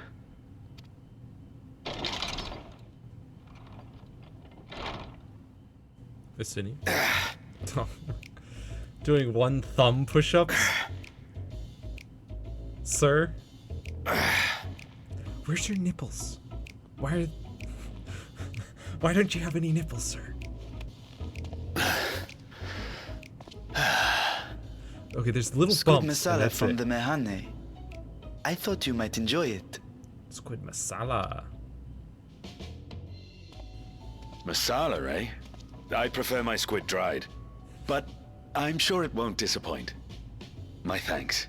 Estinian? Doing one thumb push-ups? Sir? Where's your nipples? Why don't you have any nipples, sir? Okay, there's little Squid bumps. masala from the Mehane. I thought you might enjoy it. Squid masala. Masala, eh? I prefer my squid dried. But I'm sure it won't disappoint. My thanks.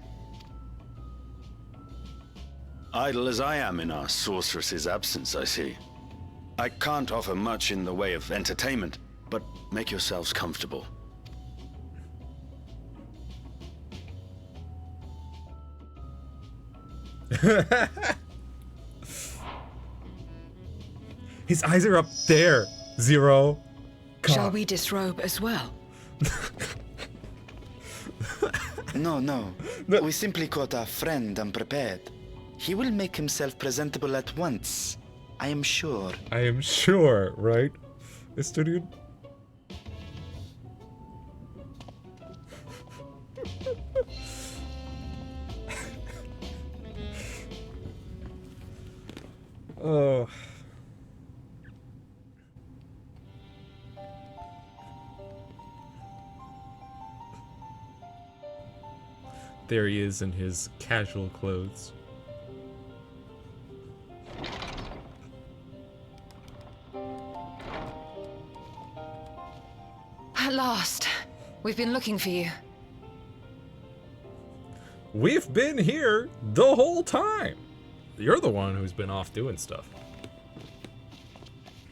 Idle as I am in our sorceress's absence, I see. I can't offer much in the way of entertainment, but make yourselves comfortable. His eyes are up there, Zero. Shall we disrobe as well? No. We simply caught our friend unprepared. He will make himself presentable at once. I am sure. I am sure, right, Estinian? Oh. There he is in his casual clothes. At last. We've been looking for you. We've been here the whole time. You're the one who's been off doing stuff.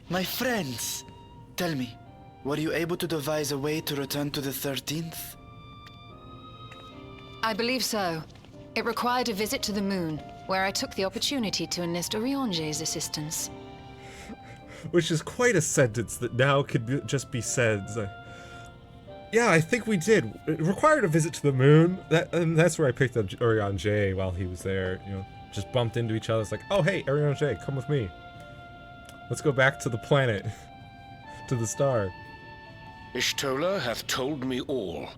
My friends, tell me, were you able to devise a way to return to the 13th? I believe so. It required a visit to the moon, where I took the opportunity to enlist Orionge's assistance. Which is quite a sentence that now could just be said. Yeah, I think we did. It required a visit to the moon. That's where I picked up Orionge while he was there. You know, just bumped into each other. It's like, oh hey, Orionge, come with me. Let's go back to the planet, to the star. Y'shtola hath told me all.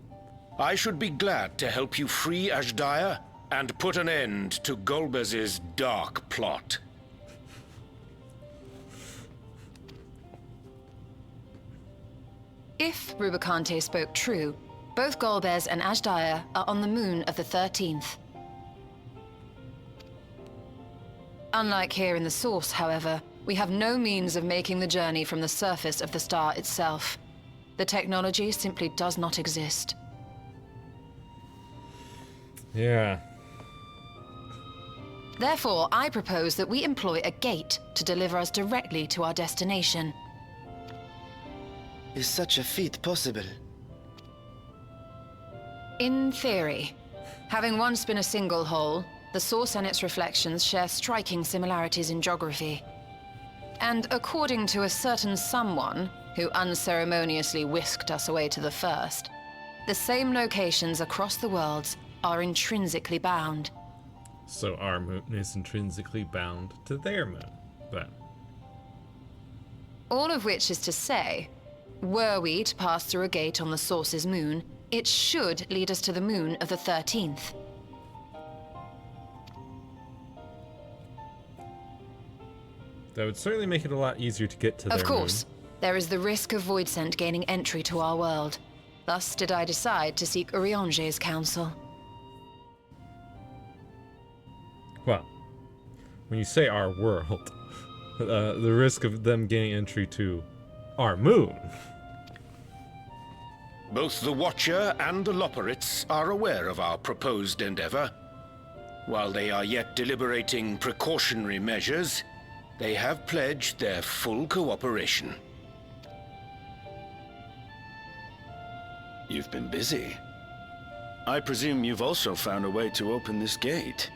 I should be glad to help you free Azhdaya and put an end to Golbez's dark plot. If Rubicante spoke true, both Golbez and Azhdaya are on the moon of the 13th. Unlike here in the Source, however, we have no means of making the journey from the surface of the star itself. The technology simply does not exist. Yeah. Therefore, I propose that we employ a gate to deliver us directly to our destination. Is such a feat possible? In theory, having once been a single whole, the source and its reflections share striking similarities in geography. And according to a certain someone who unceremoniously whisked us away to the first, the same locations across the worlds are intrinsically bound. So our moon is intrinsically bound to their moon, then. All of which is to say, were we to pass through a gate on the Source's moon, it should lead us to the moon of the 13th. That would certainly make it a lot easier to get to their Of course, moon. there is the risk of Voidsent gaining entry to our world. Thus did I decide to seek Urianger's counsel. Well, when you say our world, the risk of them gaining entry to our moon. Both the Watcher and the Loporrits are aware of our proposed endeavor. While they are yet deliberating precautionary measures, they have pledged their full cooperation. You've been busy. I presume you've also found a way to open this gate.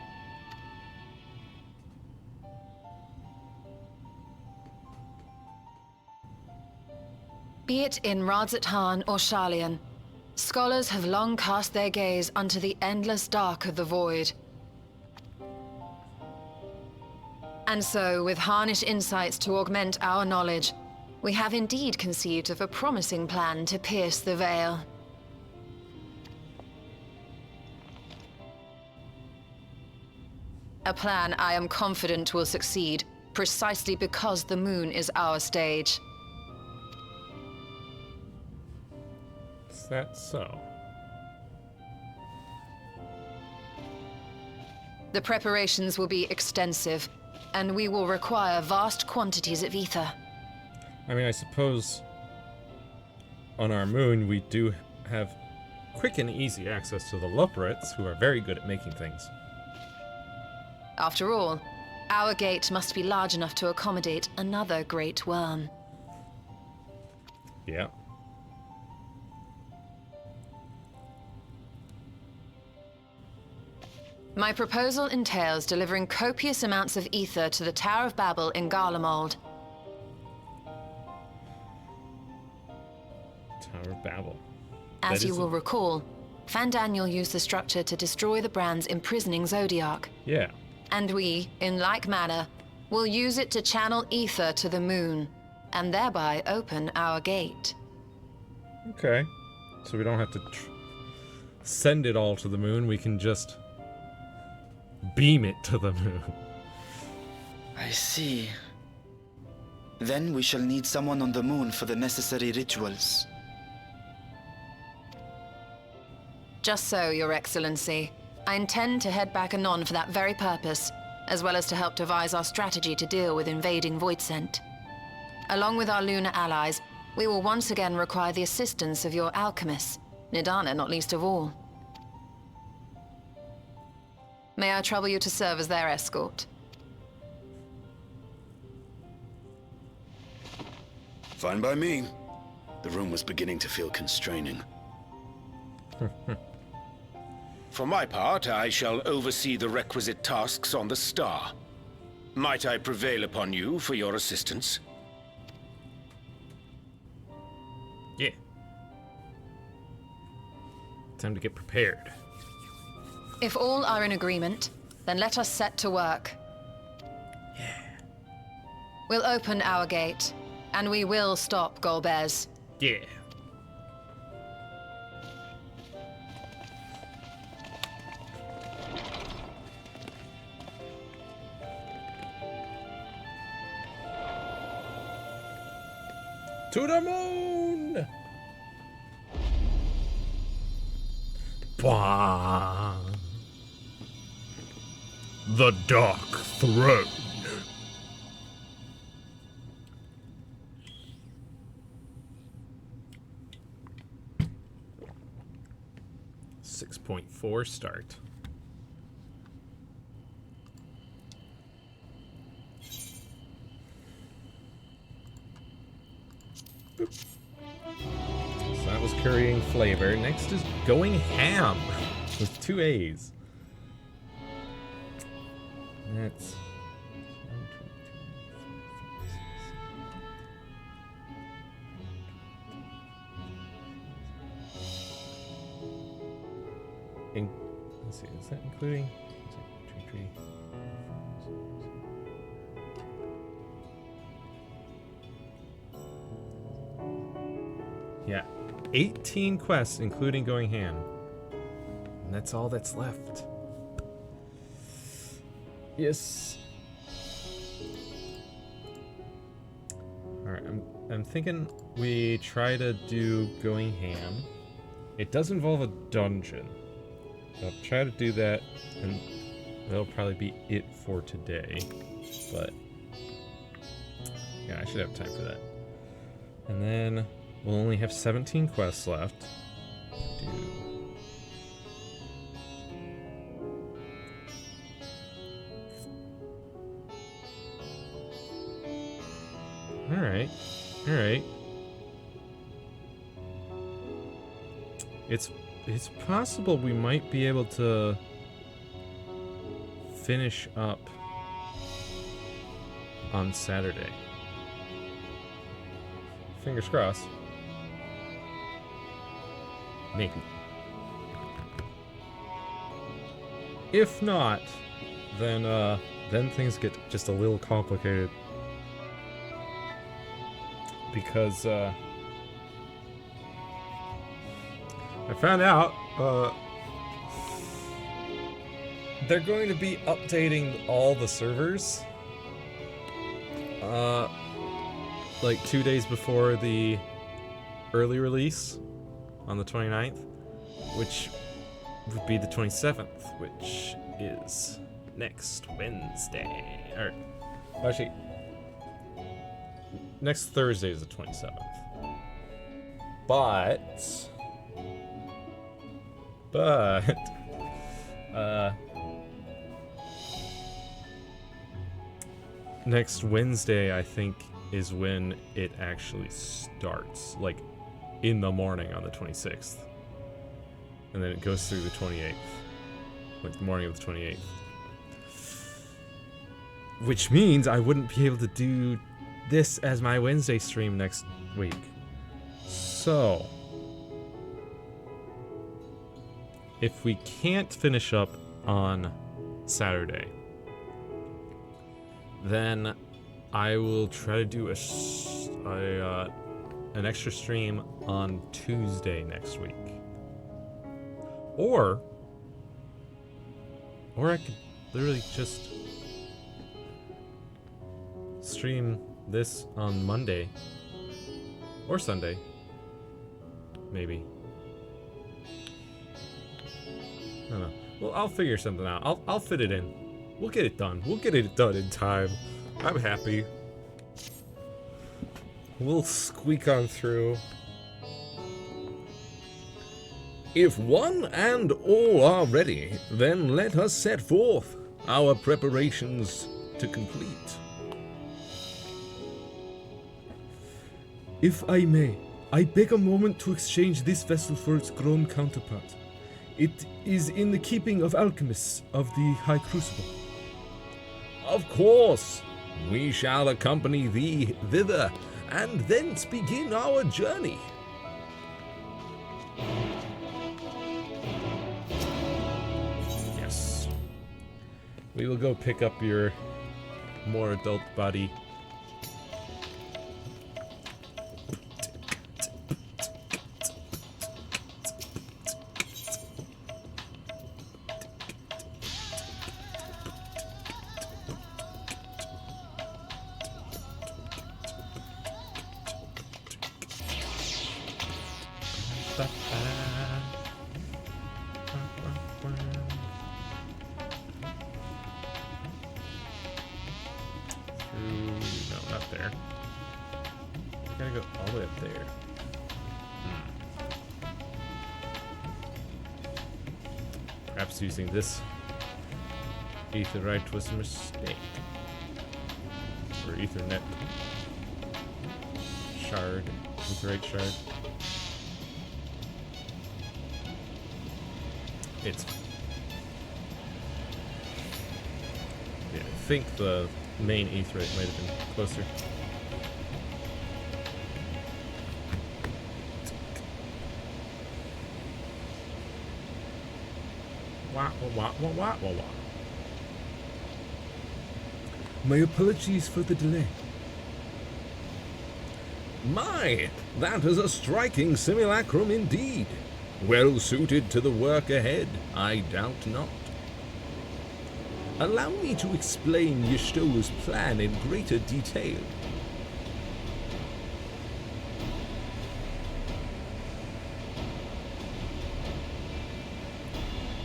Be it in Radzat-Han or Sharlayan, scholars have long cast their gaze unto the endless dark of the void. And so, with harnish insights to augment our knowledge, we have indeed conceived of a promising plan to pierce the veil. A plan I am confident will succeed, precisely because the moon is our stage. Is that so? The preparations will be extensive, and we will require vast quantities of ether. I mean, I suppose on our moon we do have quick and easy access to the Loporrits, who are very good at making things. After all, our gate must be large enough to accommodate another great worm. Yeah. My proposal entails delivering copious amounts of ether to the Tower of Babel in Garlemald. Tower of Babel. As you will recall, Fandaniel used the structure to destroy the Brand's imprisoning Zodiac. Yeah. And we, in like manner, will use it to channel ether to the moon, and thereby open our gate. Okay. So we don't have to send it all to the moon, we can just beam it to the moon. I see. Then we shall need someone on the moon for the necessary rituals. Just so, Your Excellency. I intend to head back anon for that very purpose, as well as to help devise our strategy to deal with invading Voidsent. Along with our lunar allies, we will once again require the assistance of your alchemists, Nidana not least of all. May I trouble you to serve as their escort? Fine by me. The room was beginning to feel constraining. For my part, I shall oversee the requisite tasks on the Star. Might I prevail upon you for your assistance? Yeah. Time to get prepared. If all are in agreement, then let us set to work. Yeah. We'll open our gate, and we will stop Golbez. Yeah. To the moon! Bah. The Dark Throne. .4 start. Boop. So that was Currying Flavor. Next is Going Ham with 2 A's. That's... let's see, is that including? Yeah, 18 quests, including Going Ham. And that's all that's left. Yes. Alright, I'm thinking we try to do Going Ham. It does involve a dungeon. So I'll try to do that, and that'll probably be it for today. But yeah, I should have time for that. And then we'll only have 17 quests left. Alright. Alright. It's possible we might be able to finish up on Saturday. Fingers crossed. Maybe. If not, then things get just a little complicated. Because I found out they're going to be updating all the servers like 2 days before the early release on the 29th, which would be the 27th, which is next Wednesday. Or actually, next Thursday is the 27th. But next Wednesday, I think, is when it actually starts, like in the morning on the 26th. And then it goes through the 28th, like the morning of the 28th. Which means I wouldn't be able to do this as my Wednesday stream next week. So if we can't finish up on Saturday, then I will try to do an extra stream on Tuesday next week. Or I could literally just stream this on Monday or Sunday, maybe. I don't know. Well, I'll figure something out. I'll fit it in. We'll get it done. We'll get it done in time. I'm happy. We'll squeak on through. If one and all are ready, then let us set forth our preparations to complete. If I may, I beg a moment to exchange this vessel for its grown counterpart. It is in the keeping of alchemists of the High Crucible. Of course, we shall accompany thee thither, and thence begin our journey. Yes. We will go pick up your more adult buddy. Using this Aetheryte was a mistake. Or Ethernet. Shard. Aetheryte shard. It's... Yeah, I think the main Aetheryte might have been closer. Wah, wah, wah, wah, wah, wah. My apologies for the delay. My, that is a striking simulacrum indeed. Well suited to the work ahead, I doubt not. Allow me to explain Y'shtola's plan in greater detail.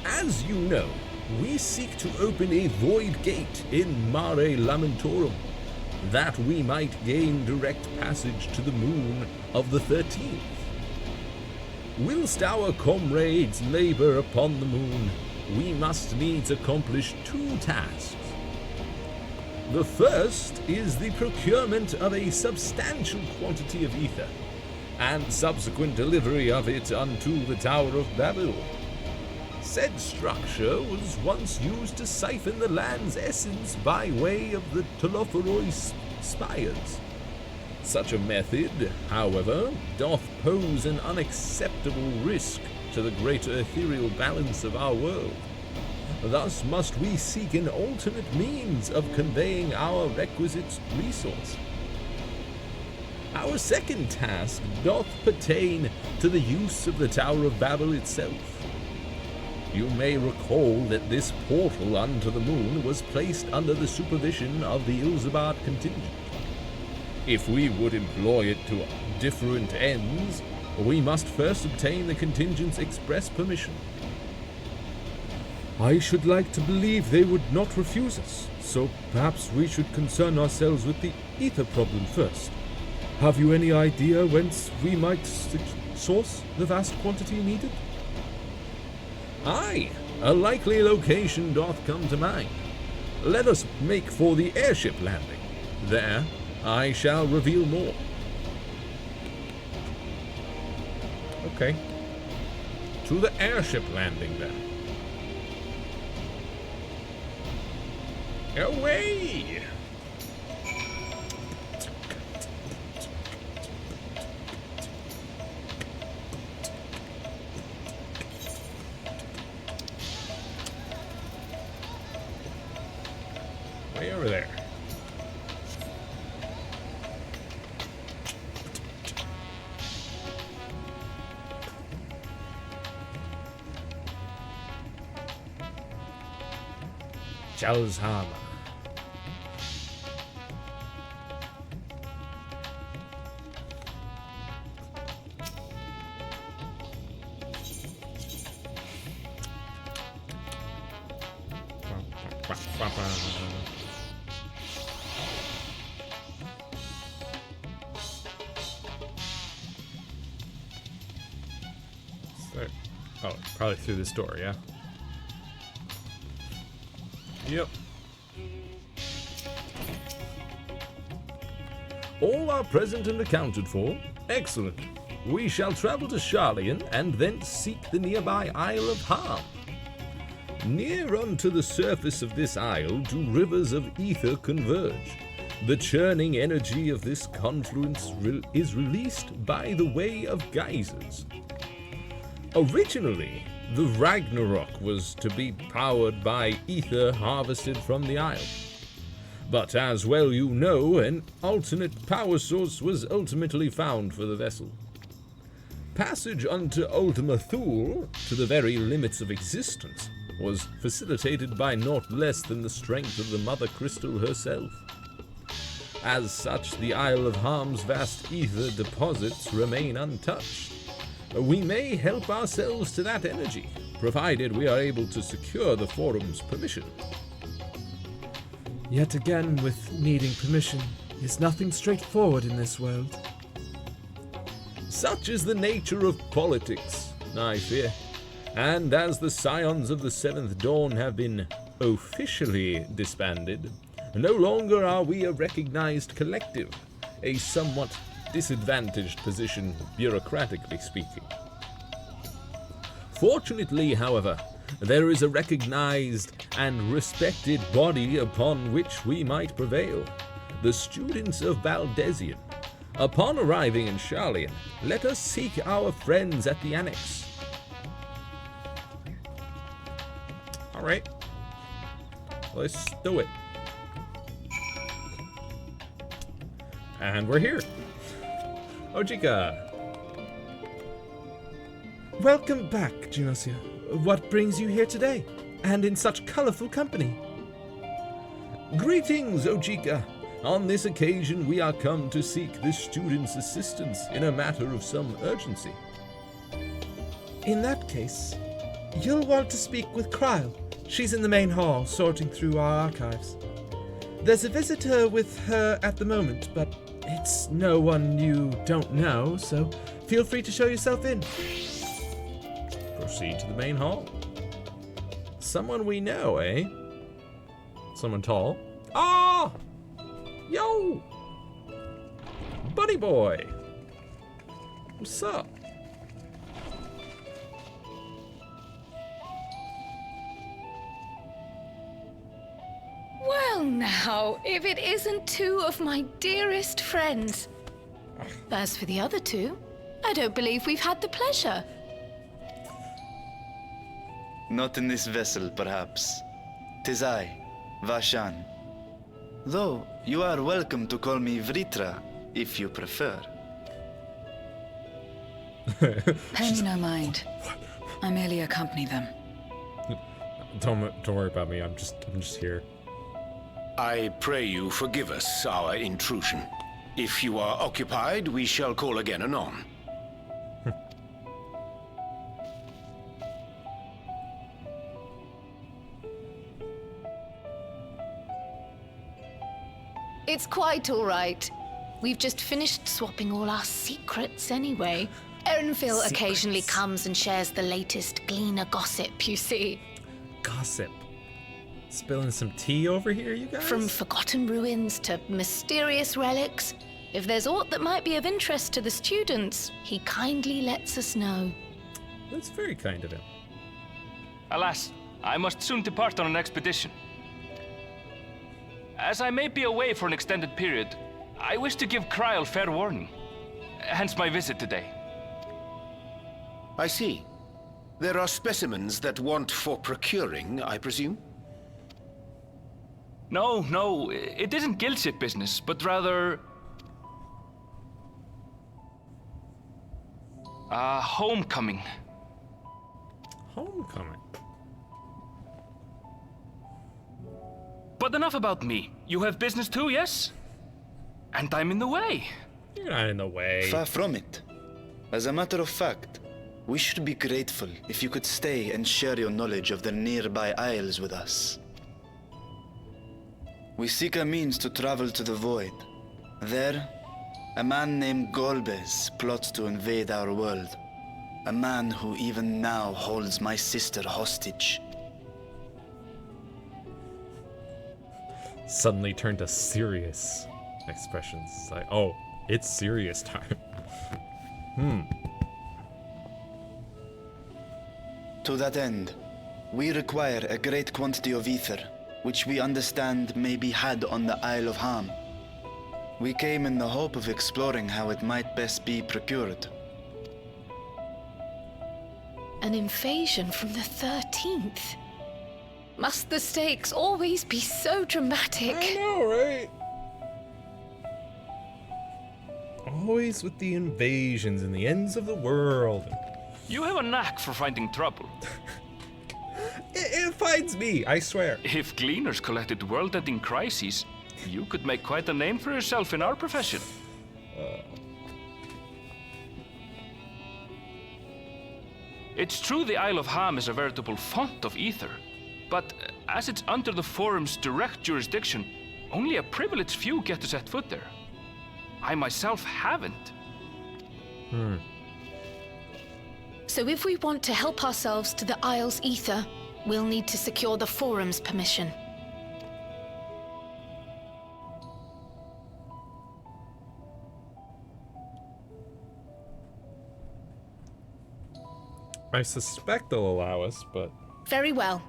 As you know, we seek to open a void gate in Mare Lamentorum, that we might gain direct passage to the moon of the 13th. Whilst our comrades labor upon the moon, we must needs accomplish 2 tasks. The first is the procurement of a substantial quantity of ether, and subsequent delivery of it unto the Tower of Babel. Said structure was once used to siphon the land's essence by way of the Telophoroi spires. Such a method, however, doth pose an unacceptable risk to the greater ethereal balance of our world. Thus must we seek an alternate means of conveying our requisite resource. Our second task doth pertain to the use of the Tower of Babel itself. You may recall that this portal unto the moon was placed under the supervision of the Ilzabard contingent. If we would employ it to different ends, we must first obtain the contingent's express permission. I should like to believe they would not refuse us, so perhaps we should concern ourselves with the ether problem first. Have you any idea whence we might source the vast quantity needed? Aye, a likely location doth come to mind. Let us make for the airship landing. There, I shall reveal more. Okay. To the airship landing, then. Away! Way over there. Jalzhama. Oh, probably through this door, yeah? Yep. All are present and accounted for. Excellent. We shall travel to Sharlayan and thence seek the nearby Isle of Harm. Near unto the surface of this isle do rivers of ether converge. The churning energy of this confluence is released by the way of geysers. Originally, the Ragnarok was to be powered by ether harvested from the isle. But as well you know, an alternate power source was ultimately found for the vessel. Passage unto Ultima Thule, to the very limits of existence, was facilitated by naught less than the strength of the Mother Crystal herself. As such, the Isle of Harm's vast ether deposits remain untouched. We may help ourselves to that energy, provided we are able to secure the Forum's permission. Yet again, with needing permission, is nothing straightforward in this world. Such is the nature of politics, I fear. And as the Scions of the Seventh Dawn have been officially disbanded, no longer are we a recognized collective, a somewhat disadvantaged position, bureaucratically speaking. Fortunately, however, there is a recognized and respected body upon which we might prevail. The students of Baldesion. Upon arriving in Sharlayan, let us seek our friends at the Annex. Alright. Let's do it. And we're here. Ojika. Welcome back, Genosia. What brings you here today? And in such colorful company? Greetings, Ojika. On this occasion, we are come to seek the students' assistance in a matter of some urgency. In that case, you'll want to speak with Kryle. She's in the main hall, sorting through our archives. There's a visitor with her at the moment, but it's no one you don't know, so feel free to show yourself in. Proceed to the main hall. Someone we know, eh? Someone tall. Ah! Yo! Buddy boy! What's up? Well now, if it isn't two of my dearest friends. As for the other two, I don't believe we've had the pleasure. Not in this vessel, perhaps. 'Tis I, Vashan. Though, you are welcome to call me Vritra, if you prefer. Pay me no mind. I merely accompany them. Don't worry about me. I'm just here. I pray you forgive us our intrusion. If you are occupied, we shall call again anon. It's quite all right. We've just finished swapping all our secrets anyway. Erenville occasionally comes and shares the latest Gleaner gossip, you see. Gossip. Spilling some tea over here, you guys? From forgotten ruins to mysterious relics. If there's aught that might be of interest to the students, he kindly lets us know. That's very kind of him. Alas, I must soon depart on an expedition. As I may be away for an extended period, I wish to give Kryle fair warning. Hence my visit today. I see. There are specimens that want for procuring, I presume? No, it isn't guild ship business, but rather... homecoming. Homecoming? But enough about me. You have business too, yes? And I'm in the way. You're not in the way. Far from it. As a matter of fact, we should be grateful if you could stay and share your knowledge of the nearby isles with us. We seek a means to travel to the Void. There, a man named Golbez plots to invade our world. A man who even now holds my sister hostage. Suddenly turned to serious expressions. It's like, oh, it's serious time. To that end, we require a great quantity of ether, which we understand may be had on the Isle of Ham. We came in the hope of exploring how it might best be procured. An invasion from the 13th. Must the stakes always be so dramatic? I know, right? Always with the invasions and the ends of the world. You have a knack for finding trouble. It finds me, I swear. If Gleaners collected world-ending crises, you could make quite a name for yourself in our profession. It's true the Isle of Ham is a veritable font of ether, but as it's under the Forum's direct jurisdiction, only a privileged few get to set foot there. I myself haven't. So if we want to help ourselves to the Isle's ether, we'll need to secure the Forum's permission. I suspect they'll allow us, but Very well.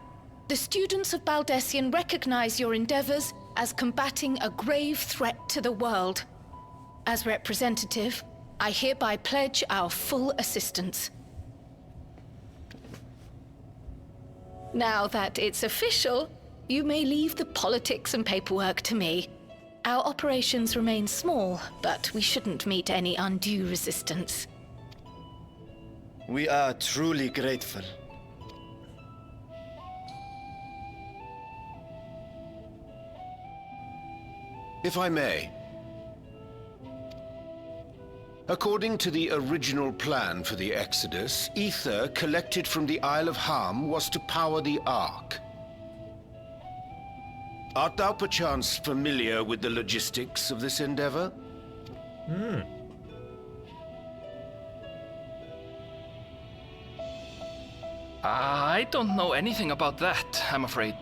The students of Baldessian recognize your endeavors as combating a grave threat to the world. As representative, I hereby pledge our full assistance. Now that it's official, you may leave the politics and paperwork to me. Our operations remain small, but we shouldn't meet any undue resistance. We are truly grateful. If I may. According to the original plan for the Exodus, ether collected from the Isle of Harm was to power the Ark. Art thou perchance familiar with the logistics of this endeavor? I don't know anything about that, I'm afraid.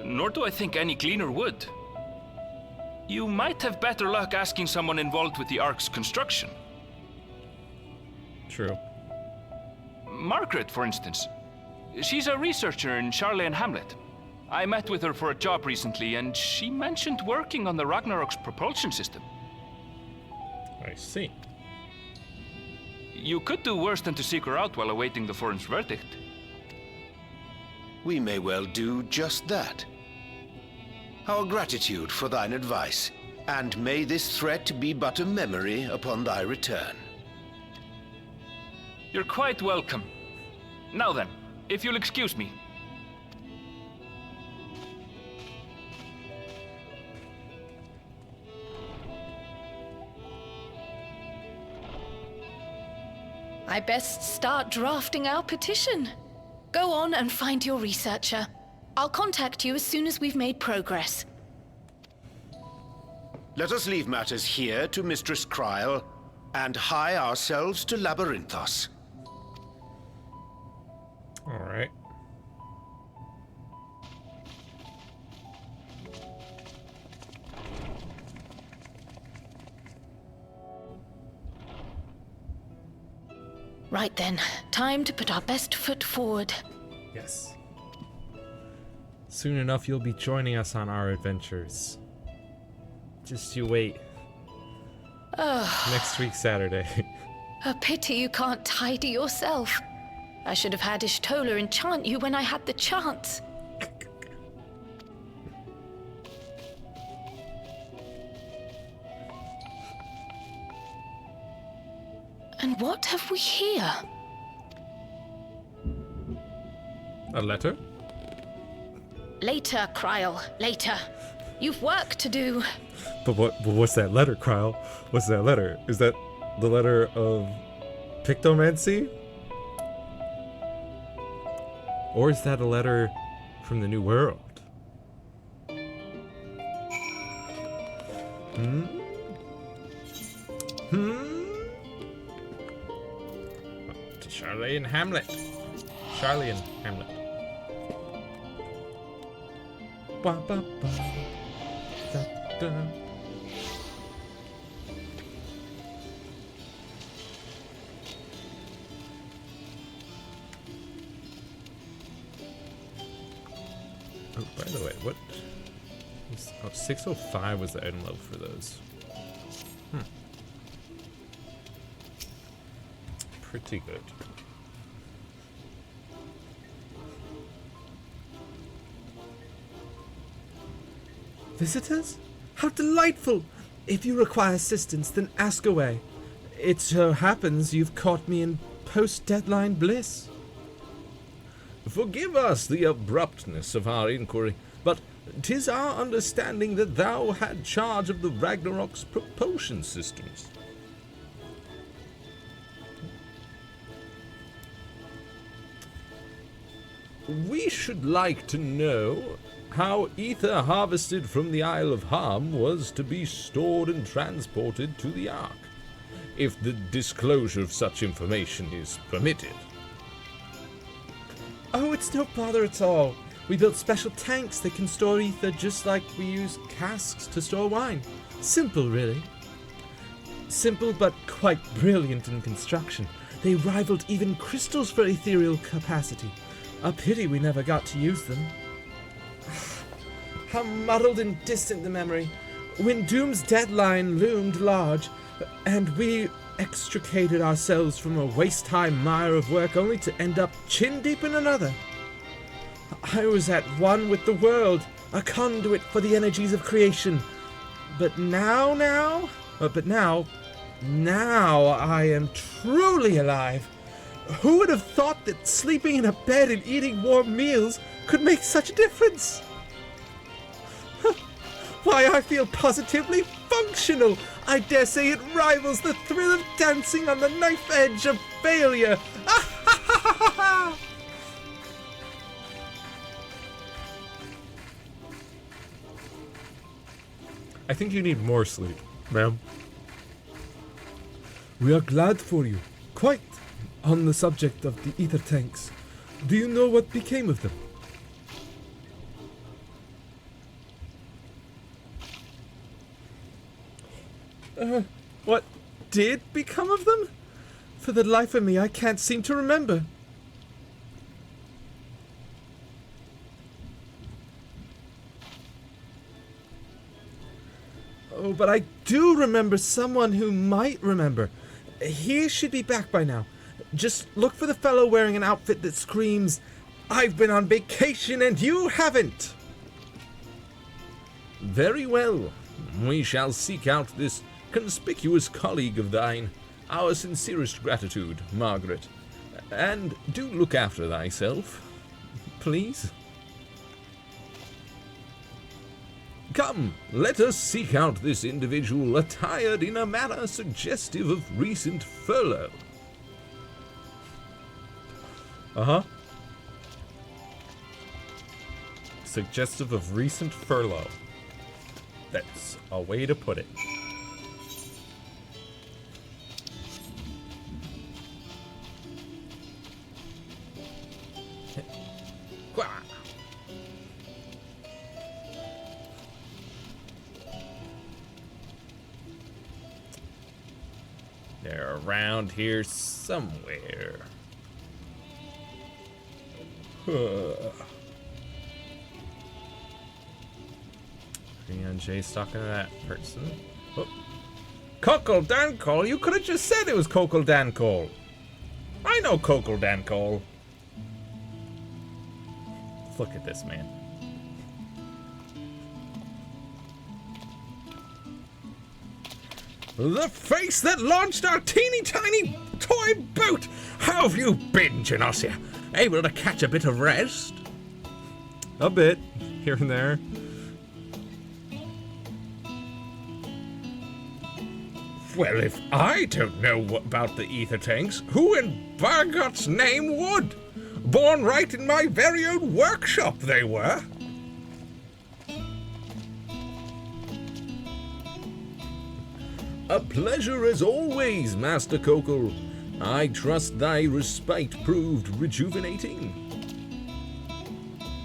Nor do I think any gleaner would. You might have better luck asking someone involved with the Ark's construction. True. Margaret, for instance. She's a researcher in Charley and Hamlet. I met with her for a job recently, and she mentioned working on the Ragnarok's propulsion system. I see. You could do worse than to seek her out while awaiting the forum's verdict. We may well do just that. Our gratitude for thine advice, and may this threat be but a memory upon thy return. You're quite welcome. Now then, if you'll excuse me. I best start drafting our petition. Go on and find your researcher. I'll contact you as soon as we've made progress. Let us leave matters here to Mistress Kryl, and hie ourselves to Labyrinthos. Alright. Right then, time to put our best foot forward. Yes. Soon enough, you'll be joining us on our adventures. Just you wait. Next week, Saturday. A pity you can't tidy yourself. I should have had Ishtola enchant you when I had the chance. And what have we here? A letter? Later, Kryl, later. You've work to do. But what's that letter, Kryl? What's that letter? Is that the letter of Pictomancy? Or is that a letter from the New World? To Charley and Hamlet. Charley and Hamlet. Ba, ba, ba. Da, da. Oh, by the way, what? Oh, 605 was the item level for those. Pretty good. Visitors? How delightful! If you require assistance, then ask away. It so happens you've caught me in post-deadline bliss. Forgive us the abruptness of our inquiry, but 'tis our understanding that thou had charge of the Ragnarok's propulsion systems. We should like to know how ether harvested from the Isle of Harm was to be stored and transported to the Ark, if the disclosure of such information is permitted. Oh, it's no bother at all. We built special tanks that can store ether just like we use casks to store wine. Simple, really. Simple, but quite brilliant in construction. They rivaled even crystals for ethereal capacity. A pity we never got to use them. How muddled and distant the memory. When Doom's deadline loomed large, and we extricated ourselves from a waist-high mire of work only to end up chin-deep in another. I was at one with the world, a conduit for the energies of creation. But now I am truly alive. Who would have thought that sleeping in a bed and eating warm meals could make such a difference? Why, I feel positively functional. I dare say it rivals the thrill of dancing on the knife edge of failure. I think you need more sleep, ma'am. We are glad for you. Quite. On the subject of the ether tanks, do you know what became of them? What did become of them? For the life of me, I can't seem to remember. Oh, but I do remember someone who might remember. He should be back by now. Just look for the fellow wearing an outfit that screams, "I've been on vacation and you haven't!" Very well. We shall seek out this conspicuous colleague of thine. Our sincerest gratitude, Margaret. And do look after thyself, please. Come, let us seek out this individual attired in a manner suggestive of recent furlough. Uh-huh. Suggestive of recent furlough. That's a way to put it. They're around here somewhere. Jay's talking to that person. Oh. Kokol Dankol? You could have just said it was Kokol Dankol. I know Kokol Dankol. Look at this man. The face that launched our teeny tiny toy boat! How have you been, Genosia? Able to catch a bit of rest? A bit, here and there. Well, if I don't know about the ether tanks, who in Bargot's name would? Born right in my very own workshop, they were. A pleasure as always, Master Kokol. I trust thy respite proved rejuvenating.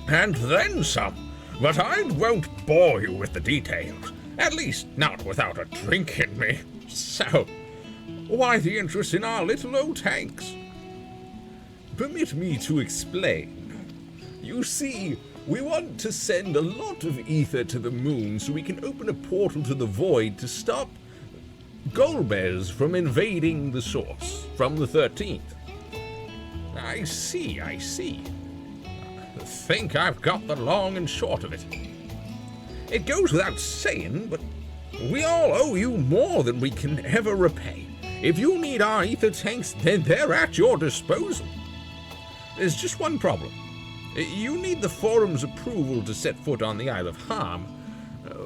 And then some, but I won't bore you with the details. At least not without a drink in me. So, why the interest in our little old tanks? Permit me to explain. You see, we want to send a lot of ether to the moon so we can open a portal to the void to stop Golbez from invading the source from the 13th. I see. Think I've got the long and short of it. It goes without saying, but we all owe you more than we can ever repay. If you need our ether tanks, then they're at your disposal. There's just one problem. You need the Forum's approval to set foot on the Isle of Harm.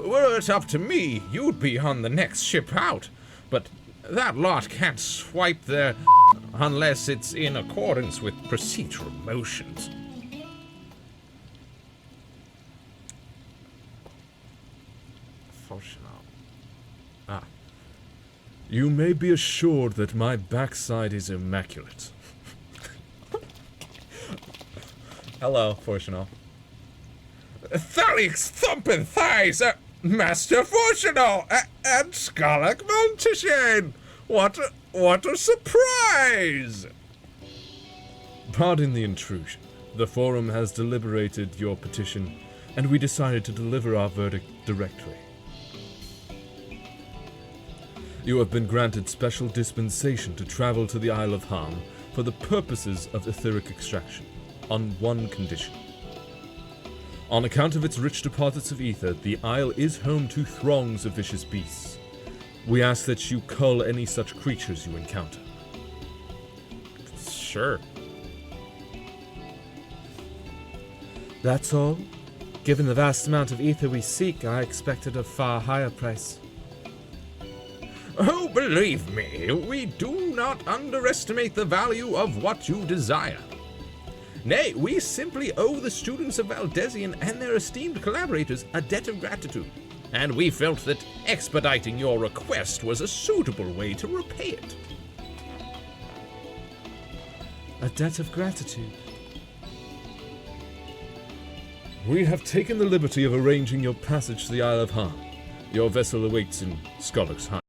Were it up to me, you'd be on the next ship out. But that lot can't swipe their unless it's in accordance with procedural motions. You may be assured that my backside is immaculate. Hello, Fortunal. Thalix thumping thighs, Master Fortunal, and Skarlak Montishane! What a surprise! Pardon the intrusion. The Forum has deliberated your petition, and we decided to deliver our verdict directly. You have been granted special dispensation to travel to the Isle of Ham for the purposes of etheric extraction, on one condition. On account of its rich deposits of ether, the Isle is home to throngs of vicious beasts. We ask that you cull any such creatures you encounter. Sure. That's all? Given the vast amount of ether we seek, I expected a far higher price. Oh, believe me, we do not underestimate the value of what you desire. Nay, we simply owe the students of Valdesian and their esteemed collaborators a debt of gratitude, and we felt that expediting your request was a suitable way to repay it. A debt of gratitude? We have taken the liberty of arranging your passage to the Isle of Ham. Your vessel awaits in Skollick's High.